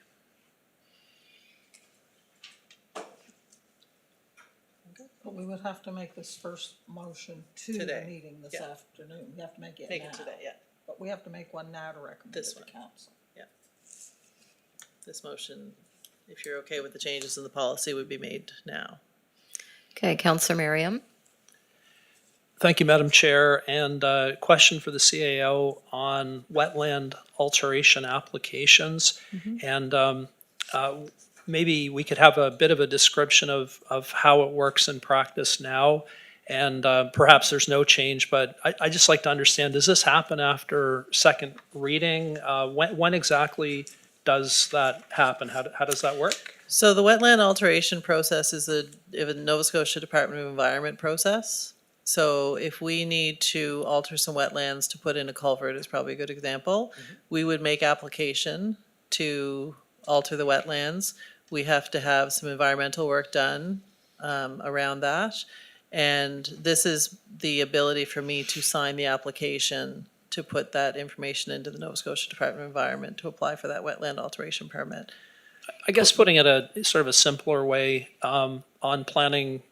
But we would have to make this first motion to the Today. meeting this Yeah. afternoon. We have to make it Make now. it today, yeah. But we have to make one now to recommend This to the one. council. This motion, if you're okay with the changes in the policy, would be made now. Okay, Counselor Merriam. Thank you, Madam Chair. And a question for the CAO on wetland alteration applications. And maybe we could have a bit of a description of how it works in practice now. And perhaps there's no change, but I just like to understand, does this happen after second reading? When exactly does that happen? How does that work? So the wetland alteration process is a Nova Scotia Department of Environment process. So if we need to alter some wetlands to put in a culvert, is probably a good example, we would make application to alter the wetlands. We have to have some environmental work done around that. And this is the ability for me to sign the application to put that information into the Nova Scotia Department of Environment to apply for that wetland alteration permit. I guess putting it a sort of a simpler way, on planning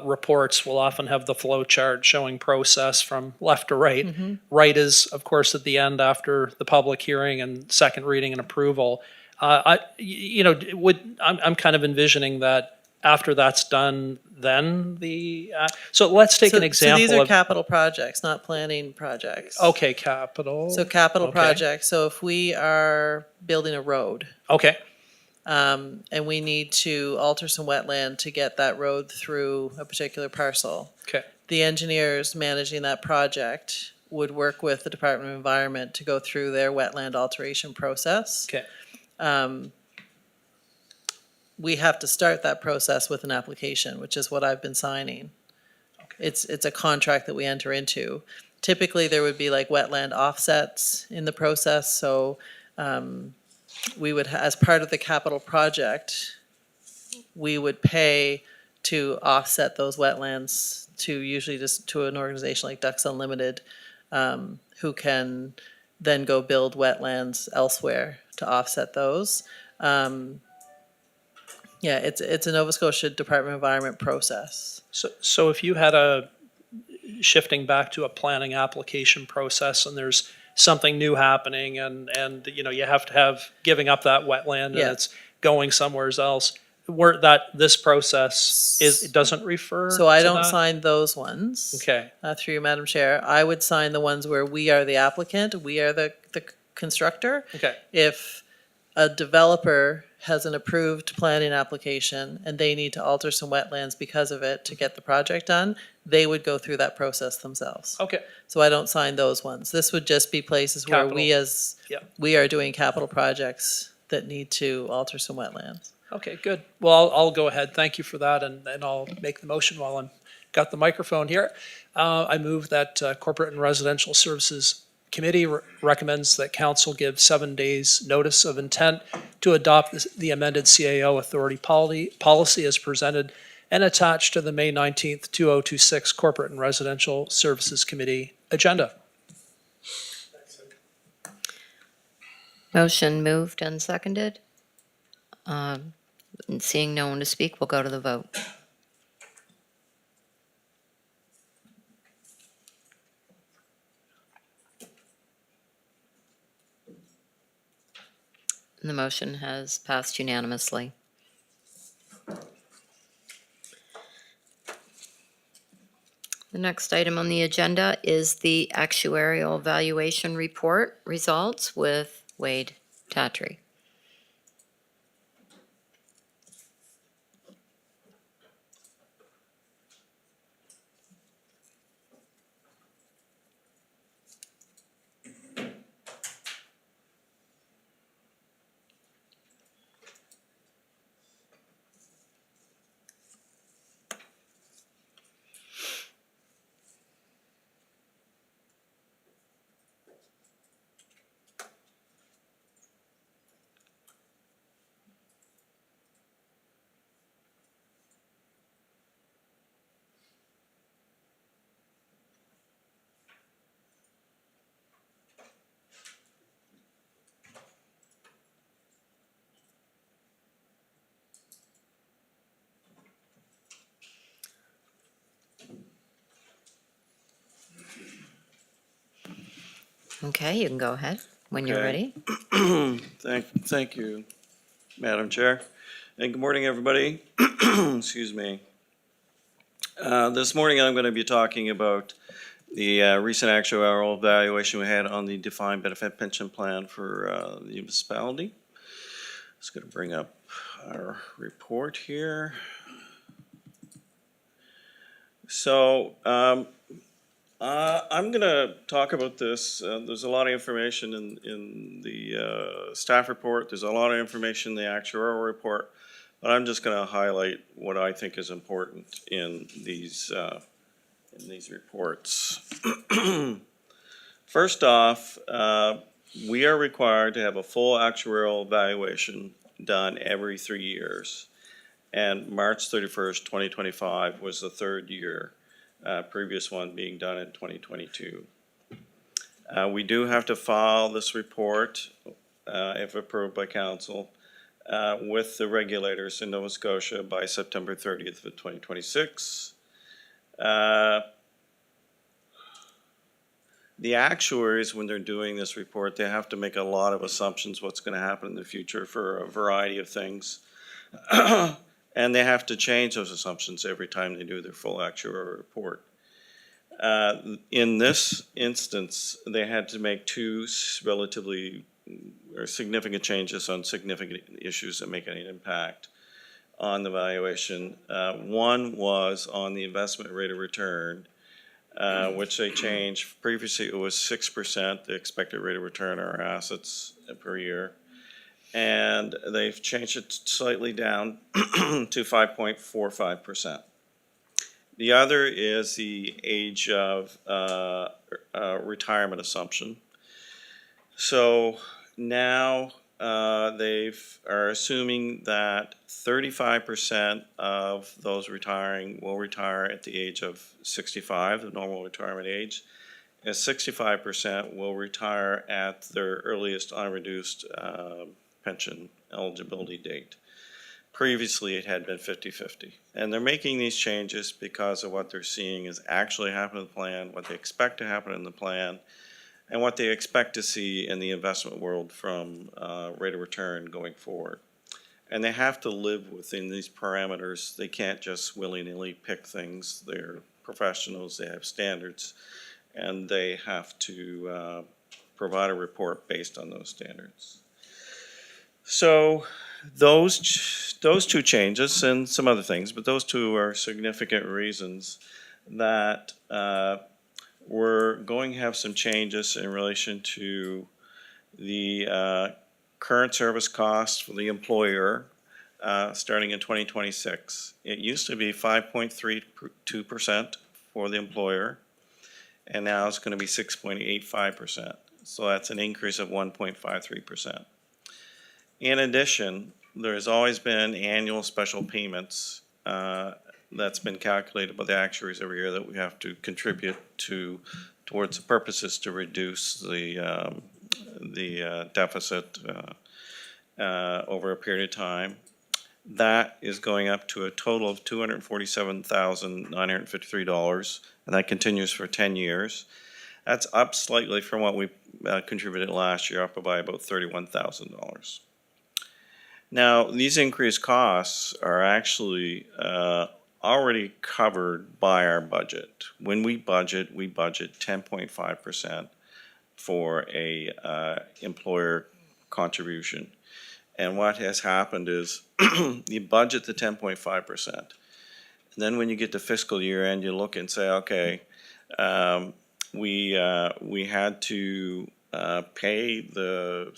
reports, we'll often have the flow chart showing process from left to right. Right is, of course, at the end after the public hearing and second reading and approval. I'm kind of envisioning that after that's done, then so let's take an example So these are of, capital projects, not planning projects. okay, capital. So capital Okay. projects, so if we are building a road, Okay, and we need to alter some wetland to get that road through a particular parcel, okay, the engineers managing that project would work with the Department of Environment to go through their wetland alteration process. okay. We have to start that process with an application, which is what I've been signing. It's a contract that we enter into. Typically, there would be like wetland offsets in the process, so we would, as part of the capital project, we would pay to offset those wetlands to usually just to an organization like Ducks Unlimited, who can then go build wetlands elsewhere to offset those. Yeah, it's a Nova Scotia Department of Environment process. So if you had shifting back to a planning application process and there's something new happening and you have to have giving up that wetland and Yeah. it's going somewhere else, where this process it doesn't refer So I to don't that? sign those ones. Okay, Through you, Madam Chair. I would sign the ones where we are the applicant, we are the constructor. okay, If a developer has an approved planning application and they need to alter some wetlands because of it to get the project done, they would go through that process themselves. okay, So I don't sign those ones. This would just be places where we yeah. we are doing capital projects that need to alter some wetlands. Okay, good. Well, I'll go ahead. Thank you for that, and I'll make the motion while I'm, got the microphone here. I move that Corporate and Residential Services Committee recommends that council give 7 days' notice of intent to adopt the amended CAO authority policy as presented and attached to the May 19th, 2026 Corporate and Residential Services Committee agenda. Motion moved and seconded. Seeing no one to speak, we'll go to the vote. And the motion has passed unanimously. The next item on the agenda is the actuarial valuation report results with Wade Tatry. Okay, you can go ahead when you're Okay. ready. Thank you, Madam Chair. And good morning, everybody. Excuse me. This morning, I'm going to be talking about the recent actuarial evaluation we had on the defined benefit pension plan for the municipality. Just going to bring up our report here. So, I'm going to talk about this. There's a lot of information in the staff report. There's a lot of information in the actuarial report, but I'm just going to highlight what I think is important in these reports. First off, we are required to have a full actuarial evaluation done every 3 years, and March 31st, 2025 was the third year. Previous one being done in 2022. We do have to file this report, if approved by council, with the regulators in Nova Scotia by September 30th of 2026. The actuaries, when they're doing this report, they have to make a lot of assumptions what's going to happen in the future for a variety of things. And they have to change those assumptions every time they do their full actuarial report. In this instance, they had to make two relatively or significant changes on significant issues that make any impact on the valuation. One was on the investment rate of return, which they changed. Previously, it was 6%, the expected rate of return on our assets per year. And they've changed it slightly down to 5.45%. The other is the age of retirement assumption. So now they are assuming that 35% of those retiring will retire at the age of 65, the normal retirement age, and 65% will retire at their earliest unreduced pension eligibility date. Previously, it had been 50-50. And they're making these changes because of what they're seeing is actually happening in the plan, what they expect to happen in the plan, and what they expect to see in the investment world from rate of return going forward. And they have to live within these parameters. They can't just willy-nilly pick things. They're professionals, they have standards, and they have to provide a report based on those standards. So those two changes and some other things, but those two are significant reasons that we're going to have some changes in relation to the current service cost for the employer starting in 2026. It used to be 5.32% for the employer, and now it's going to be 6.85%. So that's an increase of 1.53%. In addition, there's always been annual special payments that's been calculated by the actuaries every year that we have to contribute to towards the purposes to reduce the deficit over a period of time. That is going up to a total of $247,953, and that continues for 10 years. That's up slightly from what we contributed last year, up by about $31,000. Now, these increased costs are actually already covered by our budget. When we budget 10.5% for a employer contribution. And what has happened is you budget the 10.5%. And then when you get to fiscal year end, you look and say, okay, we had to pay the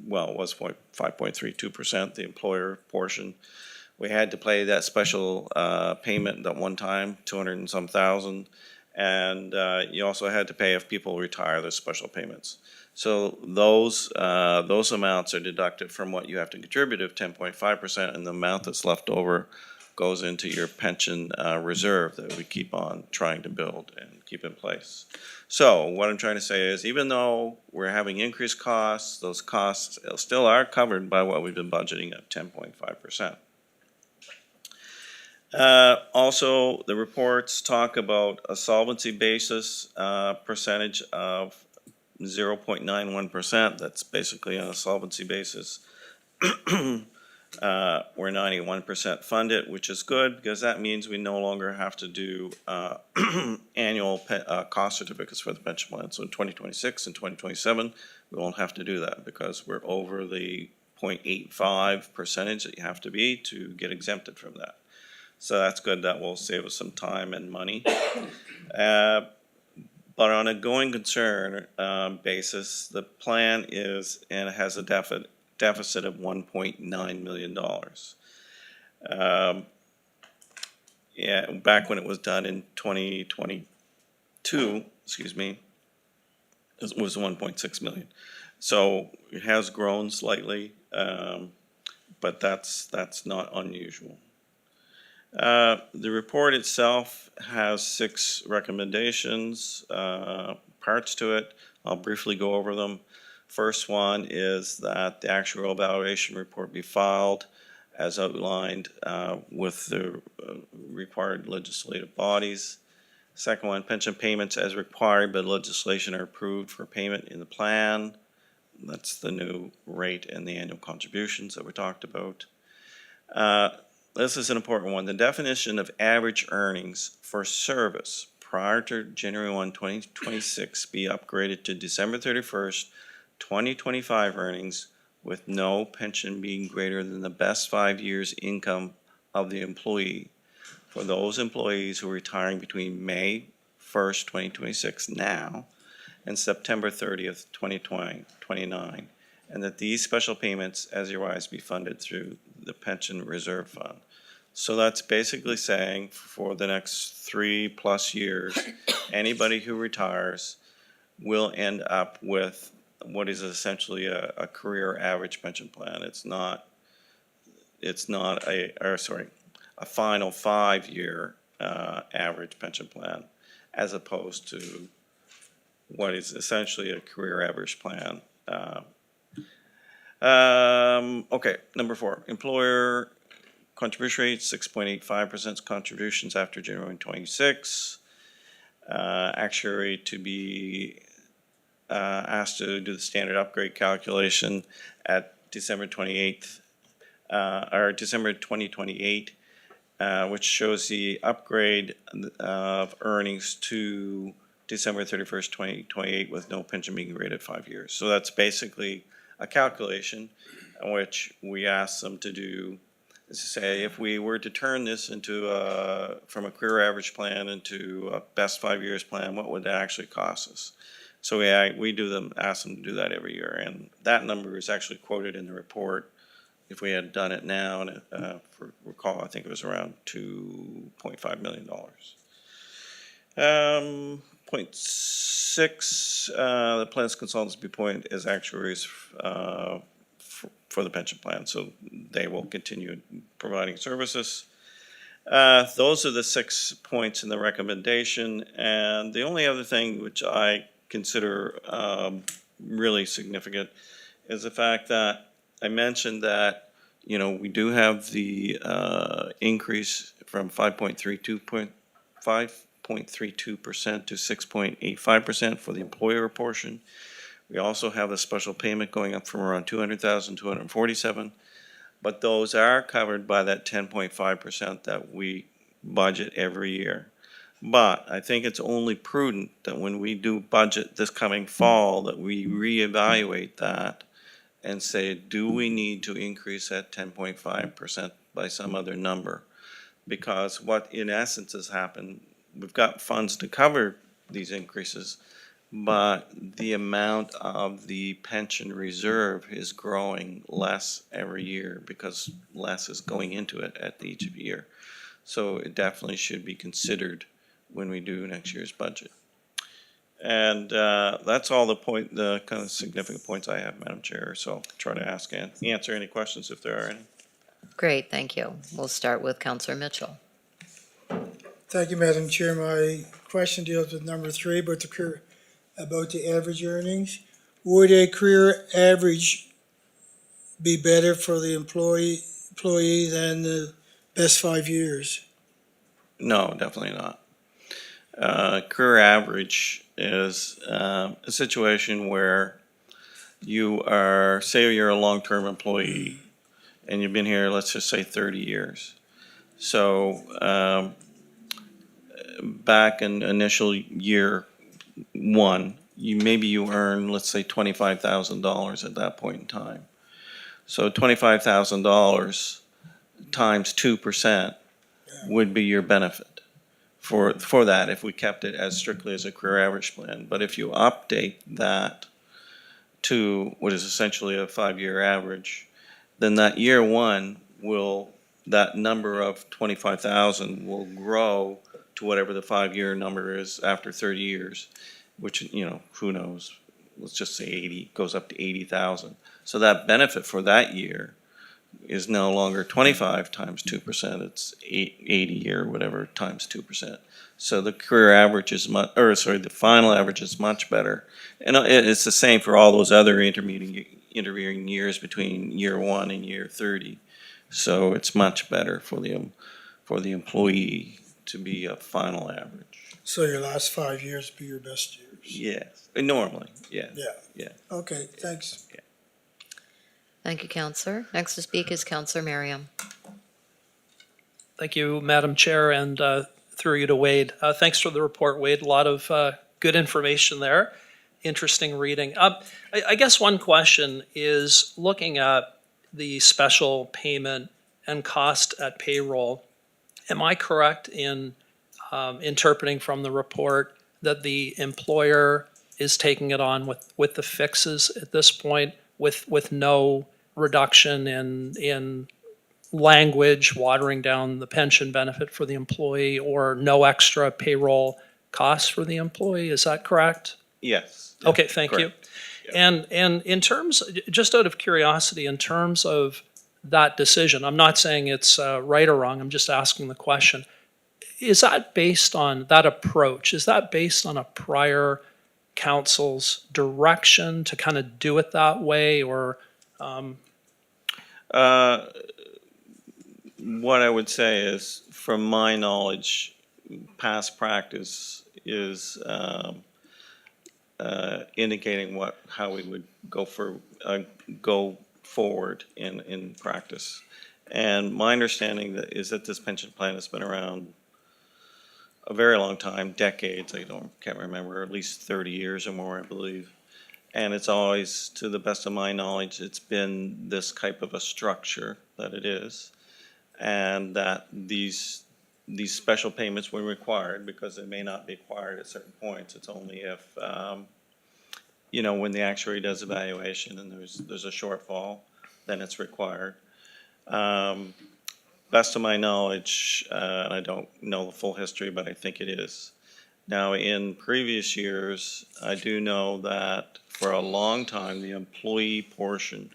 5.32%, the employer portion. We had to pay that special payment at one time, 200 and some thousand. And you also had to pay if people retire, there's special payments. So those amounts are deducted from what you have to contribute of 10.5%, and the amount that's left over goes into your pension reserve that we keep on trying to build and keep in place. So what I'm trying to say is, even though we're having increased costs, those costs still are covered by what we've been budgeting at 10.5%. Also, the reports talk about a solvency basis percentage of 0.91%. That's basically on a solvency basis. We're 91% funded, which is good because that means we no longer have to do annual cost certificates for the pension plan. So in 2026 and 2027, we won't have to do that because we're over the 0.85 percentage that you have to be to get exempted from that. So that's good. That will save us some time and money. But on a going concern basis, the plan is, and it has a deficit of $1.9 million. Yeah, back when it was done in 2022, excuse me, it was 1.6 million. So it has grown slightly, but that's not unusual. The report itself has 6 recommendations, parts to it. I'll briefly go over them. First one is that the actuarial evaluation report be filed as outlined with the required legislative bodies. Second one, pension payments as required by legislation are approved for payment in the plan. That's the new rate and the annual contributions that we talked about. This is an important one. The definition of average earnings for service prior to January 1, 2026 be upgraded to December 31st, 2025 earnings with no pension being greater than the best 5 years' income of the employee for those employees who are retiring between May 1st, 2026 now and September 30th, 2029, and that these special payments as otherwise be funded through the pension reserve fund. So that's basically saying for the next 3+ years, anybody who retires will end up with what is essentially a career average pension plan. It's not a final 5-year average pension plan, as opposed to what is essentially a career average plan. Okay, number 4, employer contribution rate, 6.85% contributions after January 26. Actuary to be asked to do the standard upgrade calculation at December 28th or December 2028, which shows the upgrade of earnings to December 31st, 2028 with no pension being rated 5 years. So that's basically a calculation in which we ask them to do, is to say, if we were to turn this into from a career average plan into a best 5 years plan, what would that actually cost us? So we ask them to do that every year, and that number is actually quoted in the report. If we had done it now, and for recall, I think it was around $2.5 million. Point six, the plan's consultants be appointed as actuaries for the pension plan, so they will continue providing services. Those are the 6 points in the recommendation, and the only other thing which I consider really significant is the fact that I mentioned that, you know, we do have the increase from 5.32% to 6.85% for the employer portion. We also have the special payment going up from around 200,000 to 247, but those are covered by that 10.5% that we budget every year. But I think it's only prudent that when we do budget this coming fall, that we reevaluate that and say, do we need to increase that 10.5% by some other number? Because what in essence has happened, we've got funds to cover these increases, but the amount of the pension reserve is growing less every year because less is going into it at each year. So it definitely should be considered when we do next year's budget. And that's all the kind of significant points I have, Madam Chair. So I'll try to answer any questions if there are any. Great, thank you. We'll start with Councillor Mitchell. Thank you, Madam Chair. My question deals with number 3, about the average earnings. Would a career average be better for the employee than the best 5 years? No, definitely not. Career average is a situation where you are, say you're a long-term employee and you've been here, let's just say 30 years. So back in initial year 1, you earn, let's say, $25,000 at that point in time. So $25,000 times 2% would be your benefit for that if we kept it as strictly as a career average plan. But if you update that to what is essentially a 5-year average, then that year 1 that number of 25,000 will grow to whatever the 5-year number is after 30 years, which, you know, who knows, let's just say 80, goes up to 80,000. So that benefit for that year is no longer 25 times 2%, it's 80 or whatever times 2%. So the career average is the final average is much better. And it's the same for all those other intervening years between year 1 and year 30. So it's much better for the employee to be a final average. So your last 5 years be your best years? Yes, normally, yeah. Yeah. Okay, thanks. Thank you, Councillor. Next to speak is Councillor Merriam. Thank you, Madam Chair, and through you to Wade. Thanks for the report, Wade. A lot of good information there. Interesting reading. I guess one question is looking at the special payment and cost at payroll. Am I correct in interpreting from the report that the employer is taking it on with the fixes at this point, with no reduction in language watering down the pension benefit for the employee, or no extra payroll costs for the employee? Is that correct? Yes. Okay, thank you. Correct. And in terms, just out of curiosity, in terms of that decision, I'm not saying it's right or wrong, I'm just asking the question. Is that based on that approach? Is that based on a prior council's direction to kind of do it that way, or? What I would say is, from my knowledge, past practice is indicating how we would go forward in practice. And my understanding is that this pension plan has been around a very long time, decades, can't remember, at least 30 years or more, I believe. And it's always, to the best of my knowledge, it's been this type of a structure that it is. And that these special payments were required, because they may not be required at certain points. It's only if, when the actuary does evaluation and there's a shortfall, then it's required. Best of my knowledge, and I don't know the full history, but I think it is. Now, in previous years, I do know that for a long time, the employee portion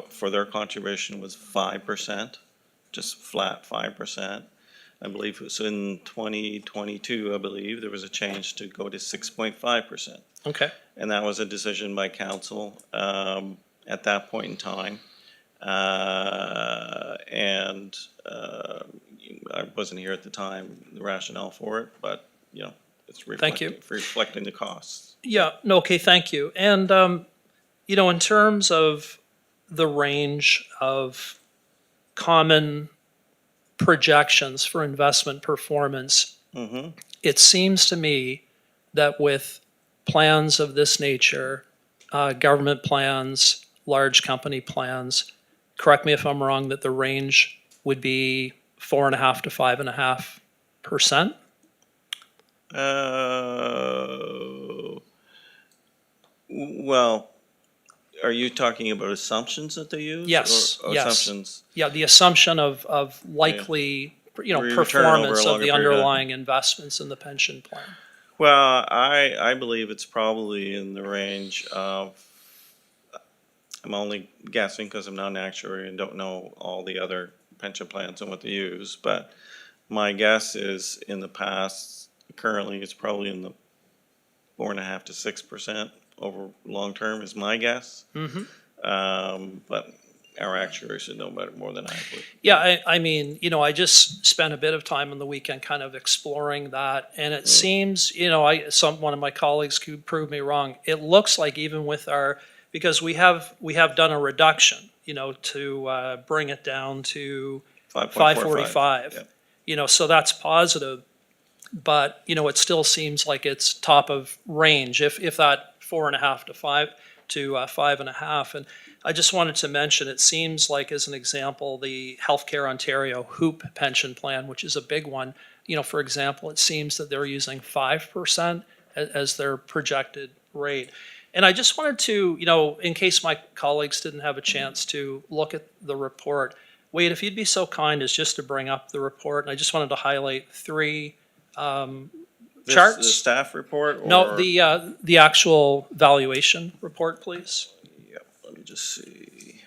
for their contribution was 5%, just flat 5%. I believe it was in 2022, I believe, there was a change to go to 6.5%. Okay. And that was a decision by council at that point in time. I wasn't here at the time, the rationale for it, but, it's Thank you. reflecting the costs. Yeah, no, okay, thank you. And, in terms of the range of common projections for investment performance, Mm-hmm. it seems to me that with plans of this nature, government plans, large company plans, correct me if I'm wrong, that the range would be 4.5% to 5.5%? Well, are you talking about assumptions that they use? Yes, Or yes. assumptions? Yeah, the assumption of likely, Return over a performance of longer the period of- underlying investments in the pension plan. Well, I believe it's probably in the range of, I'm only guessing because I'm not an actuary and don't know all the other pension plans and what they use, but my guess is in the past, currently it's probably in the 4.5% to 6% over long term is my guess. But our actuaries should know about it more than I would. Yeah, I mean, I just spent a bit of time on the weekend kind of exploring that, and it seems, one of my colleagues could prove me wrong. It looks like even with because we have done a reduction, to bring it down to 545. Yep. So that's positive, but, it still seems like it's top of range, if that 4.5 to 5 to 5.5. And I just wanted to mention, it seems like, as an example, the Healthcare Ontario HOOP pension plan, which is a big one, for example, it seems that they're using 5% as their projected rate. And I just wanted to, in case my colleagues didn't have a chance to look at the report, Wade, if you'd be so kind as just to bring up the report, and I just wanted to highlight three charts. The staff report? No, or- the actual valuation report, please. Yep, let me just see.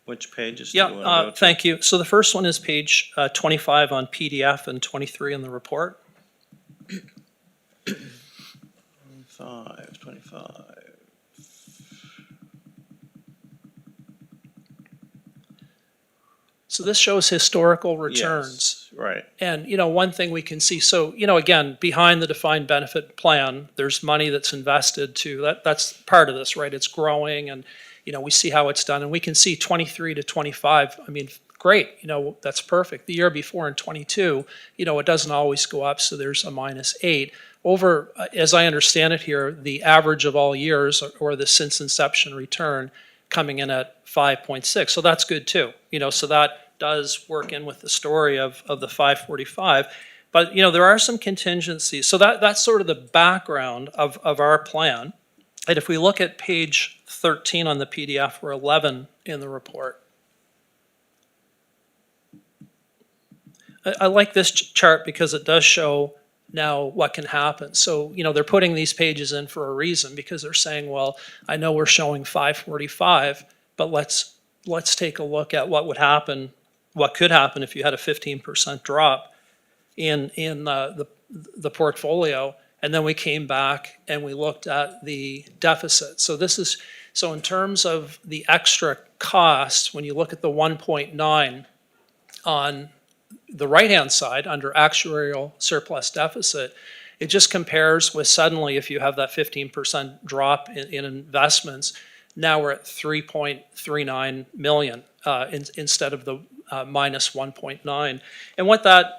Which pages do you want to go to? Thank you. So the first one is page 25 on PDF and 23 in the report. 25. So this shows historical returns. Yes, right. And, one thing we can see, so, again, behind the defined benefit plan, there's money that's invested that's part of this, right? It's growing and, we see how it's done. And we can see 23 to 25, I mean, great, that's perfect. The year before in 22, it doesn't always go up, so there's a -8. Over, as I understand it here, the average of all years or the since inception return coming in at 5.6. So that's good too. So that does work in with the story of the 545. But, there are some contingencies. So that's sort of the background of our plan. And if we look at page 13 on the PDF or 11 in the report, I like this chart because it does show now what can happen. So, they're putting these pages in for a reason, because they're saying, well, I know we're showing 545, but let's take a look at what could happen if you had a 15% drop in the portfolio. And then we came back and we looked at the deficit. So in terms of the extra cost, when you look at the 1.9 on the right-hand side under actuarial surplus deficit, it just compares with suddenly if you have that 15% drop in investments, Now we're at 3.39 million instead of the minus 1.9. And what that,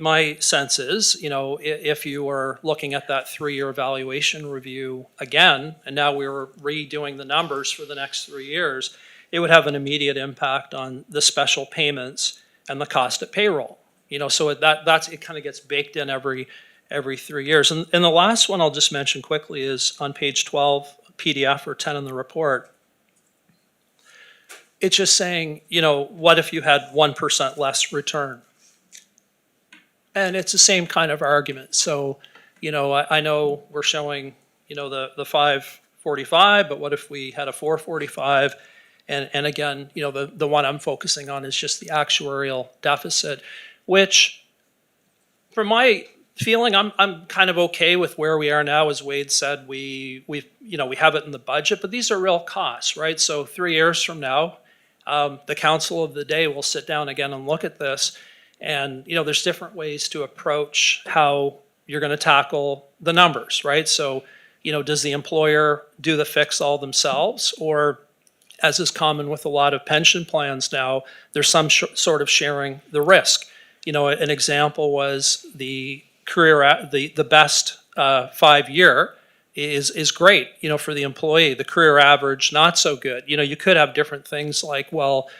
my sense is, if you were looking at that 3-year evaluation review again, and now we were redoing the numbers for the next 3 years, it would have an immediate impact on the special payments and the cost of payroll. So it kind of gets baked in every 3 years. And the last one I'll just mention quickly is on page 12, PDF or 10 in the report. It's just saying, what if you had 1% less return? And it's the same kind of argument. So, I know we're showing, the 545, but what if we had a 445? And again, the one I'm focusing on is just the actuarial deficit, which from my feeling, I'm kind of okay with where we are now. As Wade said, we have it in the budget, but these are real costs, right? So 3 years from now, the council of the day will sit down again and look at this. And, there's different ways to approach how you're going to tackle the numbers, right? So, does the employer do the fix all themselves? Or, as is common with a lot of pension plans now, there's some sort of sharing the risk. An example was the the best 5-year is great, for the employee. The career average, not so good. You could have different things like, well,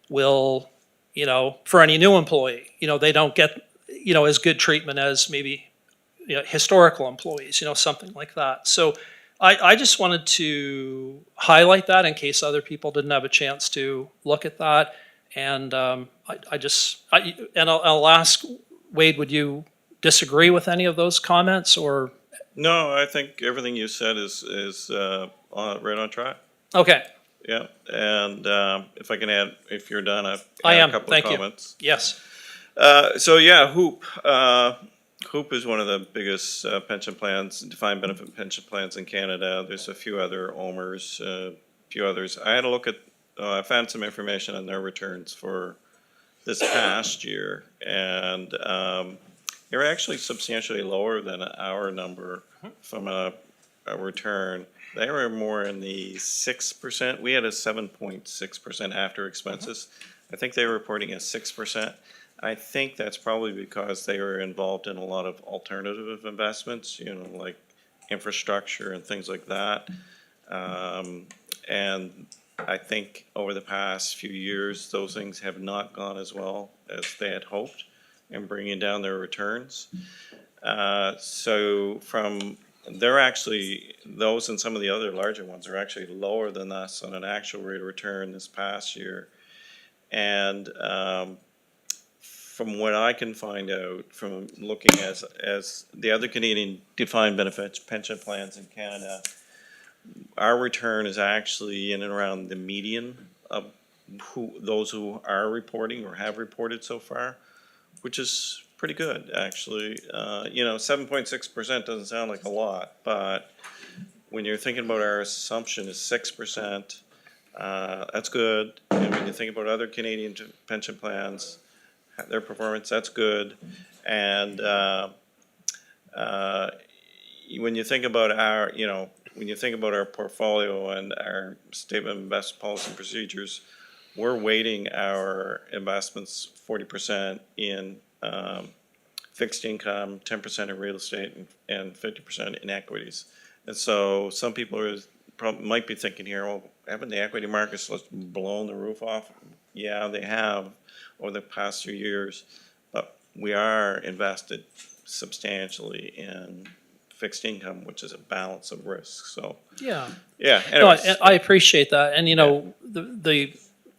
for any new employee, they don't get, as good treatment as maybe, historical employees, something like that. So I just wanted to highlight that in case other people didn't have a chance to look at that. And I'll ask, Wade, would you disagree with any of those comments, or? No, I think everything you said is right on track. Okay. Yeah, and if I can add, if you're done, I am. a couple Thank of you. comments. Yes. So yeah, HOOP. HOOP is one of the biggest pension plans, defined benefit pension plans in Canada. There's a few other OMERs, a few others. I had a look at, I found some information on their returns for this past year, and they're actually substantially lower than our number from a return. They were more in the 6%. We had a 7.6% after expenses. I think they were reporting at 6%. I think that's probably because they were involved in a lot of alternative investments, like infrastructure and things like that. And I think over the past few years, those things have not gone as well as they had hoped in bringing down their returns. So they're actually, those and some of the other larger ones are actually lower than us on an actual rate of return this past year. And from what I can find out from looking as the other Canadian defined benefit pension plans in Canada, our return is actually in and around the median of those who are reporting or have reported so far, which is pretty good, actually. 7.6% doesn't sound like a lot, but when you're thinking about our assumption is 6%, that's good. And when you think about other Canadian pension plans, their performance, that's good. And when you think about our portfolio and our statement of investment policy and procedures, we're weighting our investments 40% in fixed income, 10% in real estate, and 50% in equities. And so some people might be thinking here, well, haven't the equity markets blown the roof off? Yeah, they have over the past few years, but we are invested substantially in fixed income, which is a balance of risk. So Yeah. yeah. No, Anyways, I appreciate that. And, the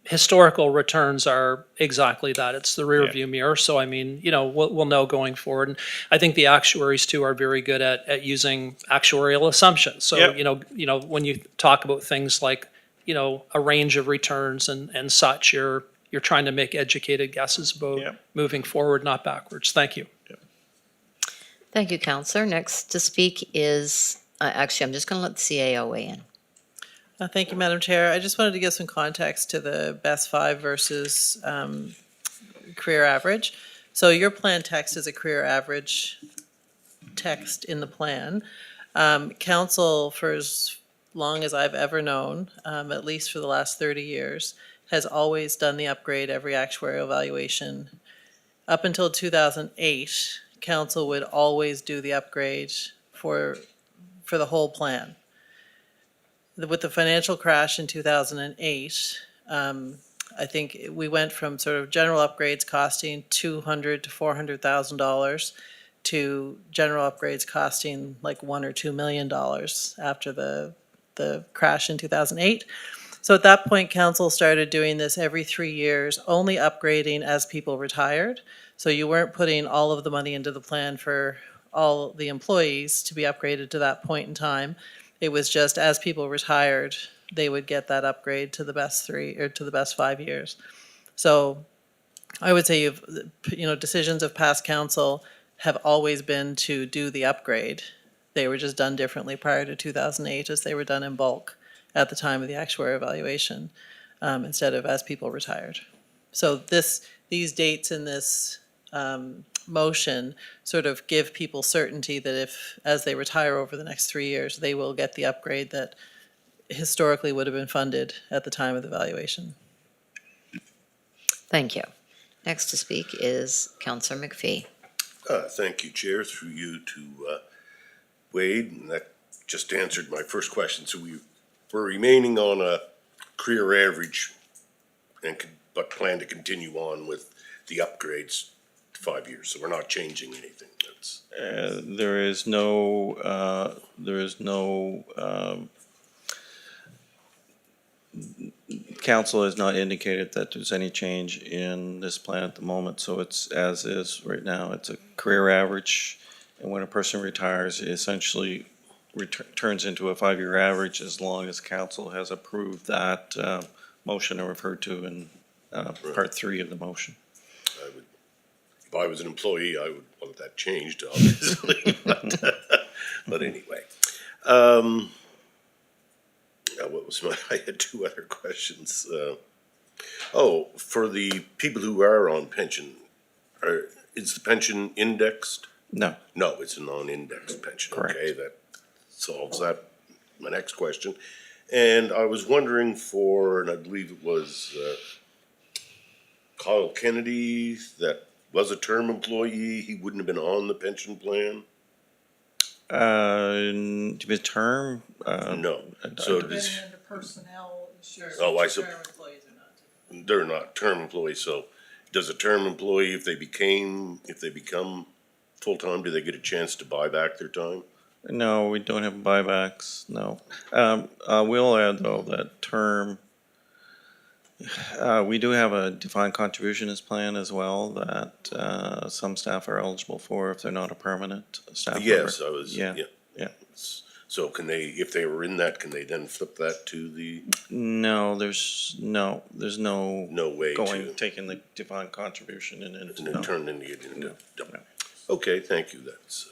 historical returns are exactly that. It's the rear view mirror. So, I mean, we'll know going forward. And I think the actuaries too are very good at using actuarial assumptions. So, Yep. When you talk about things like, a range of returns and such, you're trying to make educated guesses about Yep. moving forward, not backwards. Thank you. Thank you, Counselor. Next to speak is, actually, I'm just going to let the CAO weigh in. Thank you, Madam Chair. I just wanted to give some context to the best 5 versus career average. So your plan text is a career average text in the plan. Council, for as long as I've ever known, at least for the last 30 years, has always done the upgrade every actuarial evaluation. Up until 2008, council would always do the upgrade for the whole plan. With the financial crash in 2008, I think we went from sort of general upgrades costing $200,000 to $400,000 to general upgrades costing like $1 or $2 million after the crash in 2008. So at that point, council started doing this every 3 years, only upgrading as people retired. So you weren't putting all of the money into the plan for all the employees to be upgraded to that point in time. It was just as people retired, they would get that upgrade to the best 3 or to the best 5 years. So I would say decisions of past council have always been to do the upgrade. They were just done differently prior to 2008 as they were done in bulk at the time of the actuarial evaluation, instead of as people retired. So these dates in this motion sort of give people certainty that if, as they retire over the next 3 years, they will get the upgrade that historically would have been funded at the time of the valuation. Thank you. Next to speak is Councillor McPhee. Thank you, Chair, through you to Wade, and that just answered my first question. So we're remaining on a career average but plan to continue on with the upgrades 5 years, so we're not changing anything. That's There is no, council has not indicated that there's any change in this plan at the moment, so it's as is right now. It's a career average, and when a person retires, it essentially turns into a 5-year average as long as council has approved that motion I referred to in part 3 of the motion. if I was an employee, I would want that changed, obviously, but anyway. What was I had 2 other questions. For the people who are on pension, is the pension indexed? No. No, it's a non-indexed pension. Correct. Okay, that solves that. My next question. And I was wondering and I believe it was Kyle Kennedy that was a term employee, he wouldn't have been on the pension plan? To be a term? No. So does, Into personnel issues. Oh, I Term employees are not. they're not term employees, so does a term employee, if they become full-time, do they get a chance to buy back their time? No, we don't have buybacks, no. I will add, though, that term, we do have a defined contributions plan as well that some staff are eligible for if they're not a permanent staff member. Yes, I was, Yeah. yeah. So can they, if they were in that, can they then flip that to the, No, there's no no way to, taking the defined contribution and and then turn it into? No. Okay, thank you, that's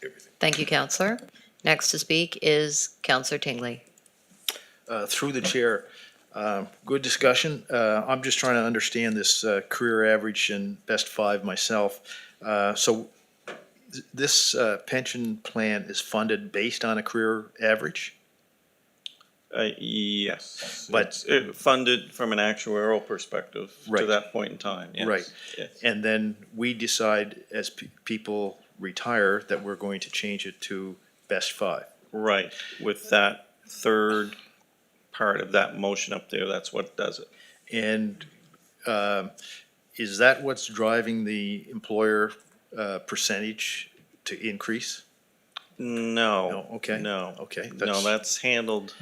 everything. Thank you, Councillor. Next to speak is Councillor Tingley. Through the chair, good discussion. I'm just trying to understand this career average and best 5 myself. So this pension plan is funded based on a career average? Yes. But- It's funded from an actuarial perspective to Right. that point in time, yes. Right. Yes. And then we decide as people retire that we're going to change it to best 5. Right, with that third part of that motion up there, that's what does it. And is that what's driving the employer percentage to increase? No. No, okay. No. Okay. No, that's handled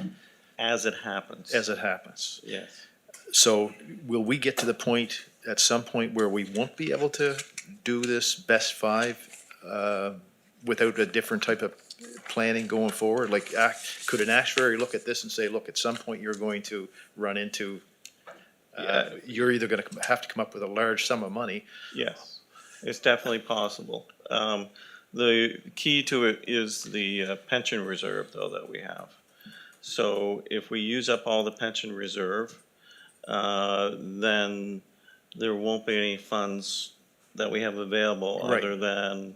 as it happens. As it happens. Yes. So will we get to the point, at some point, where we won't be able to do this best 5 without a different type of planning going forward? Like, could an actuary look at this and say, look, at some point you're going to run into, you're either gonna have to come up with a large sum of money. Yes, it's definitely possible. The key to it is the pension reserve, though, that we have. So if we use up all the pension reserve, then there won't be any funds that we have available Right. other than,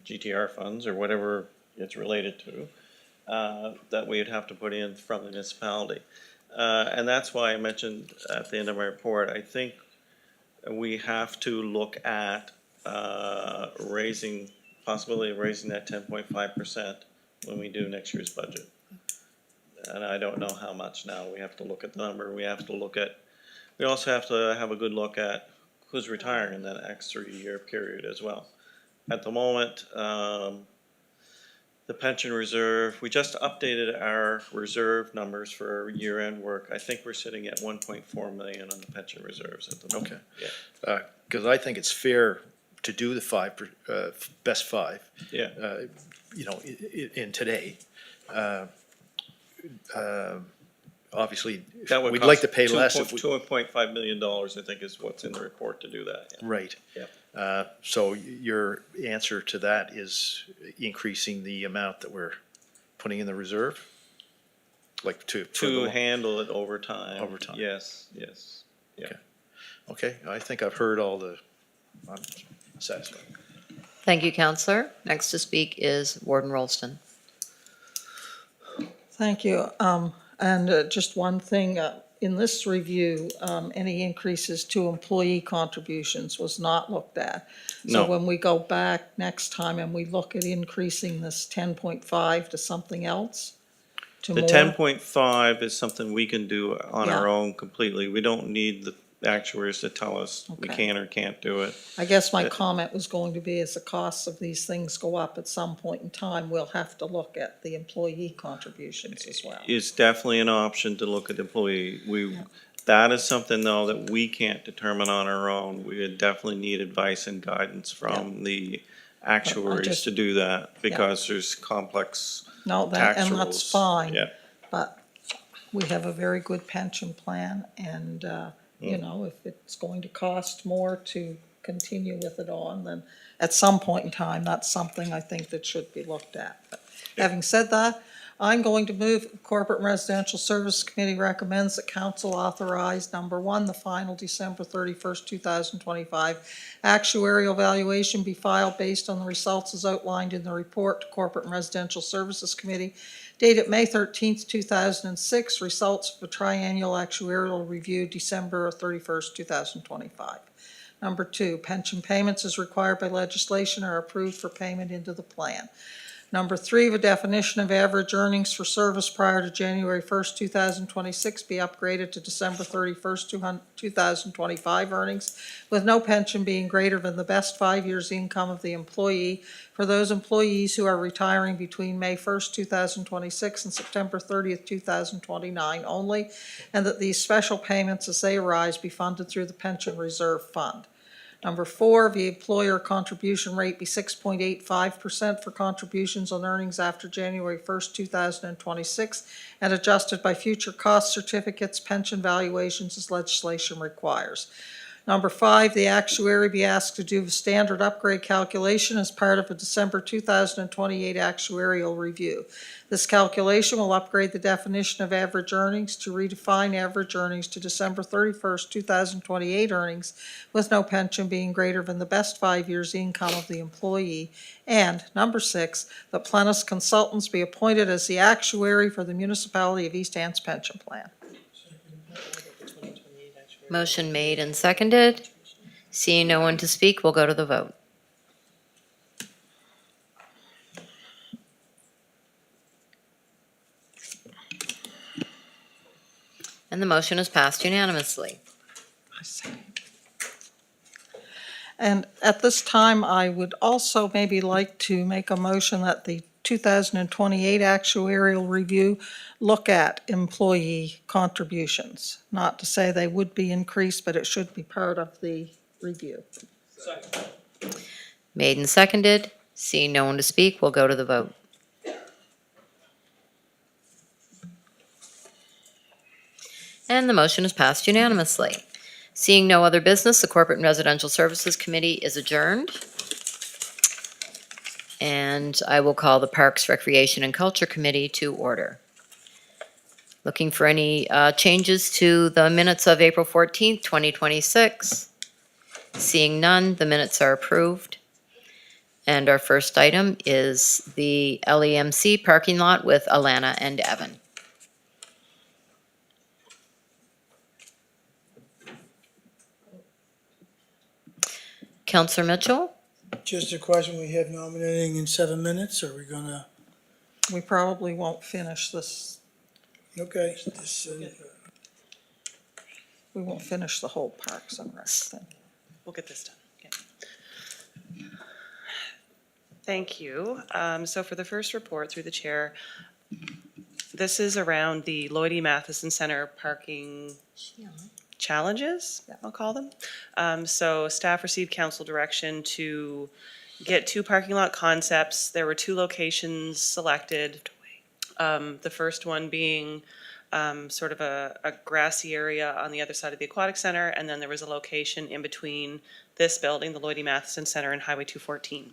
GTR funds or whatever it's related to. that we'd have to put in from the municipality. And that's why I mentioned at the end of my report, I think we have to look at possibility of raising that 10.5% when we do next year's budget. And I don't know how much now. We have to look at the number. We also have to have a good look at who's retiring in that next 3-year period as well. At the moment, the pension reserve, we just updated our reserve numbers for year-end work. I think we're sitting at 1.4 million on the pension reserves at the moment. Okay. Yeah. Because I think it's fair to do the best five, Yeah. in today. Obviously, That would we'd like cost to pay less if we. $2.5 million, I think, is what's in the report to do that. Yeah. Right. Yep. So your answer to that is increasing the amount that we're putting in the reserve? Like for To the- handle it over time. Over time. Yes. Yeah. Okay, I think I've heard I'm satisfied. Thank you, Counselor. Next to speak is Warden Rolston. Thank you. And just one thing, in this review, any increases to employee contributions was not looked at. So No. when we go back next time and we look at increasing this 10.5 to something else, to The more. 10.5 is something we can do on our Yeah. own completely. We don't need the actuaries to tell us we Okay. can or can't do it. I guess my comment was going to be, as the costs of these things go up at some point in time, we'll have to look at the employee contributions as well. It's definitely an option to look at employee. That is something though that we can't determine on our own. We would definitely need advice and guidance from the actuaries just- to do that because there's complex No, tax and rules. that's fine. Yeah. But we have a very good pension plan and, if it's going to cost more to continue with it on, then at some point in time, that's something I think that should be looked at. But having said that, I'm going to move, Corporate and Residential Service Committee recommends that council authorize, number one, the final December 31st, 2025 actuarial valuation be filed based on the results as outlined in the report to Corporate and Residential Services Committee dated May 13th, 2006, results of a triennial actuarial review December 31st, 2025. Number two, pension payments as required by legislation are approved for payment into the plan. Number three, the definition of average earnings for service prior to January 1st, 2026 be upgraded to December 31st, 2025 earnings, with no pension being greater than the best 5 years' income of the employee for those employees who are retiring between May 1st, 2026 and September 30th, 2029 only, and that these special payments as they arise be funded through the Pension Reserve Fund. Number four, the employer contribution rate be 6.85% for contributions on earnings after January 1st, 2026, and adjusted by future cost certificates, pension valuations as legislation requires. Number five, the actuary be asked to do the standard upgrade calculation as part of a December 2028 actuarial review. This calculation will upgrade the definition of average earnings to redefine average earnings to December 31st, 2028 earnings, with no pension being greater than the best 5 years' income of the employee. And number six, that Plenus Consultants be appointed as the actuary for the municipality of East Hants pension plan. Motion made and seconded. Seeing no one to speak, we'll go to the vote. And the motion is passed unanimously. And at this time, I would also maybe like to make a motion that the 2028 actuarial review look at employee contributions. Not to say they would be increased, but it should be part of the review. Made and seconded. Seeing no one to speak, we'll go to the vote. And the motion is passed unanimously. Seeing no other business, the Corporate and Residential Services Committee is adjourned. And I will call the Parks, Recreation, and Culture Committee to order. Looking for any changes to the minutes of April 14th, 2026. Seeing none, the minutes are approved. And our first item is the LEMC parking lot with Alana and Evan. Counselor Mitchell? Just a question, we have nominating in 7 minutes, are we gonna, We probably won't finish this, okay, this, we won't finish the whole Parks and Rec thing. We'll get this done. Okay. Thank you. So for the first report through the chair, this is around the Lloyd E. Matheson Center parking challenges, I'll call them. So staff received council direction to get 2 parking lot concepts. There were 2 locations selected. The first one being sort of a grassy area on the other side of the Aquatic Center, and then there was a location in between this building, the Lloyd E. Matheson Center, and Highway 214.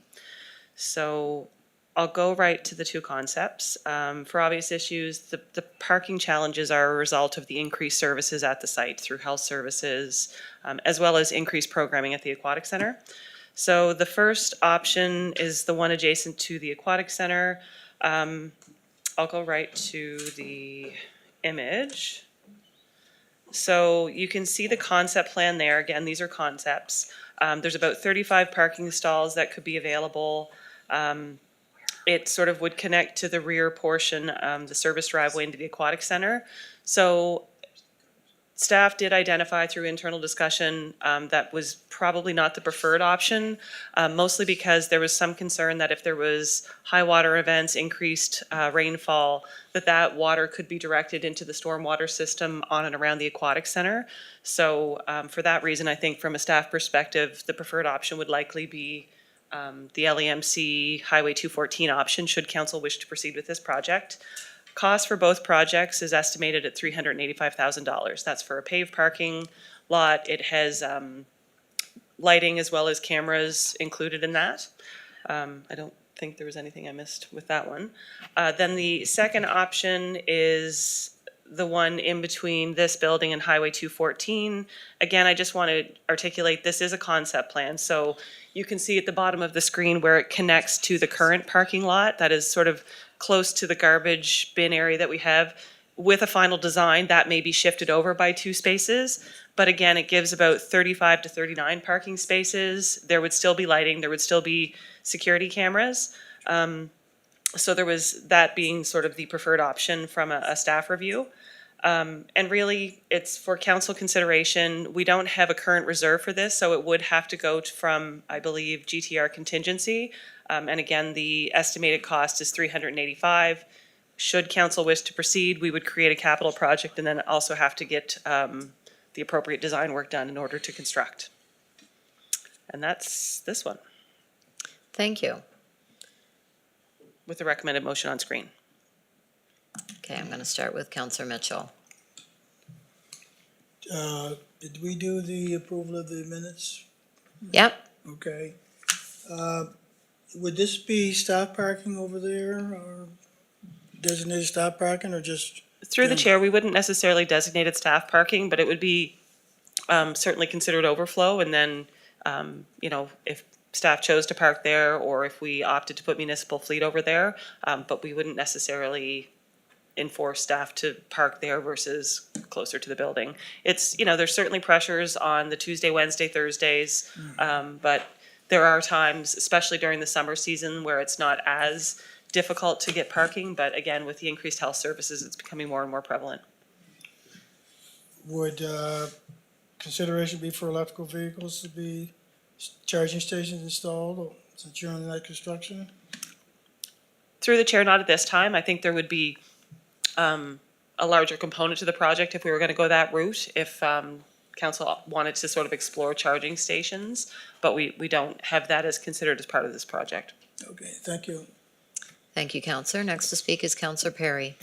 So I'll go right to the 2 concepts. For obvious issues, the parking challenges are a result of the increased services at the site through health services, as well as increased programming at the Aquatic Center. So the first option is the one adjacent to the Aquatic Center. I'll go right to the image. So you can see the concept plan there. Again, these are concepts. There's about 35 parking stalls that could be available. It sort of would connect to the rear portion, the service driveway into the Aquatic Center. So staff did identify through internal discussion that was probably not the preferred option, mostly because there was some concern that if there was high water events, increased rainfall, that water could be directed into the stormwater system on and around the Aquatic Center. So for that reason, I think from a staff perspective, the preferred option would likely be the LEMC Highway 214 option, should council wish to proceed with this project. Cost for both projects is estimated at $385,000. That's for a paved parking lot. It has lighting as well as cameras included in that. I don't think there was anything I missed with that one. Then the second option is the one in between this building and Highway 214. Again, I just want to articulate this is a concept plan. So you can see at the bottom of the screen where it connects to the current parking lot that is sort of close to the garbage bin area that we have. With a final design, that may be shifted over by 2 spaces. But again, it gives about 35 to 39 parking spaces. There would still be lighting. There would still be security cameras. So there was that being sort of the preferred option from a staff review. And really, it's for council consideration. We don't have a current reserve for this, so it would have to go from, I believe, GTR contingency. And again, the estimated cost is $385,000. Should council wish to proceed, we would create a capital project and then also have to get the appropriate design work done in order to construct. And that's this one, Thank you. with the recommended motion on screen. Okay, I'm going to start with Counselor Mitchell. did we do the approval of the minutes? Yep, Okay. Would this be staff parking over there, or designated staff parking, or just? Through the chair, we wouldn't necessarily designate it staff parking, but it would be certainly considered overflow. And then, if staff chose to park there, or if we opted to put municipal fleet over there, but we wouldn't necessarily enforce staff to park there versus closer to the building. It's, there's certainly pressures on the Tuesday, Wednesday, Thursdays, but there are times, especially during the summer season, where it's not as difficult to get parking, but again, with the increased health services, it's becoming more and more prevalent. Would consideration be for electrical vehicles to be charging stations installed, or since you're in that construction? Through the chair, not at this time. I think there would be a larger component to the project if we were going to go that route, if council wanted to sort of explore charging stations, but we don't have that as considered as part of this project. Okay, thank you. thank you, Counselor. Next to speak is Counselor Perry.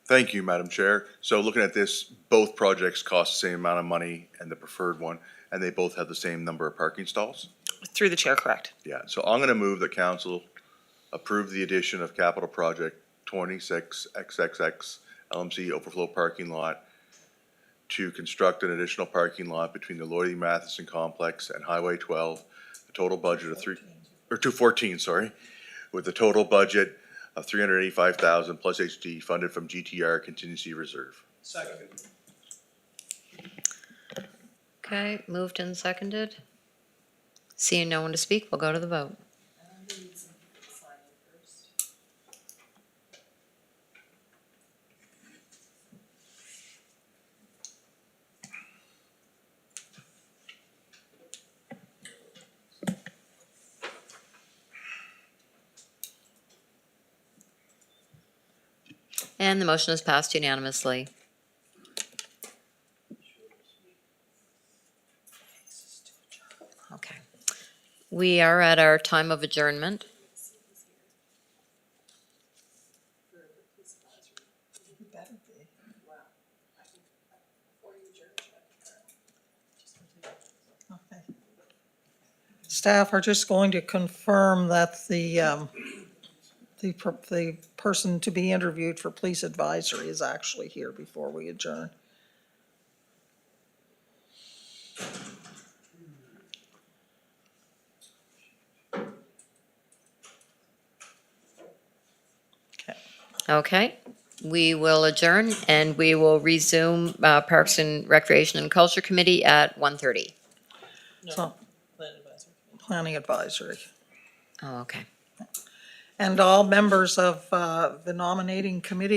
Thank you, Madam Chair. So looking at this, both projects cost the same amount of money and the preferred one, and they both have the same number of parking stalls? Through the chair, correct. Yeah, so I'm gonna move that council approve the addition of capital project 26XXX LMC overflow parking lot to construct an additional parking lot between the Lloyd E. Matheson complex and Highway 12. The total budget of or 214, sorry, with a total budget of 385,000 plus HD funded from GTR contingency reserve. Second. Okay, moved and seconded. Seeing no one to speak, we'll go to the vote. And the motion is passed unanimously. Okay. We are at our time of adjournment. Staff are just going to confirm that the person to be interviewed for police advisory is actually here before we adjourn. Okay, we will adjourn and we will resume Parks and Recreation and Culture Committee at 1:30. So, planning advisory. Oh, okay. And all members of the nominating committee